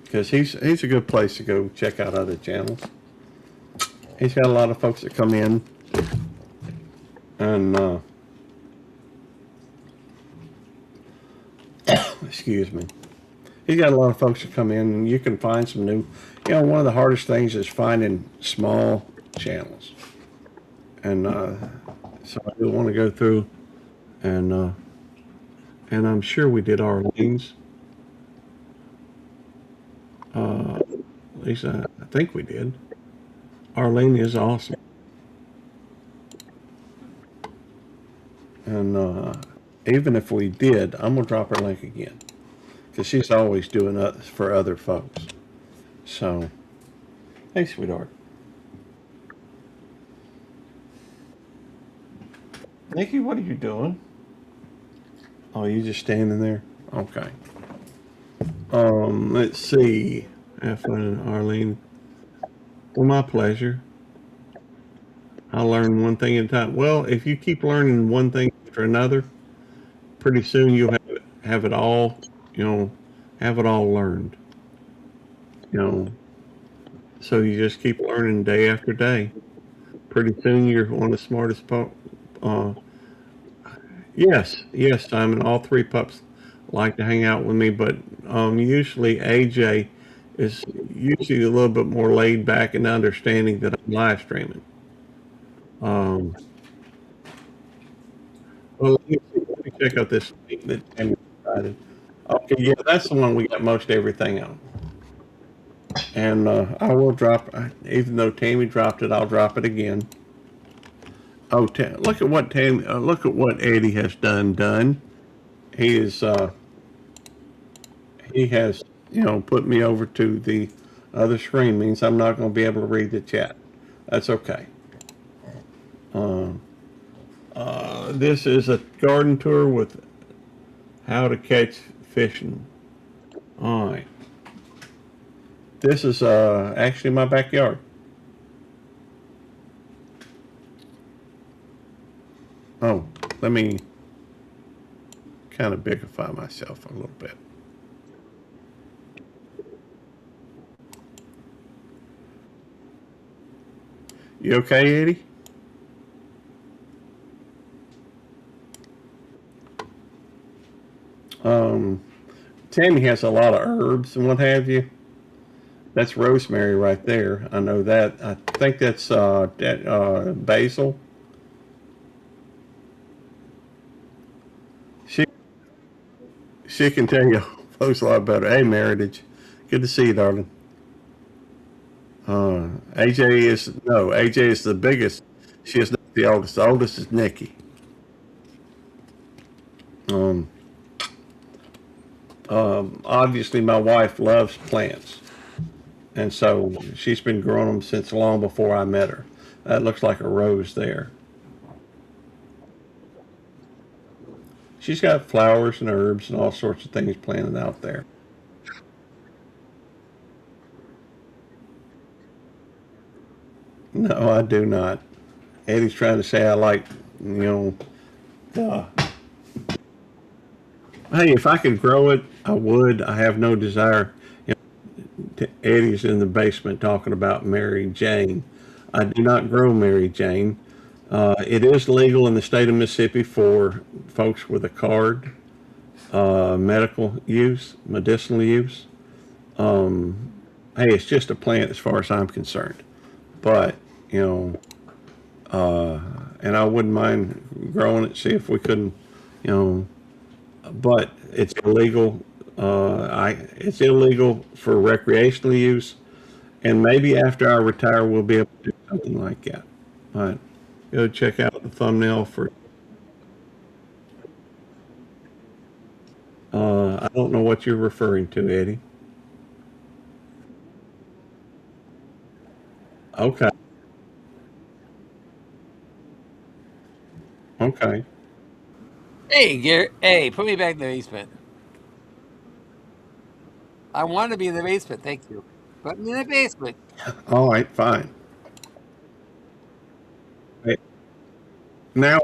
Because he's a good place to go check out other channels. He's got a lot of folks that come in and excuse me. He's got a lot of folks that come in, and you can find some new. One of the hardest things is finding small channels. and so I do want to go through and I'm sure we did Arlene's. At least I think we did. Arlene is awesome, and even if we did, I'm gonna drop her link again because she's always doing it for other folks. So, hey, sweetheart. Nikki, what are you doing? Oh, you just standing there? Okay. Let's see. Have fun, Arlene. Well, my pleasure. I'll learn one thing at a time. Well, if you keep learning one thing after another, pretty soon you'll have it all, you know, have it all learned. You know, so you just keep learning day after day. Pretty soon you're one of the smartest uh, yes, yes, Simon. All three pups like to hang out with me, but usually AJ is usually a little bit more laid back and understanding that I'm live streaming. Um, well, let me check out this thing that Tammy provided. Okay, yeah, that's the one we got most everything on. And I will drop, even though Tammy dropped it, I'll drop it again. Oh, look at what Tammy, look at what Eddie has done. He is he has, put me over to the other screen. Means I'm not going to be able to read the chat. That's okay. This is a garden tour with how to catch fishing. All right. This is actually my backyard. Oh, let me kind of bigify myself a little bit. You okay, Eddie? Tammy has a lot of herbs and what have you. That's rosemary right there. I know that. I think that's basil. She she can tell you folks a lot better. Hey, Meritage, good to see you, darling. AJ is no. AJ is the biggest. She is not the oldest. The oldest is Nikki. Um, Obviously, my wife loves plants, and so she's been growing them since long before I met her. That looks like a rose there. She's got flowers and herbs and all sorts of things planted out there. No, I do not. Eddie's trying to say I like, you uh, hey, if I could grow it, I would. I have no desire. Eddie's in the basement talking about Mary Jane. I do not grow Mary Jane. It is legal in the state of Mississippi for folks with a card, medical use, medicinal use. Hey, it's just a plant as far as I'm concerned. But, you know, and I wouldn't mind growing it, see if we couldn't, you know, but it's illegal. It's illegal for recreational use, and maybe after I retire, we'll be able to do something like that. But go check out the thumbnail for. I don't know what you're referring to, Eddie. Okay, okay, Hey, Garrett. Hey, put me back in the basement. I want to be in the basement. Thank you. Put me in the basement. all right, fine. Right. Now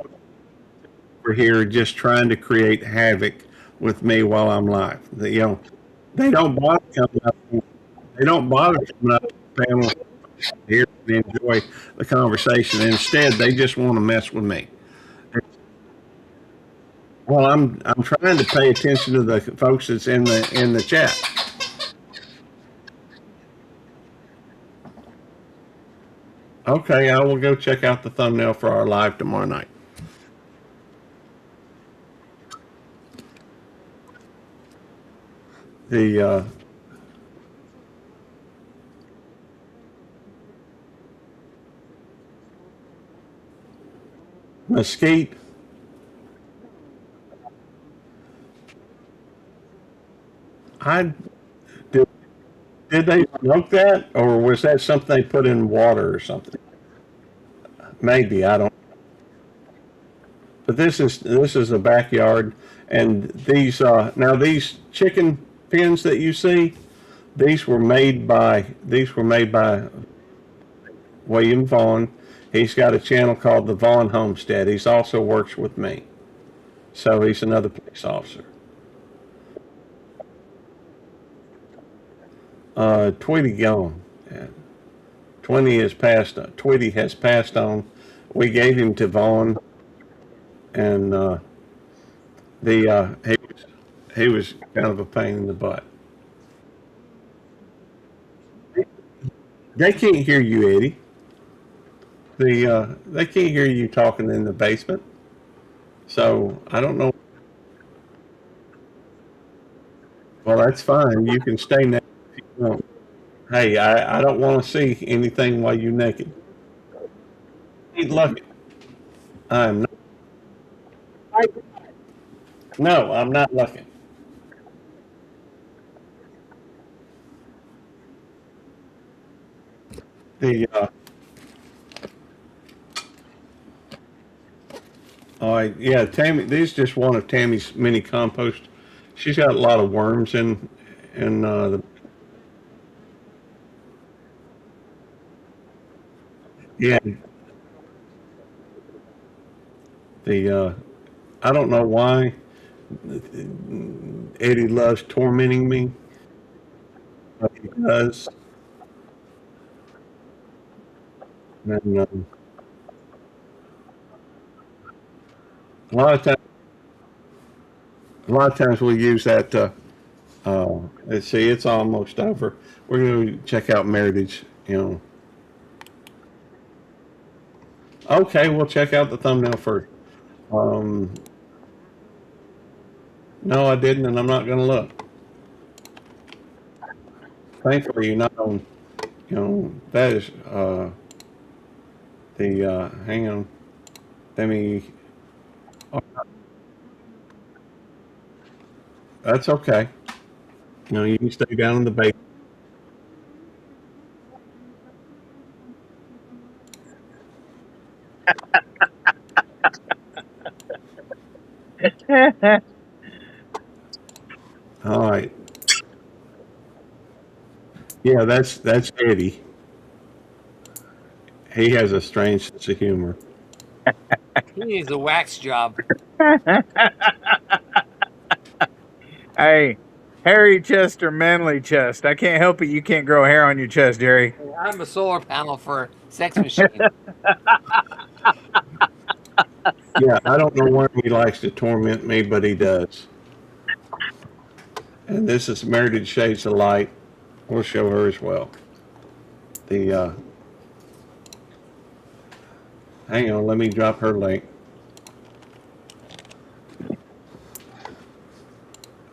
we're here just trying to create havoc with me while I'm live. They don't bother coming up. They don't bother coming up to the panel here and enjoy the conversation. Instead, they just want to mess with me. Well, I'm trying to pay attention to the folks that's in the chat. Okay, I will go check out the thumbnail for our live tomorrow night. The mesquite. I did. Did they smoke that, or was that something they put in water or something? Maybe I don't. But this is a backyard, and these chicken pens that you see, these were made by William Vaughn. He's got a channel called the Vaughn Homestead. He's also works with me, so he's another police officer. Tweety gone. Yeah. Tweety has passed on. We gave him to Vaughn, and the he was kind of a pain in the butt. They can't hear you, Eddie. They can't hear you talking in the basement. So I don't know. Well, that's fine. You can stay naked if you want. Hey, I don't want to see anything while you're naked. Ain't lucky. I'm not. No, I'm not looking. The yeah, Tammy. These just one of Tammy's mini compost. She's got a lot of worms in yeah the I don't know why Eddie loves tormenting me, but he does. And a lot of times, a lot of times we use that. Let's see, it's almost over. We're going to check out Meritage. Okay, we'll check out the thumbnail first. Um, no, I didn't, and I'm not going to look. Thankfully, you're not on. That is the. Hang on. Let me. Oh, that's okay. You can stay down in the base. All right. Yeah, that's Eddie. He has a strange sense of humor. He needs a wax job. Hey, hairy chest or manly chest? I can't help it. You can't grow hair on your chest, Jerry. I'm a solar panel for sex machine. Yeah, I don't know why he likes to torment me, but he does. And this is Meritage Shades of Light. We'll show her as well. The hang on, let me drop her link.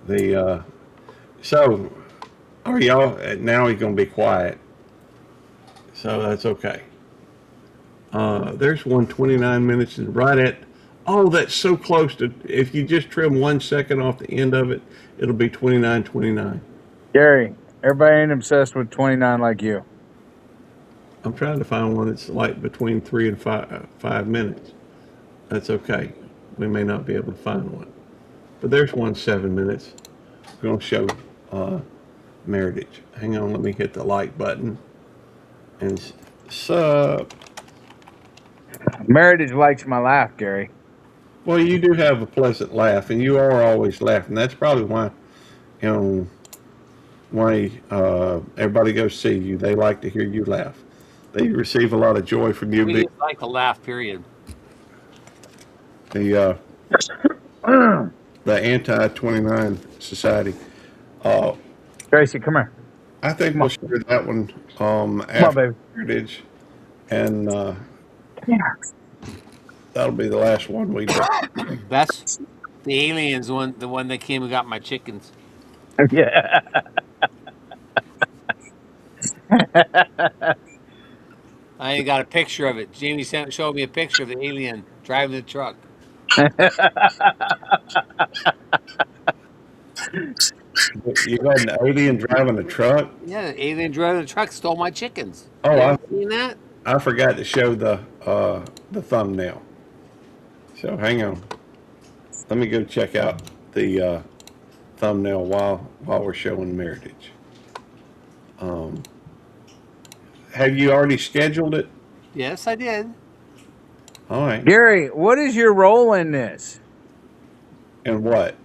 The so are y'all now? He's gonna be quiet, so that's okay. There's 1:29 and right at. Oh, that's so close to. If you just trim 1 second off the end of it, it'll be 29:29. Jerry, everybody ain't obsessed with 29 like you. I'm trying to find one that's like between 3 and 5 minutes. That's okay. We may not be able to find one, but there's one 7 minutes. We're gonna show Meritage. Hang on, let me hit the like button and sub. Meritage likes my laugh, Gary. Well, you do have a pleasant laugh, and you are always laughing. That's probably you know, why everybody goes see you. They like to hear you laugh. They receive a lot of joy from you. We just like to laugh, period. The anti 29 society. Tracy, come here. I think we'll share that one Come on, after baby. Heritage. and that'll be the last one we do. That's the aliens one, the one that came and got my chickens. Yeah. I ain't got a picture of it. Jamie showed me a picture of the alien driving the truck. You got an alien driving a truck? Yeah, the alien driving the truck stole my chickens. Oh, You I haven't seen that? I forgot to show the thumbnail. So hang on. Let me go check out the thumbnail while we're showing Meritage. Have you already scheduled it? Yes, I did. All right. Gary, what is your role in this? And what?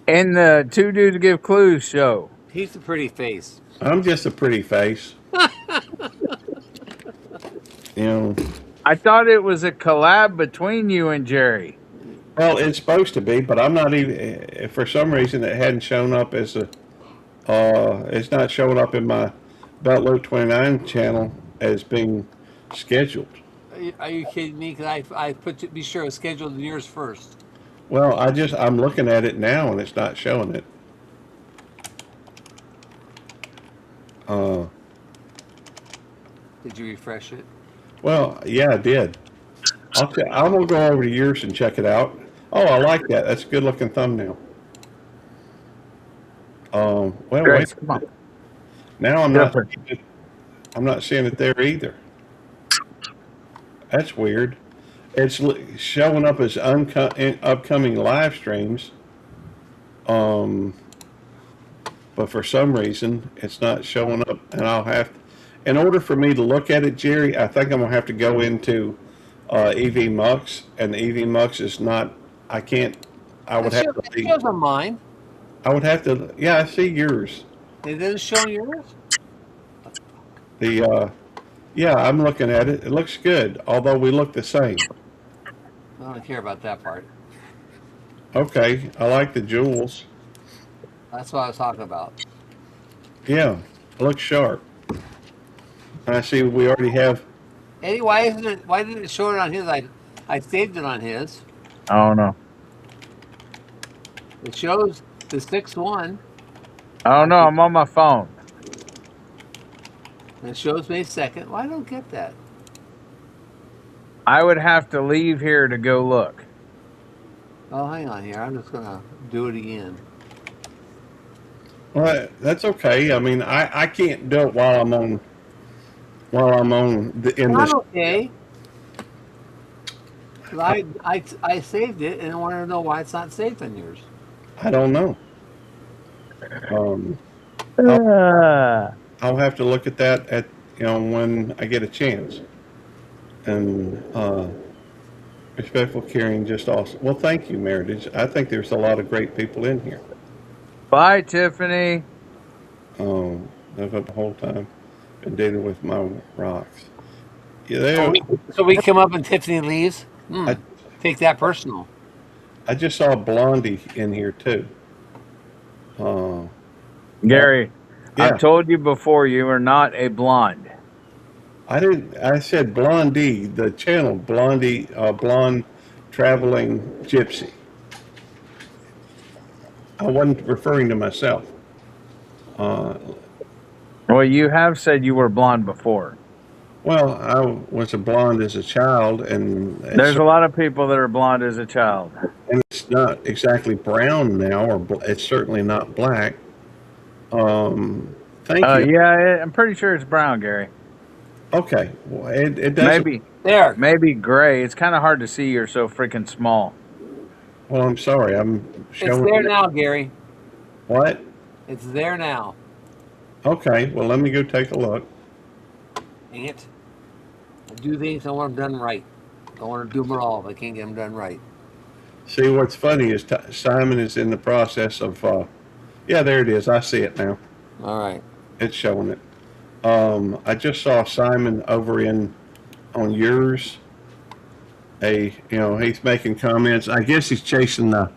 In the Two Dudes Give Clues show? He's a pretty face. I'm just a pretty face. You know. I thought it was a collab between you and Jerry. Well, it's supposed to be, but I'm not even. For some reason, it hadn't shown up as a. It's not showing up in my Beltload 29 channel as being scheduled. Are you kidding me? Because I put to be sure it's scheduled in yours first. Well, I'm looking at it now and it's not showing it. Did you refresh it? Well, yeah, I did. I'm gonna go over to yours and check it out. Oh, I like that. That's a good looking thumbnail. Well, Grace, wait. come on. Now Different. I'm not seeing it there either. That's weird. It's showing up as upcoming live streams. But for some reason, it's not showing up, and in order for me to look at it, Jerry, I think I'm gonna have to go into EV Mux, and EV Mux is not. I can't. I would have to. It shows on mine. I would have to. Yeah, I see yours. It doesn't show on yours. Yeah, I'm looking at it. It looks good, although we look the same. I don't care about that part. Okay, I like the jewels. That's what I was talking about. Yeah, it looks sharp. And I see we already have. Eddie, why didn't it show it on his? I saved it on his. I don't know. It shows the 6-1. I don't know. I'm on my phone. And it shows May 2nd. Well, I don't get that. I would have to leave here to go look. Oh, hang on here. I'm just gonna do it again. Well, that's okay. I mean, I can't do it while I'm on. In this. I'm okay. 'Cause I saved it and I want to know why it's not saved on yours. I don't know. I'll have to look at that when I get a chance. And respectful caring, just awesome. Well, thank you, Meritage. I think there's a lot of great people in here. Bye, Tiffany. I've had the whole time been dealing with my rocks. Yeah, So we come up and Tiffany leaves. I- Take that personal. I just saw Blondie in here too. Gary, Yeah. I've told you before you are not a blonde. I didn't. I said Blondie, the channel Blondie, blonde traveling gypsy. I wasn't referring to myself. Well, you have said you were blonde before. Well, I was a blonde as a child, and There's a lot of people that are blonde as a child. it's not exactly brown now, or it's certainly not black. Thank you. Yeah, I'm pretty sure it's brown, Gary. Okay, well, it doesn't. There. Maybe gray. It's kind of hard to see. You're so freaking small. Well, I'm sorry. I'm It's showing. there now, Gary. What? It's there now. Okay. Well, let me go take a look. Dang it. I do things I want them done right. I want to do them all if I can't get them done right. See, what's funny is Simon is in the process of. Yeah, there it is. I see it now. All right. It's showing it. I just saw Simon over on yours. He's making comments. I guess he's chasing the.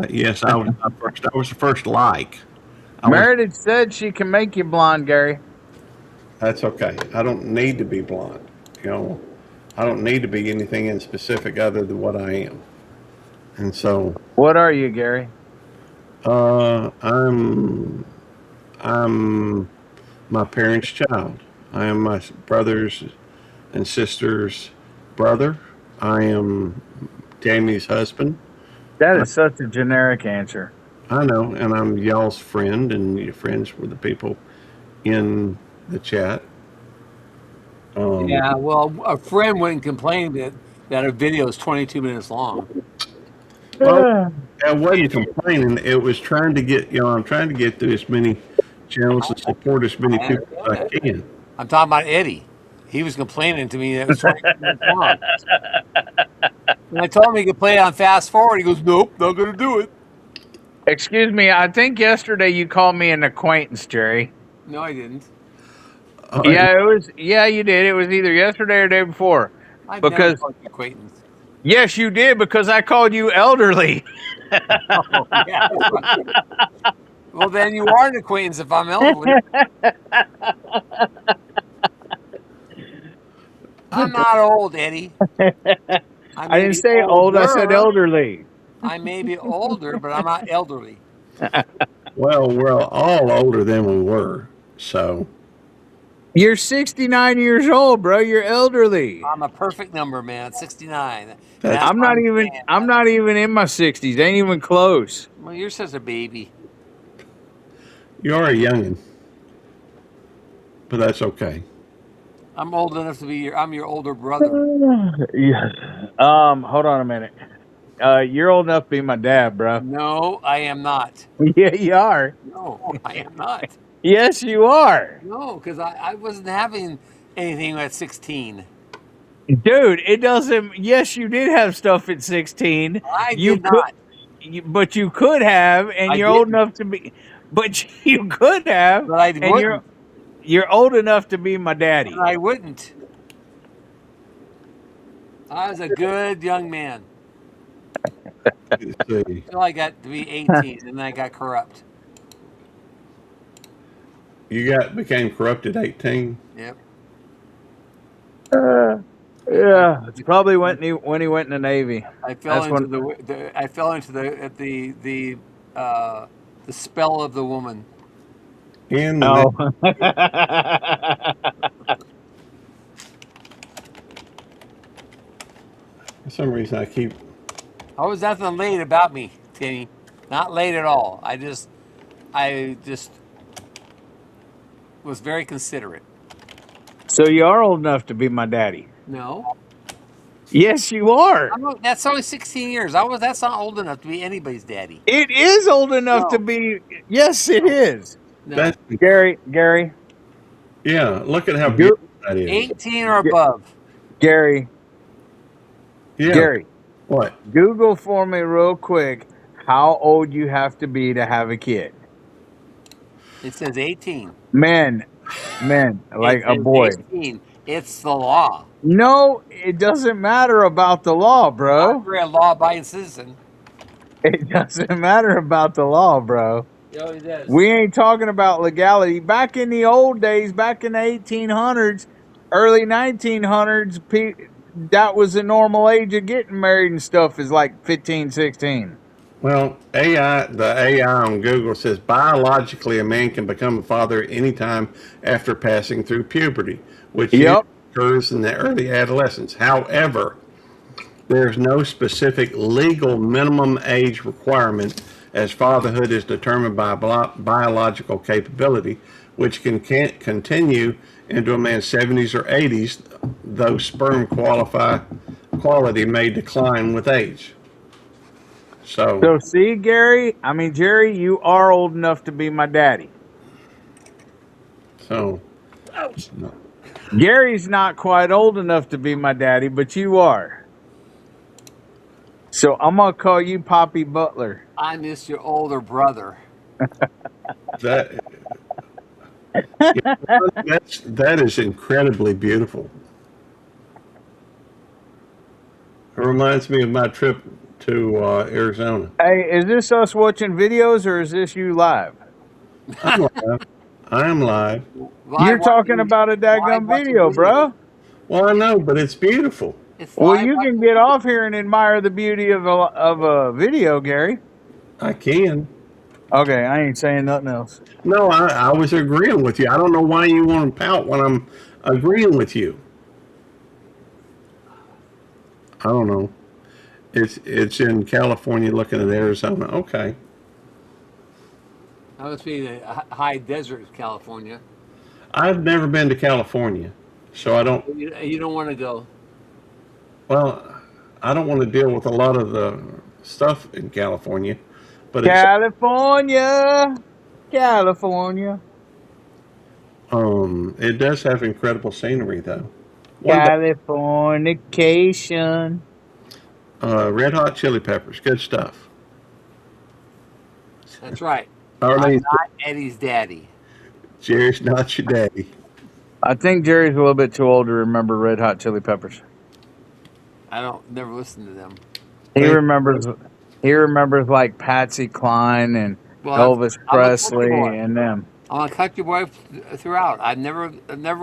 Yes, I was first. I was the first like. Meredith said she can make you blonde, Gary. That's okay. I don't need to be blonde. You know, I don't need to be anything in specific other than what I am. And so, What are you, Gary? I'm my parents' child. I am my brothers and sisters' brother. I am Jamie's husband. That is such a generic answer. I know, and I'm y'all's friend, and your friends were the people in the chat. Yeah, well, a friend wouldn't complain that a video is 22 minutes long. Well, I wasn't complaining. It was trying to get, I'm trying to get through as many channels and support as many people as I can. I'm talking about Eddie. He was complaining to me that it was 22 minutes long. When I told him he could play it on fast forward, he goes, "Nope, not gonna do it." Excuse me, I think yesterday you called me an acquaintance, Jerry. No, I didn't. Yeah, it was. Yeah, you did. It was either yesterday or the day before. I've Because never called you acquaintance. yes, you did. Because I called you elderly. Oh, yeah. Well, then you are an acquaintance if I'm elderly. I'm not old, Eddie. I didn't say old. I said elderly. I may be older, but I'm not elderly. Well, we're all older than we were, so You're 69 years old, bro. You're elderly. I'm a perfect number, man. 69. That's- I'm not even. I'm not even in my 60s. Ain't even close. Well, you're such a baby. you're a youngin, but that's okay. I'm old enough to be I'm your older brother. Yes. Hold on a minute. You're old enough to be my dad, bro. No, I am not. Yeah, you are. No, I am not. Yes, you are. No, because I wasn't having anything at 16. Dude, it doesn't. Yes, you did have stuff at 16. I You did could, not. but you could have, and I you're old didn't. enough to be. But you could have, But I and wouldn't. you're old enough to be my daddy. I wouldn't. I was a good young man Let's see. until I got to be 18, and then I got corrupt. You became corrupt at 18. Yep. Yeah, it's probably when he went in the Navy. I fell That's into I fell into the spell of the woman. In the Oh. for some reason, I keep. I was nothing late about me, Timmy. Not late at all. I just was very considerate. So you are old enough to be my daddy. No, Yes, you are. that's only 16 years. That's not old enough to be anybody's daddy. It is old enough to No. be. Yes, it is. No, That's, Gary, yeah, look at how Go- beautiful that is. 18 or above. Gary, Yeah. Gary. What? Google for me real quick how old you have to be to have a kid. It says 18. Men, like It a says boy. 18. It's the law. No, it doesn't matter about the law, bro. You're a law-abiding citizen. It doesn't matter about the law, bro. Yeah, it does. We ain't talking about legality. Back in the old days, back in the 1800s, early 1900s, that was the normal age of getting married and stuff is like 15, 16. Well, the AI on Google says biologically a man can become a father at any time after passing through puberty, which Yep. occurs in the early adolescence. However, there's no specific legal minimum age requirement, as fatherhood is determined by biological capability, which can continue into a man's 70s or 80s, though sperm quality may decline with age. So see, Jerry, you are old enough to be my daddy. So, Gary's not quite old enough to be my daddy, but you are. So I'm gonna call you Poppy Butler. I miss your older brother. that that is incredibly beautiful. It reminds me of my trip to Arizona. Hey, is this us watching videos or is this you live? I'm live. I am live. You're Live talking watching, about a live daggum watching video, bro. Well, I know, but it's beautiful. It's Well, live you can watching. get off here and admire the beauty of a video, Gary. I can. Okay, I ain't saying nothing else. No, I was agreeing with you. I don't know why you want to pout when I'm agreeing with you. I don't know. It's in California looking at Arizona. Okay. That must be the high desert of California. I've never been to California, so I don't, You don't want to go. well, I don't want to deal with a lot of the stuff in California, but California, California, it does have incredible scenery though. One day, Californication. Red Hot Chili Peppers, good stuff. That's right. Are I'm they? not Eddie's daddy. Jerry's not your daddy. I think Jerry's a little bit too old to remember Red Hot Chili Peppers. I don't never listen to them. He Thank remembers. He remembers like Patsy Cline and Well, Elvis I'm a country Presley boy. and them. I'm a country boy throughout. I never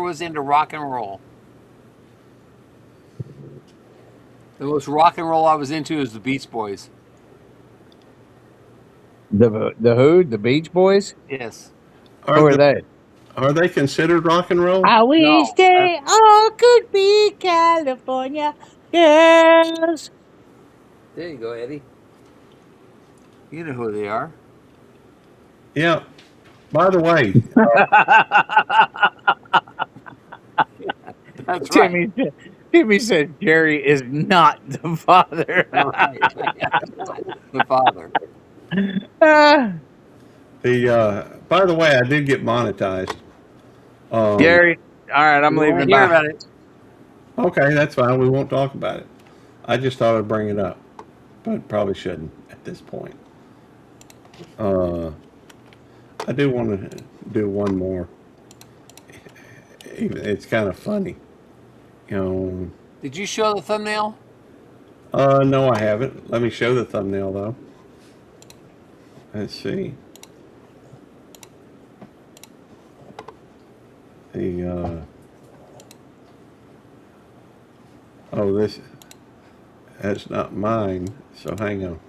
was into rock and roll. The most rock and roll I was into is the Beach Boys. The who? The Beach Boys? Yes. Who Are are the they? are they considered rock and roll? I wish No. they all could be California girls. There you go, Eddie. You know who they are. Yeah. By the way, That's right. Timmy said Jerry is not the father. Right. The father. by the way, I did get monetized. Gary, all right, I'm We want to leaving. hear Bye. about it. Okay, that's fine. We won't talk about it. I just thought I'd bring it up, but probably shouldn't at this point. I do want to do one more. It's kind of funny, you know. Did you show the thumbnail? No, I haven't. Let me show the thumbnail though. Let's see. The oh, that's not mine. So hang on.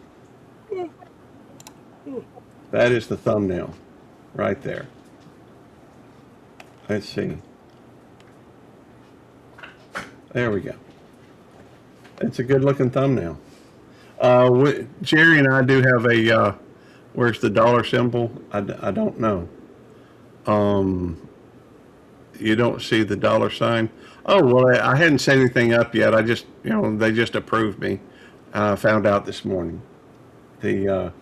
That is the thumbnail, right there. Let's see. There we go. It's a good looking thumbnail. Jerry and I do have a, where's the dollar symbol? I don't know. You don't see the dollar sign? Oh, well, I hadn't set anything up yet. I just, they just approved me. I found out this morning. The,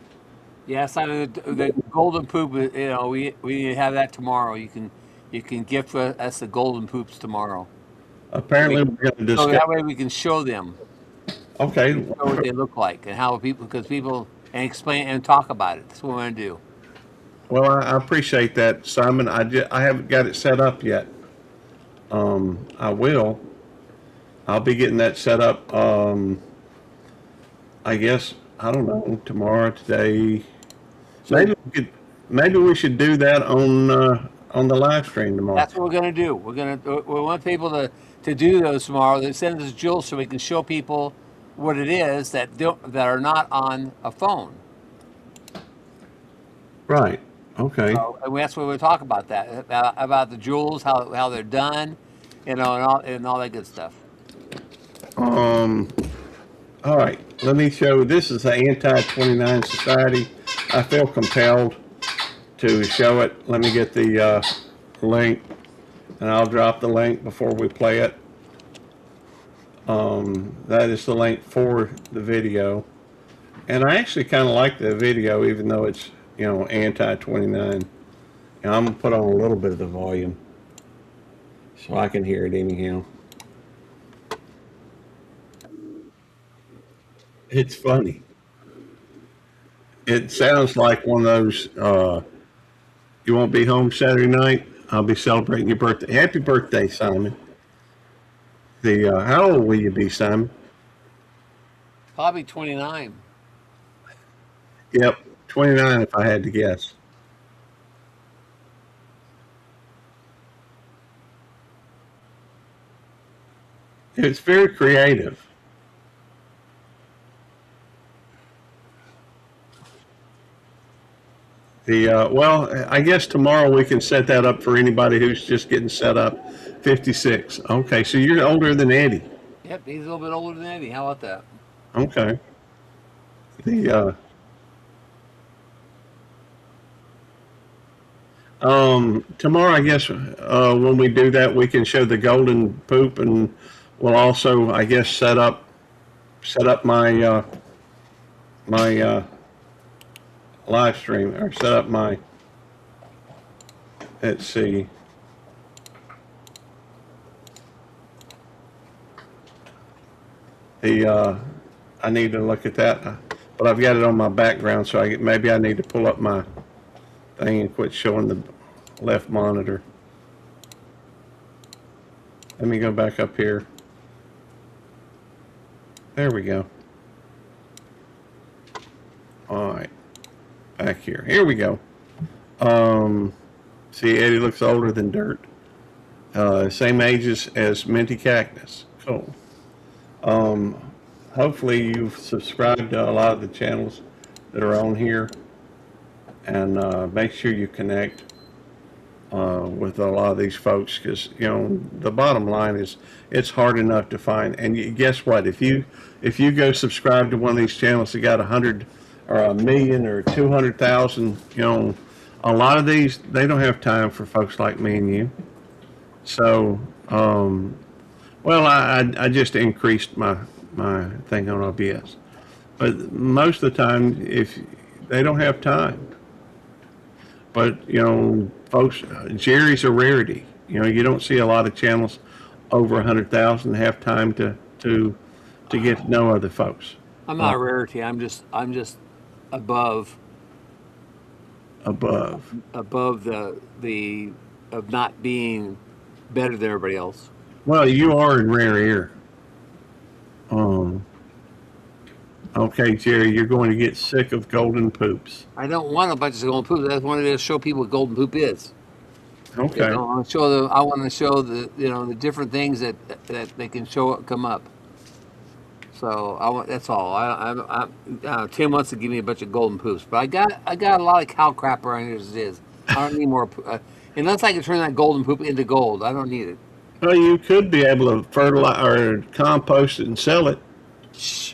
Yes, I mean the golden poop. We need to have that tomorrow. You can gift us the golden poops tomorrow. apparently we're going to So discuss. that way we can show them Okay. show what they look like and how people and explain and talk about it. That's what we're gonna do. Well, I appreciate that, Simon. I haven't got it set up yet. I will. I'll be getting that set up. I guess I don't know, tomorrow, today. So Maybe we should do that on the live stream tomorrow. that's what we're gonna do. We want people to do those tomorrow. They send us jewels so we can show people what it is that are not on a phone. Right. Okay. So, and that's what we'll talk about that about the jewels, how they're done, and all that good stuff. Um. All right. Let me show. This is the Anti-29 Society. I feel compelled to show it. Let me get the link, and I'll drop the link before we play it. That is the link for the video, and I actually kind of like the video, even though it's anti-29. And I'm gonna put on a little bit of the volume so I can hear it anyhow. It's funny. It sounds like one of those. You won't be home Saturday night. I'll be celebrating your birthday. Happy birthday, Simon. How old will you be, Simon? Probably 29. Yep, 29 if I had to guess. It's very creative. Well, I guess tomorrow we can set that up for anybody who's just getting set up. 56. Okay, so you're older than Eddie. Yep, he's a little bit older than Eddie. How about that? Okay. The Tomorrow, I guess, when we do that, we can show the golden poop, and we'll also, I guess, set up my live stream, or set up my. Let's see. I need to look at that, but I've got it on my background, so maybe I need to pull up my thing and quit showing the left monitor. Let me go back up here. There we go. All right, back here. Here we go. See, Eddie looks older than dirt. Same ages as Minty Cactus. Cool. Hopefully you've subscribed to a lot of the channels that are on here, and make sure you connect with a lot of these folks, because the bottom line is it's hard enough to find. And guess what? If you go subscribe to one of these channels that got 100 or 1,000,000 or 200,000, a lot of these, they don't have time for folks like me and you. So, well, I just increased my thing on OBS, but most of the time, if they don't have time. But folks, Jerry's a rarity. You don't see a lot of channels over 100,000 have time to get to know other folks. I'm not a rarity. I'm just above the of not being better than everybody else. Well, you are in rare air. Okay, Jerry, you're going to get sick of golden poops. I don't want a bunch of golden poops. I just wanted to show people what golden poop is. Okay. I want to show them. I want to show the different things that they can come up. So I want. That's all. Tim wants to give me a bunch of golden poops, but I got a lot of cow crap around here as it is. I don't need more. Unless I can turn that golden poop into gold, I don't need it. Well, you could be able to fertilize or compost it and sell it. Shh.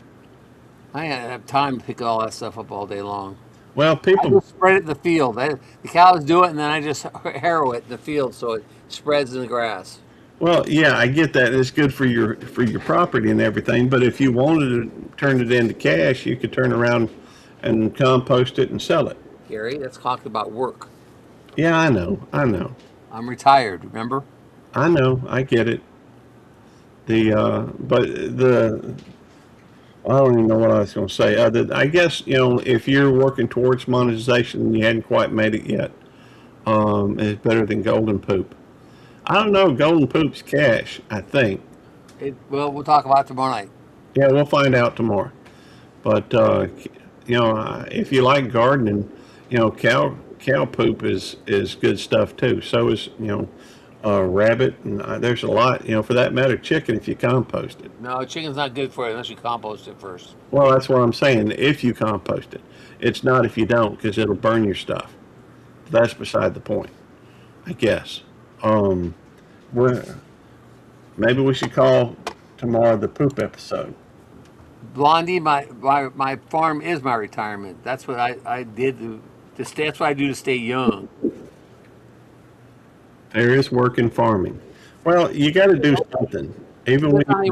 I don't have time to pick all that stuff up all day long. Well, I people. just spread it in the field. The cows do it, and then I just harrow it in the field so it spreads in the grass. Well, yeah, I get that. It's good for your property and everything. But if you wanted to turn it into cash, you could turn around and compost it and sell it. Gary, that's talking about work. Yeah, I know. I'm retired, remember? I know. I get it. I don't even know what I was going to say. I guess, if you're working towards monetization and you hadn't quite made it yet, it's better than golden poop. I don't know. Golden poop's cash, I think. Well, we'll talk about it tomorrow night. Yeah, we'll find out tomorrow. But, if you like gardening, cow poop is good stuff too. So is, rabbit, and there's a lot, for that matter, chicken if you compost it. No, chicken's not good for it unless you compost it first. Well, that's what I'm saying. If you compost it, it's not if you don't, because it'll burn your stuff. That's beside the point, I guess. Maybe we should call tomorrow the poop episode. Blondie, my farm is my retirement. That's what I did to stay. That's what I do to stay young. There is work in farming. Well, you got to do something. Even when how you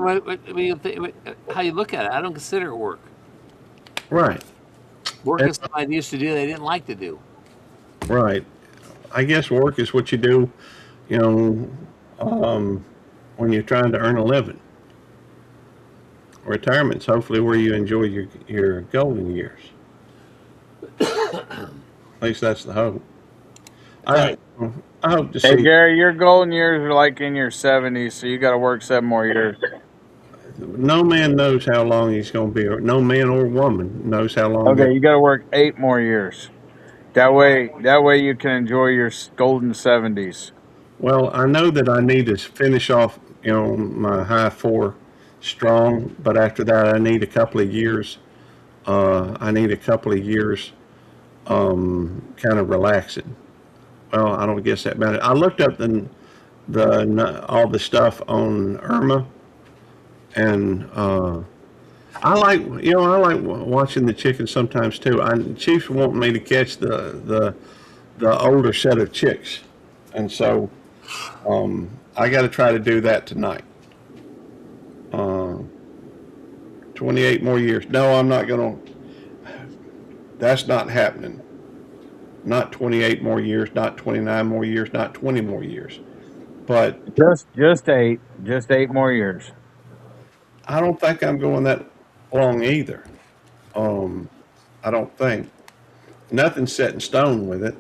look at it, I don't consider it work. Right. Work is something I used to do they didn't like to do. Right. I guess work is what you do, when you're trying to earn a living. Retirement's hopefully where you enjoy your golden years. At least that's the hope. I hope to see. Hey, Gary, your golden years are like in your 70s, so you got to work 7 more years. No man knows how long he's going to be. No man or woman knows how long. Okay, you got to work 8 more years. That way you can enjoy your golden 70s. Well, I know that I need to finish off my high four strong, but after that, I need a couple of years. I need a couple of years, kind of relaxing. Well, I don't guess that matters. I looked up the all the stuff on Irma, and I like watching the chickens sometimes too. Chiefs want me to catch the older set of chicks, and so I got to try to do that tonight. Uh, 28 more years. No, I'm not gonna. That's not happening. Not 28 more years. Not 29 more years. Not 20 more years. But Just 8 more years. I don't think I'm going that long either. Um, I don't think nothing's set in stone with it.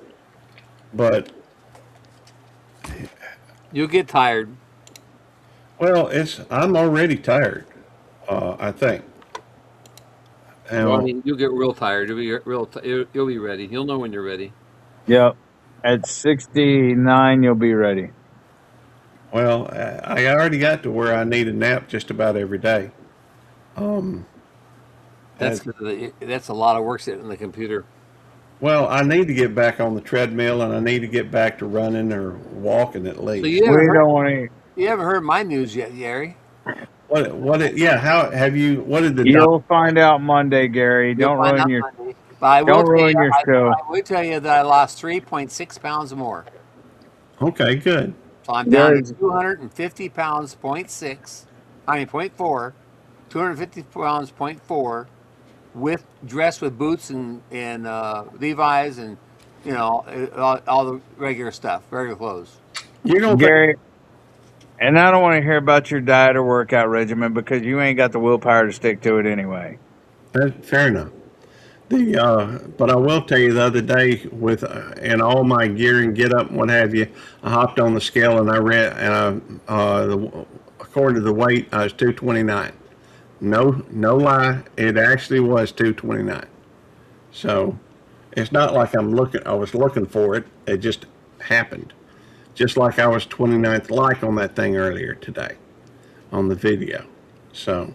But You'll get tired. well, it's I'm already tired. I think. Well, I And, mean, you'll get real tired. You'll be ready. You'll know when you're ready. Yep. At 69, you'll be ready. well, I already got to where I need a nap just about every day. Um, That's and, 'cause that's a lot of work sitting on the computer. well, I need to get back on the treadmill, and I need to get back to running or walking at So least. We don't want to. you haven't heard my news yet, Gary. Yeah, how have you, what did the doc, You'll find out Monday, Gary. You'll find out Your Monday. But I will don't tell you, ruin your show. I will tell you that I lost 3.6 pounds more. okay, good. So I'm down to There's 250 pounds, point 0.6. I mean, point 0.4. 250 pounds, point 0.4, with dressed with boots and Levi's and all the regular stuff, regular clothes. You don't think, Gary, and I don't want to hear about your diet or workout regimen because you ain't got the willpower to stick to it anyway. fair enough. But I will tell you the other day with and all my gear and get up and what have you, I hopped on the scale and I read and according to the weight I was 229. No, no lie, it actually was 229. So it's not like I was looking for it. It just happened. Just like I was 29th like on that thing earlier today on the video. So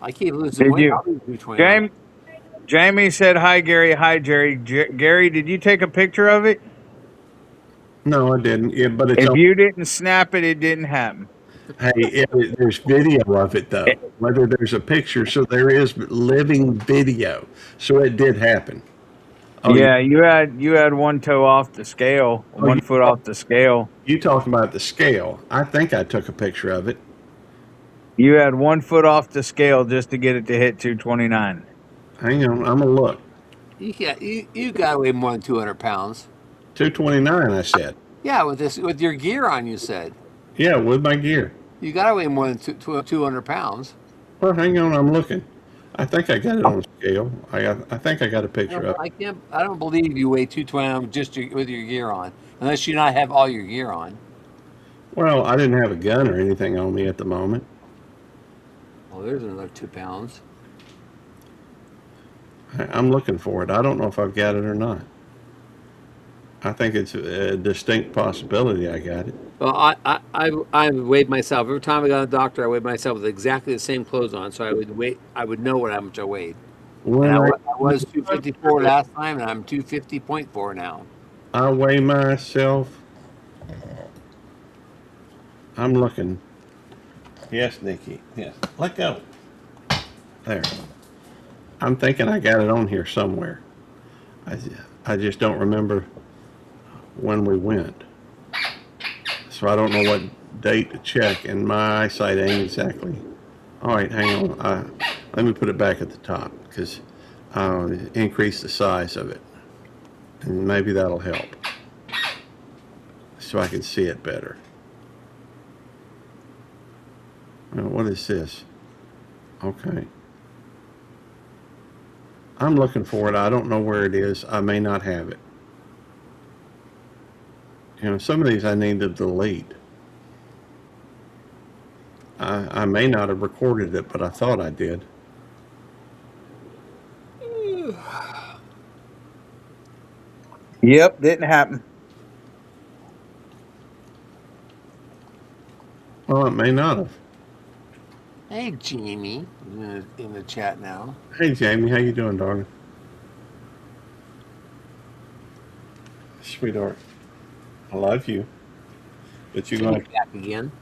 I keep losing Did weight. you, I'll lose 229. James? Jamie said hi, Gary. Hi, Jerry. Gary, did you take a picture of it? no, I didn't. Yeah, but it's If on. you didn't snap it, it didn't happen. Hey, there's video of it though. Whether there's a picture, so there is living video. So it did happen. Oh, Yeah, you had one toe off the scale, oh, one foot off the scale. you talking about the scale? I think I took a picture of it. You had 1 foot off the scale just to get it to hit 229. Hang on, I'm gonna look. You got to weigh more than 200 pounds. 229, I said. Yeah, with your gear on, you said Yeah, with my gear. you got to weigh more than 200 pounds. Well, hang on, I'm looking. I think I got it on scale. I think I got a picture of it. I can't. I don't believe you weigh 220 just with your gear on, unless you not have all your gear on. Well, I didn't have a gun or anything on me at the moment. Oh, there's another 2 pounds. I'm looking for it. I don't know if I've got it or not. I think it's a distinct possibility I got it. Well, I weighed myself every time I got a doctor. I weighed myself with exactly the same clothes on, so I would weigh. I would know how much I weighed. When And I, I was 254 last time, and I'm 250.4 now. I weigh myself, I'm looking. Yes, Nikki. Yes. Let go. There. I'm thinking I got it on here somewhere. I, I just don't remember when we went. So I don't know what date to check, and my eyesight ain't exactly. All right, hang on. Let me put it back at the top because I'll increase the size of it, and maybe that'll help so I can see it better. What is this? Okay. I'm looking for it. I don't know where it is. I may not have it. Some of these I need to delete. I may not have recorded it, but I thought I did. Yep, didn't happen. Well, it may not have. Hey, Jamie, in the chat now. Hey, Jamie, how you doing, darling? Sweetheart, I love you, but you're Jamie's going to... back again.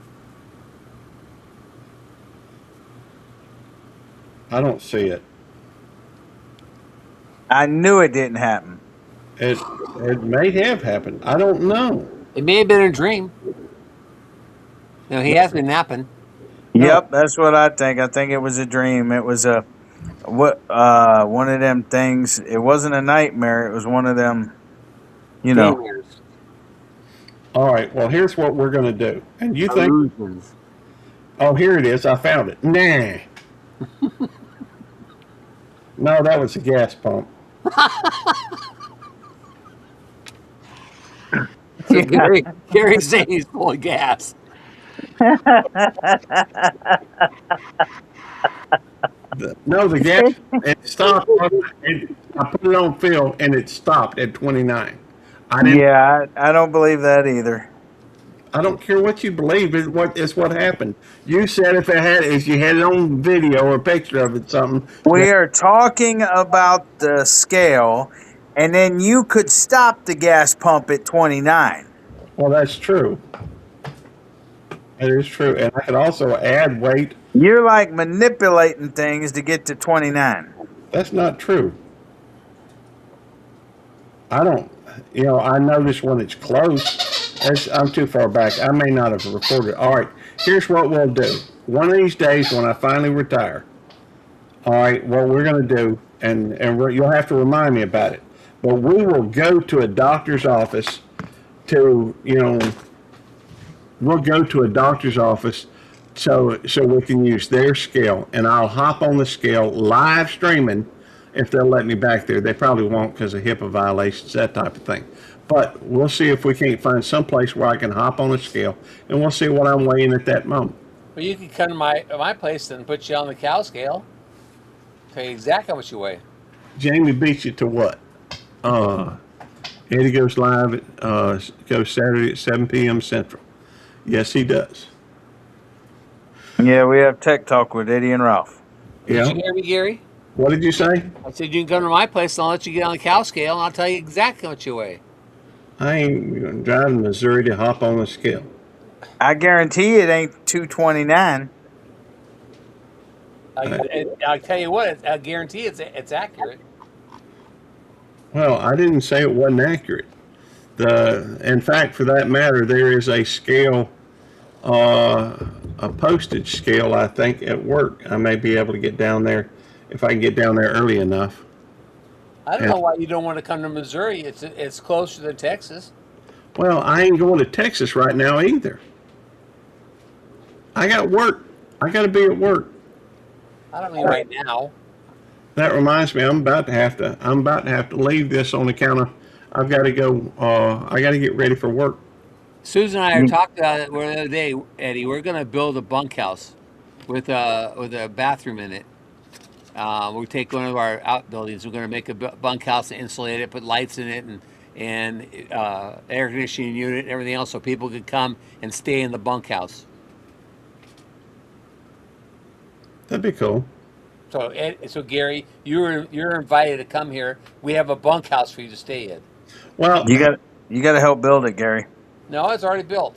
I don't see it. I knew it didn't happen. It may have happened. I don't know. It may have been a dream. No, he has been napping. No. Yep, that's what I think. I think it was a dream. It was a one of them things. It wasn't a nightmare. It was one of them, you know. Daymares. All right, well, here's what we're going to do. And you think, Illusions. oh, here it is. I found it. Nah. No, that was a gas pump. So Gary's saying he's full of gas. No, the gas, it stopped. I put it on fill and it stopped at 29. I didn't. Yeah, I don't believe that either. I don't care what you believe. It's what happened. You said if it had, if you had it on video or a picture of it, something. We are talking about the scale, and then you could stop the gas pump at 29. Well, that's true. That is true, and I could also add weight. You're like manipulating things to get to 29. That's not true. I don't. You know, I notice when it's close. I'm too far back. I may not have recorded. All right, here's what we'll do. One of these days when I finally retire, all right, what we're going to do, and you'll have to remind me about it, but we will go to a doctor's office to, you know, we'll go to a doctor's office so we can use their scale, and I'll hop on the scale live streaming if they'll let me back there. They probably won't because of HIPAA violations, that type of thing. But we'll see if we can't find some place where I can hop on a scale, and we'll see what I'm weighing at that moment. Well, you can come to my place and put you on the cow scale. Tell you exactly how much you weigh. Jamie beats you to what? Eddie goes live at goes Saturday at 7 p.m. Central. Yes, he does. Yeah, we have Tech Talk with Eddie and Ralph. Did Yeah. you hear me, Gary? What did you say? I said you can come to my place and I'll let you get on the cow scale and I'll tell you exactly how much you weigh. I ain't driving to Missouri to hop on the scale. I guarantee it ain't 229. I'll tell you what, I guarantee it's accurate. Well, I didn't say it wasn't accurate. In fact, for that matter, there is a scale, a postage scale, I think, at work. I may be able to get down there if I can get down there early enough. I don't know why you don't want to come to Missouri. It's closer than Texas. Well, I ain't going to Texas right now either. I got work. I got to be at work. I don't mean right now. That reminds me, I'm about to have to leave this on account of I've got to go. I got to get ready for work. Susan and I were talking about it the other day, Eddie. We're going to build a bunkhouse with a bathroom in it. We take one of our outbuildings. We're going to make a bunkhouse and insulate it, put lights in it, and air conditioning unit, and everything else, so people could come and stay in the bunkhouse. That'd be cool. So Gary, you're invited to come here. We have a bunkhouse for you to stay in. Well, You got to help build it, Gary. No, it's already built.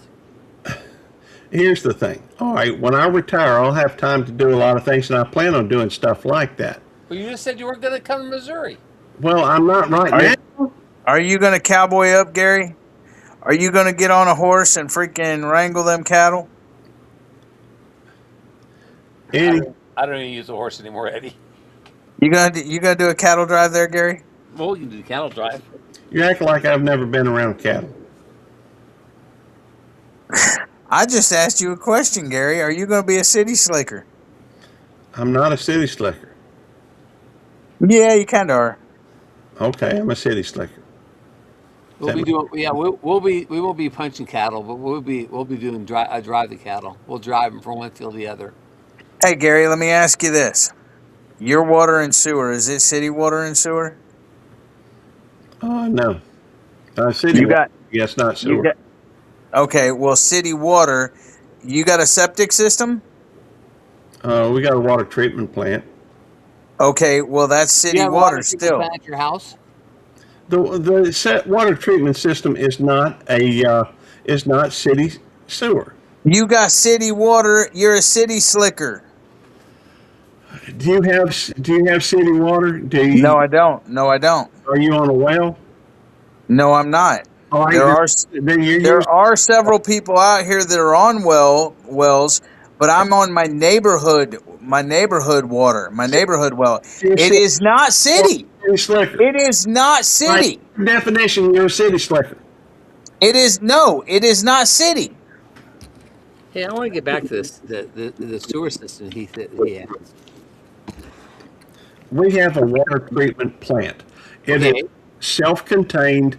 here's the thing. All right, when I retire, I'll have time to do a lot of things, and I plan on doing stuff like that. Well, you just said you weren't going to come to Missouri. Well, I'm not right now. Are you going to cowboy up, Gary? Are you going to get on a horse and freaking wrangle them cattle? Eddie, I don't even use a horse anymore, Eddie. You gonna do a cattle drive there, Gary? Well, we can do the cattle drive. you act like I've never been around cattle. I just asked you a question, Gary. Are you going to be a city slicker? I'm not a city slicker. Yeah, you kind of are. Okay, I'm a city slicker. We'll be doing, yeah. We won't be punching cattle, but we'll be doing drive the cattle. We'll drive them from one field to the other. Hey, Gary, let me ask you this: your water and sewer, is it city water and sewer? No. City. You got- Yes, not sewer. Okay, well, city water You got a septic system? We got a water treatment plant. Okay, well that's Do you city have a water water treatment still. plant at your house? The set water treatment system is not city sewer. You got city water. You're a city slicker. Do you have city water? No, I don't. No, I don't. Are you on a well? No, I'm not. All right, There are then you're there using, are several people out here that are on wells, but I'm on my neighborhood water, my neighborhood well. you're It is not city. city slicker. It is not city. By definition, you're a city slicker. It is not city. Hey, I want to get back to this the sewer system he said he had. We have a water treatment plant. It Okay. is self-contained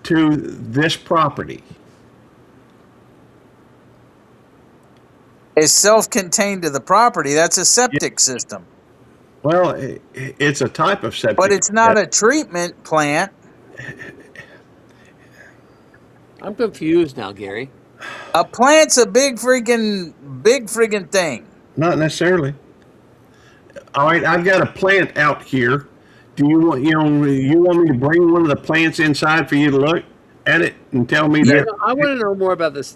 to this property. It's self-contained to the property. That's a septic system. Well, it's a type of septic. But it's not a treatment plant. I'm confused now, Gary. A plant's a big freaking thing. Not necessarily. All right, I've got a plant out here. Do you want me to bring one of the plants inside for you to look at it and tell me Yeah, that? no, I want to know more about this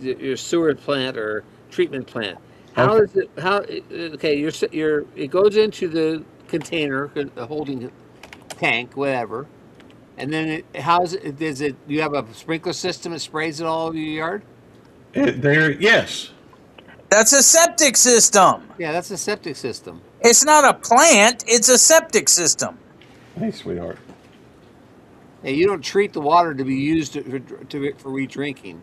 your sewer plant or treatment plant. How Okay. is it? Okay, it goes into the container, the holding tank, whatever, and then how is it? Does it? Do you have a sprinkler system that sprays it all over your yard? Yes. That's a septic system. Yeah, that's a septic system. It's not a plant, it's a septic system. Hey, sweetheart. Yeah, you don't treat the water to be used for re-drinking.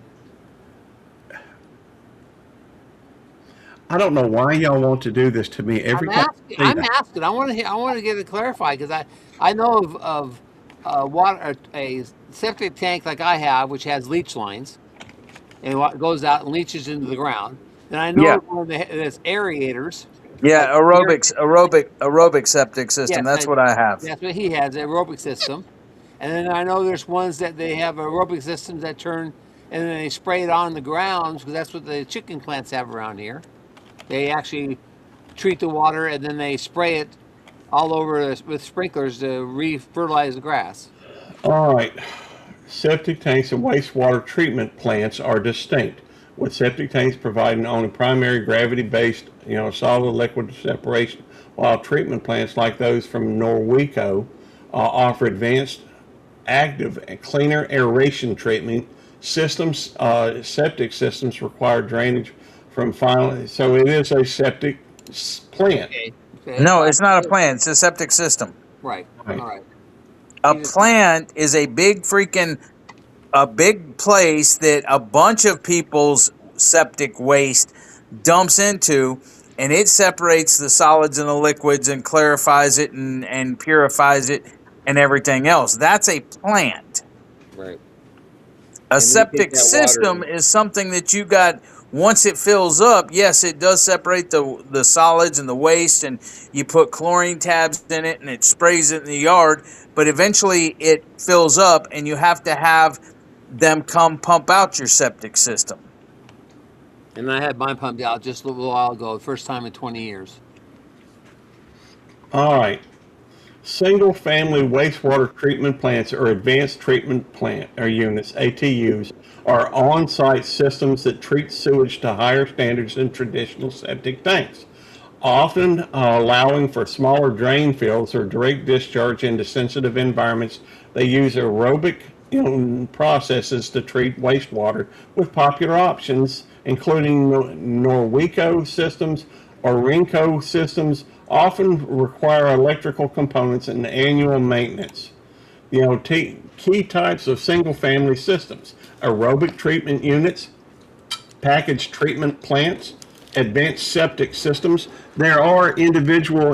I don't know why y'all want to do this to me every time. I'm asking. I want to get it clarified because I know of water a septic tank like I have, which has leach lines, and what goes out and leaches into the ground. And I know Yeah. one that's aerators. Yeah, Like aerobic septic system. Yes, That's what I have. That's what he has, an aerobic system. And then I know there's ones that they have aerobic systems that turn and then they spray it on the grounds because that's what the chicken plants have around here. They actually treat the water and then they spray it all over with sprinklers to re-fertilize the grass. All right. Septic tanks and wastewater treatment plants are distinct, with septic tanks providing only primary gravity-based, solid liquid separation, while treatment plants like those from Norweco offer advanced, active, and cleaner aeration treatment systems. Septic systems require drainage from final, so it is a septic plant. Okay. No, it's not a plant, it's a septic system. Right. Right. All right. A plant is a big place that a bunch of people's septic waste dumps into, and it separates the solids and the liquids and clarifies it and purifies it and everything else. That's a plant. Right. A And then you take septic that system water is something that you got once it fills up. Yes, it does separate the solids and the waste, and you put chlorine tabs in it and it sprays it in the yard, but eventually it fills up and you have to have them come pump out your septic system. And I had mine pumped out just a little while ago, the first time in 20 years. All right. Single-family wastewater treatment plants or advanced treatment plant or units, ATUs, are on-site systems that treat sewage to higher standards than traditional septic tanks, often allowing for smaller drain fields or direct discharge into sensitive environments. They use aerobic processes to treat wastewater, with popular options including Norweco systems or Rinco systems, often require electrical components and annual maintenance. Key types of single-family systems: aerobic treatment units, packaged treatment plants, advanced septic systems. There are individual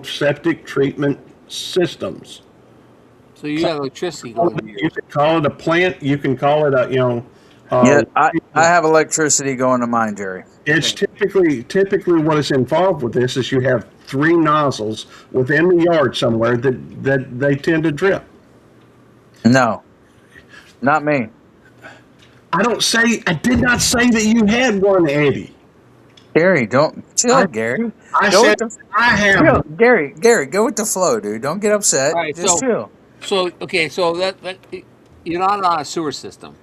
septic treatment systems. So you have electricity going to You yours. can call it a plant. You can call it Yeah, I have electricity going to mine, Jerry. It's typically what is involved with this is you have 3 nozzles within the yard somewhere that they tend to drip. No, not me. I did not say that you had one, Eddie. Gary, don't chill, I, Gary. I Go said with the I have chill, one. Gary. Go with the flow, dude. Don't get upset. All right, Just chill. so okay, so that you're not on a sewer system.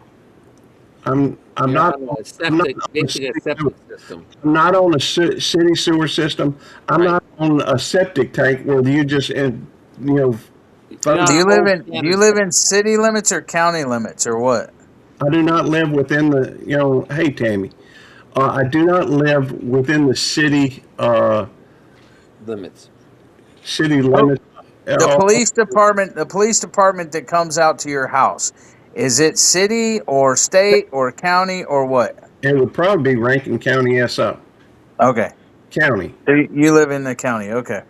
I'm You're not. on a I'm not septic, on a basically a city sewer. septic system. I'm not on a city sewer system. I'm Right. not on a septic tank where you just you know, You're Do not folks. on you a live gold in standard septic. city limits or county limits or what? I do not live within the. Hey Tammy, I do not live within the Limits. city Oh, limits. the Uh, police department that comes out to your house, is it city or state or county or what? it would probably be Rankin County SO Okay. County. So you live in the county. Okay.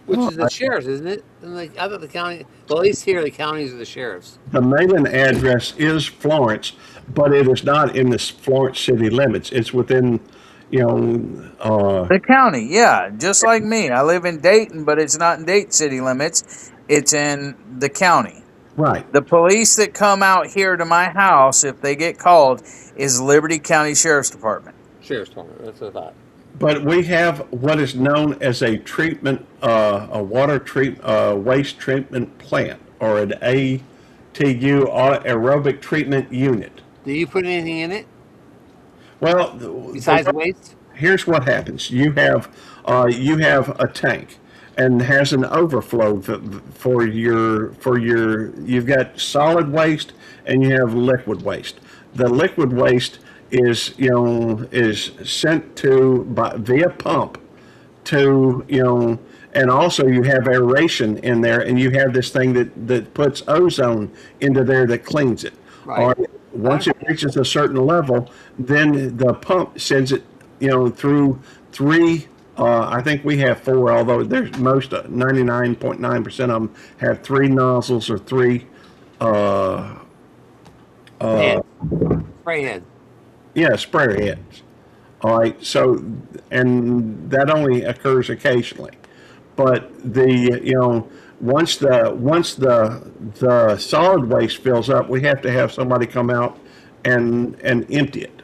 Which is the sheriff's, isn't it? And like I thought the county, well, at least here the counties are the sheriff's. The mailing address is Florence, but it is not in the Florence city limits. It's within, you know, The county, yeah, just like me. I live in Dayton, but it's not in Dayton city limits. It's in the county. right. The police that come out here to my house, if they get called, is Liberty County Sheriff's Department. Sheriff's department. That's what I thought. But we have what is known as a water waste treatment plant, or an ATU, aerobic treatment unit. Do you put anything in it Well, besides waste? here's what happens. You have a tank and has an overflow you've got solid waste and you have liquid waste. The liquid waste is sent via pump to, and also you have aeration in there, and you have this thing that puts ozone into there that cleans it. Right. All right. Once it reaches a certain level, then the pump sends it, through three. I think we have four, although there's 99.9% of them have three nozzles or three. Head. Spray head. Yeah, sprayer heads. All right. So, and that only occurs occasionally, but once the solid waste fills up, we have to have somebody come out and empty it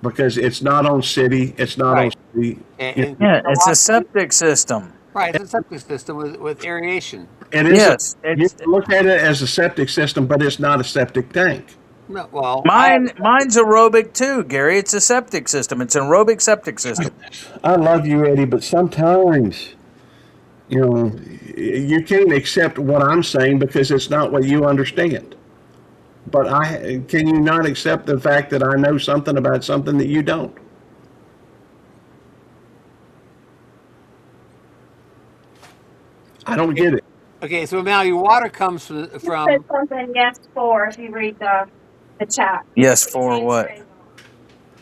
because it's not on city. It's not on Right. city. And Yeah, it's a septic system. right, it's a septic system with aeration. It is. Yes, You it's can look at it as a septic system, but it's not a septic tank. No, well, mine's aerobic too, Gary. It's a septic system. It's an aerobic septic system. I love you, Eddie, but sometimes, you can't accept what I'm saying because it's not what you understand. But can you not accept the fact that I know something about something that you don't? I don't get it. okay. So now your water comes You said from something yes for if you read the chat. Yes, for what?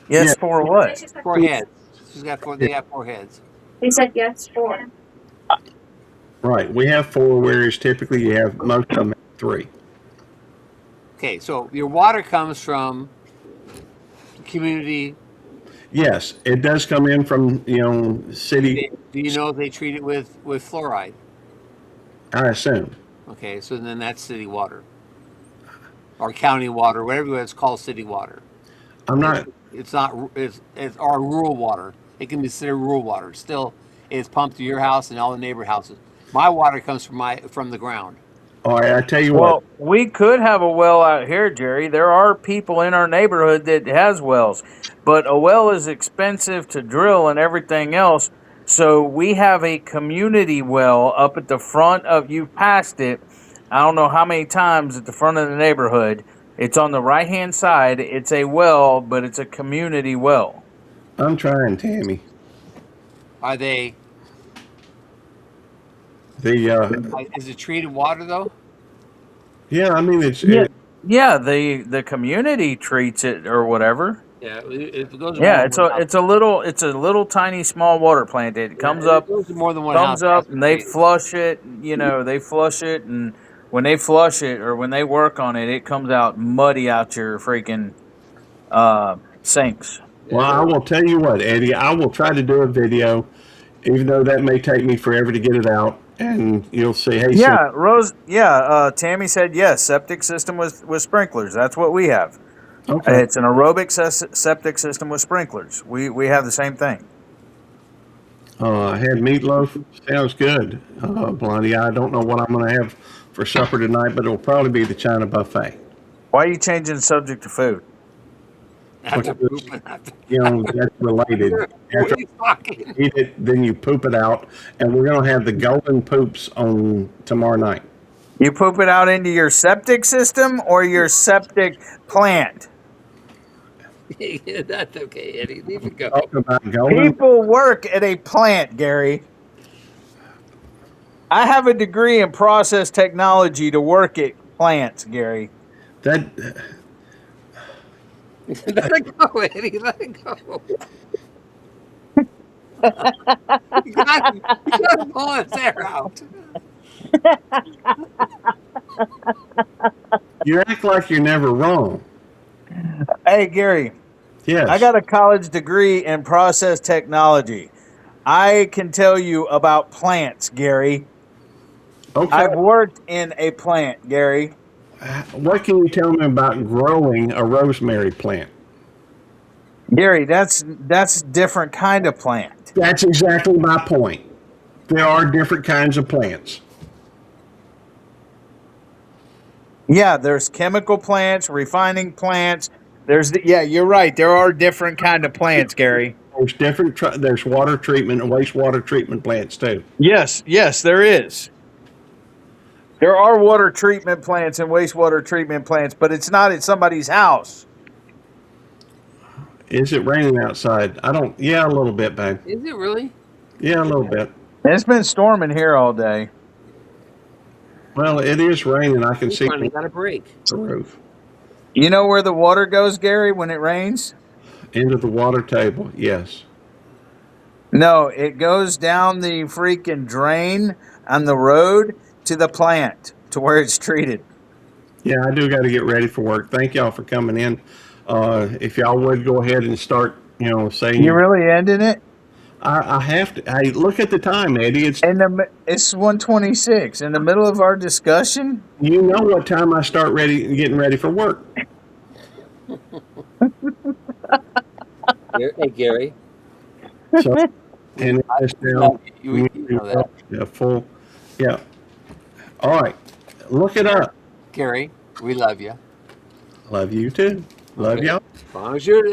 Yes, Yeah. for what? four heads. She's got four. They got four heads. He said yes for. Right. We have four, whereas typically you have most of them have three. Okay, so your water comes from community. Yes, it does come in from, city, Do you know if they treat it with fluoride? I assume. Okay, so then that's city water or county water, whatever it's called, city water. I'm not, It's not. It's our rural water. It can be considered rural water. Still, it's pumped to your house and all the neighbor houses. My water comes from the ground. all right, I tell you Well, what, we could have a well out here, Jerry. There are people in our neighborhood that has wells, but a well is expensive to drill and everything else. So we have a community well up at the front of, you passed it, I don't know how many times, at the front of the neighborhood. It's on the right-hand side. It's a well, but it's a community well. I'm trying, Tammy. Are they? Is it treated water though? Yeah, I mean, Yeah, the community treats it or whatever. Yeah, it goes. Yeah, it's a little tiny small water plant. It comes up, It goes to more than one comes house. up, and they flush it. They flush it, and when they flush it or when they work on it, it comes out muddy out your freaking sinks. well, I will tell you what, Eddie, I will try to do a video, even though that may take me forever to get it out, and you'll see, hey, Yeah, Rose. Yeah, Tammy said yes. Septic system with sprinklers. That's what we have. Okay. It's an aerobic septic system with sprinklers. We have the same thing. I had meatloaf. Sounds good. Blondie, I don't know what I'm going to have for supper tonight, but it'll probably be the China buffet. Why are you changing the subject to food? After pooping, after, You know, that's related. what After are you talking? you eat it, then you poop it out, and we're going to have the golden poops on tomorrow night. You poop it out into your septic system or your septic plant? That's okay, Eddie. Leave it go. Talking about golden. People work at a plant, Gary. I have a degree in process technology to work at plants, Gary. That Let it go, Eddie. Let it go. You gotta pull his hair out. you act like you're never wrong. Hey, Gary, Yes. I got a college degree in process technology. I can tell you about plants, Gary. Okay. I've worked in a plant, Gary. What can you tell me about growing a rosemary plant? Gary, that's different kind of plant. That's exactly my point. There are different kinds of plants. Yeah, there's chemical plants, refining plants. Yeah, you're right. There are different kind of plants, Gary. There's there's water treatment and wastewater treatment plants too. Yes, there is. There are water treatment plants and wastewater treatment plants, but it's not at somebody's house. Is it raining outside? Yeah, a little bit, babe. Is it really? Yeah, a little bit. It's been storming here all day. Well, it is raining. I can We see finally got a break. the roof. You know where the water goes, Gary, when it rains? Into the water table, yes. No, it goes down the freaking drain on the road to the plant, to where it's treated. Yeah, I do got to get ready for work. Thank y'all for coming in. If y'all would go ahead and start, saying You really ending it? I have to. Hey, look at the time, Eddie. It's It's 1:26 in the middle of our discussion. you know what time I start getting ready for work. Hey, Gary. So, and it's now You know that. yeah, full. Yeah. All right. Look it up. Gary, we love you. Love you too. Love Okay. y'all. As long as you're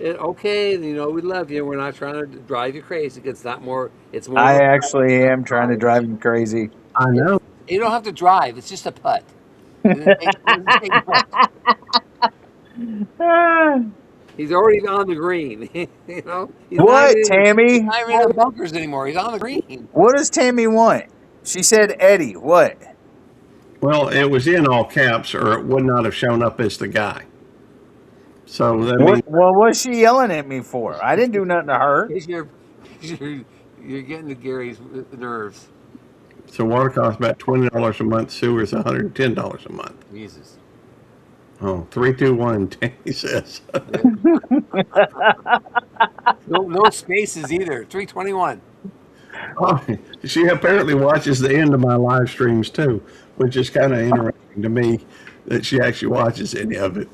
okay, we love you. We're not trying to drive you crazy. It's more. I actually am trying to drive him crazy. I know. You don't have to drive. It's just a putt. It doesn't take much. He's already on the green. He's What, not Tammy? not even in the bunkers anymore. He's on the green. What does Tammy want? She said, Eddie, what? Well, it was in all caps, or it would not have shown up as the guy. So that means What's she yelling at me for? I didn't do nothing to her. You're getting to Gary's nerves. so water costs about $20 a month. Sewer is $110 a month. Jesus. Oh, 321. He says. No spaces either. 321. Oh, she apparently watches the end of my live streams too, which is kind of interesting to me that she actually watches any of it.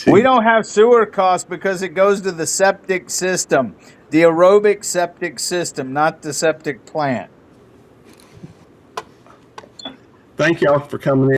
We don't have sewer costs because it goes to the septic system, the aerobic septic system, not the septic plant. Thank y'all for coming in.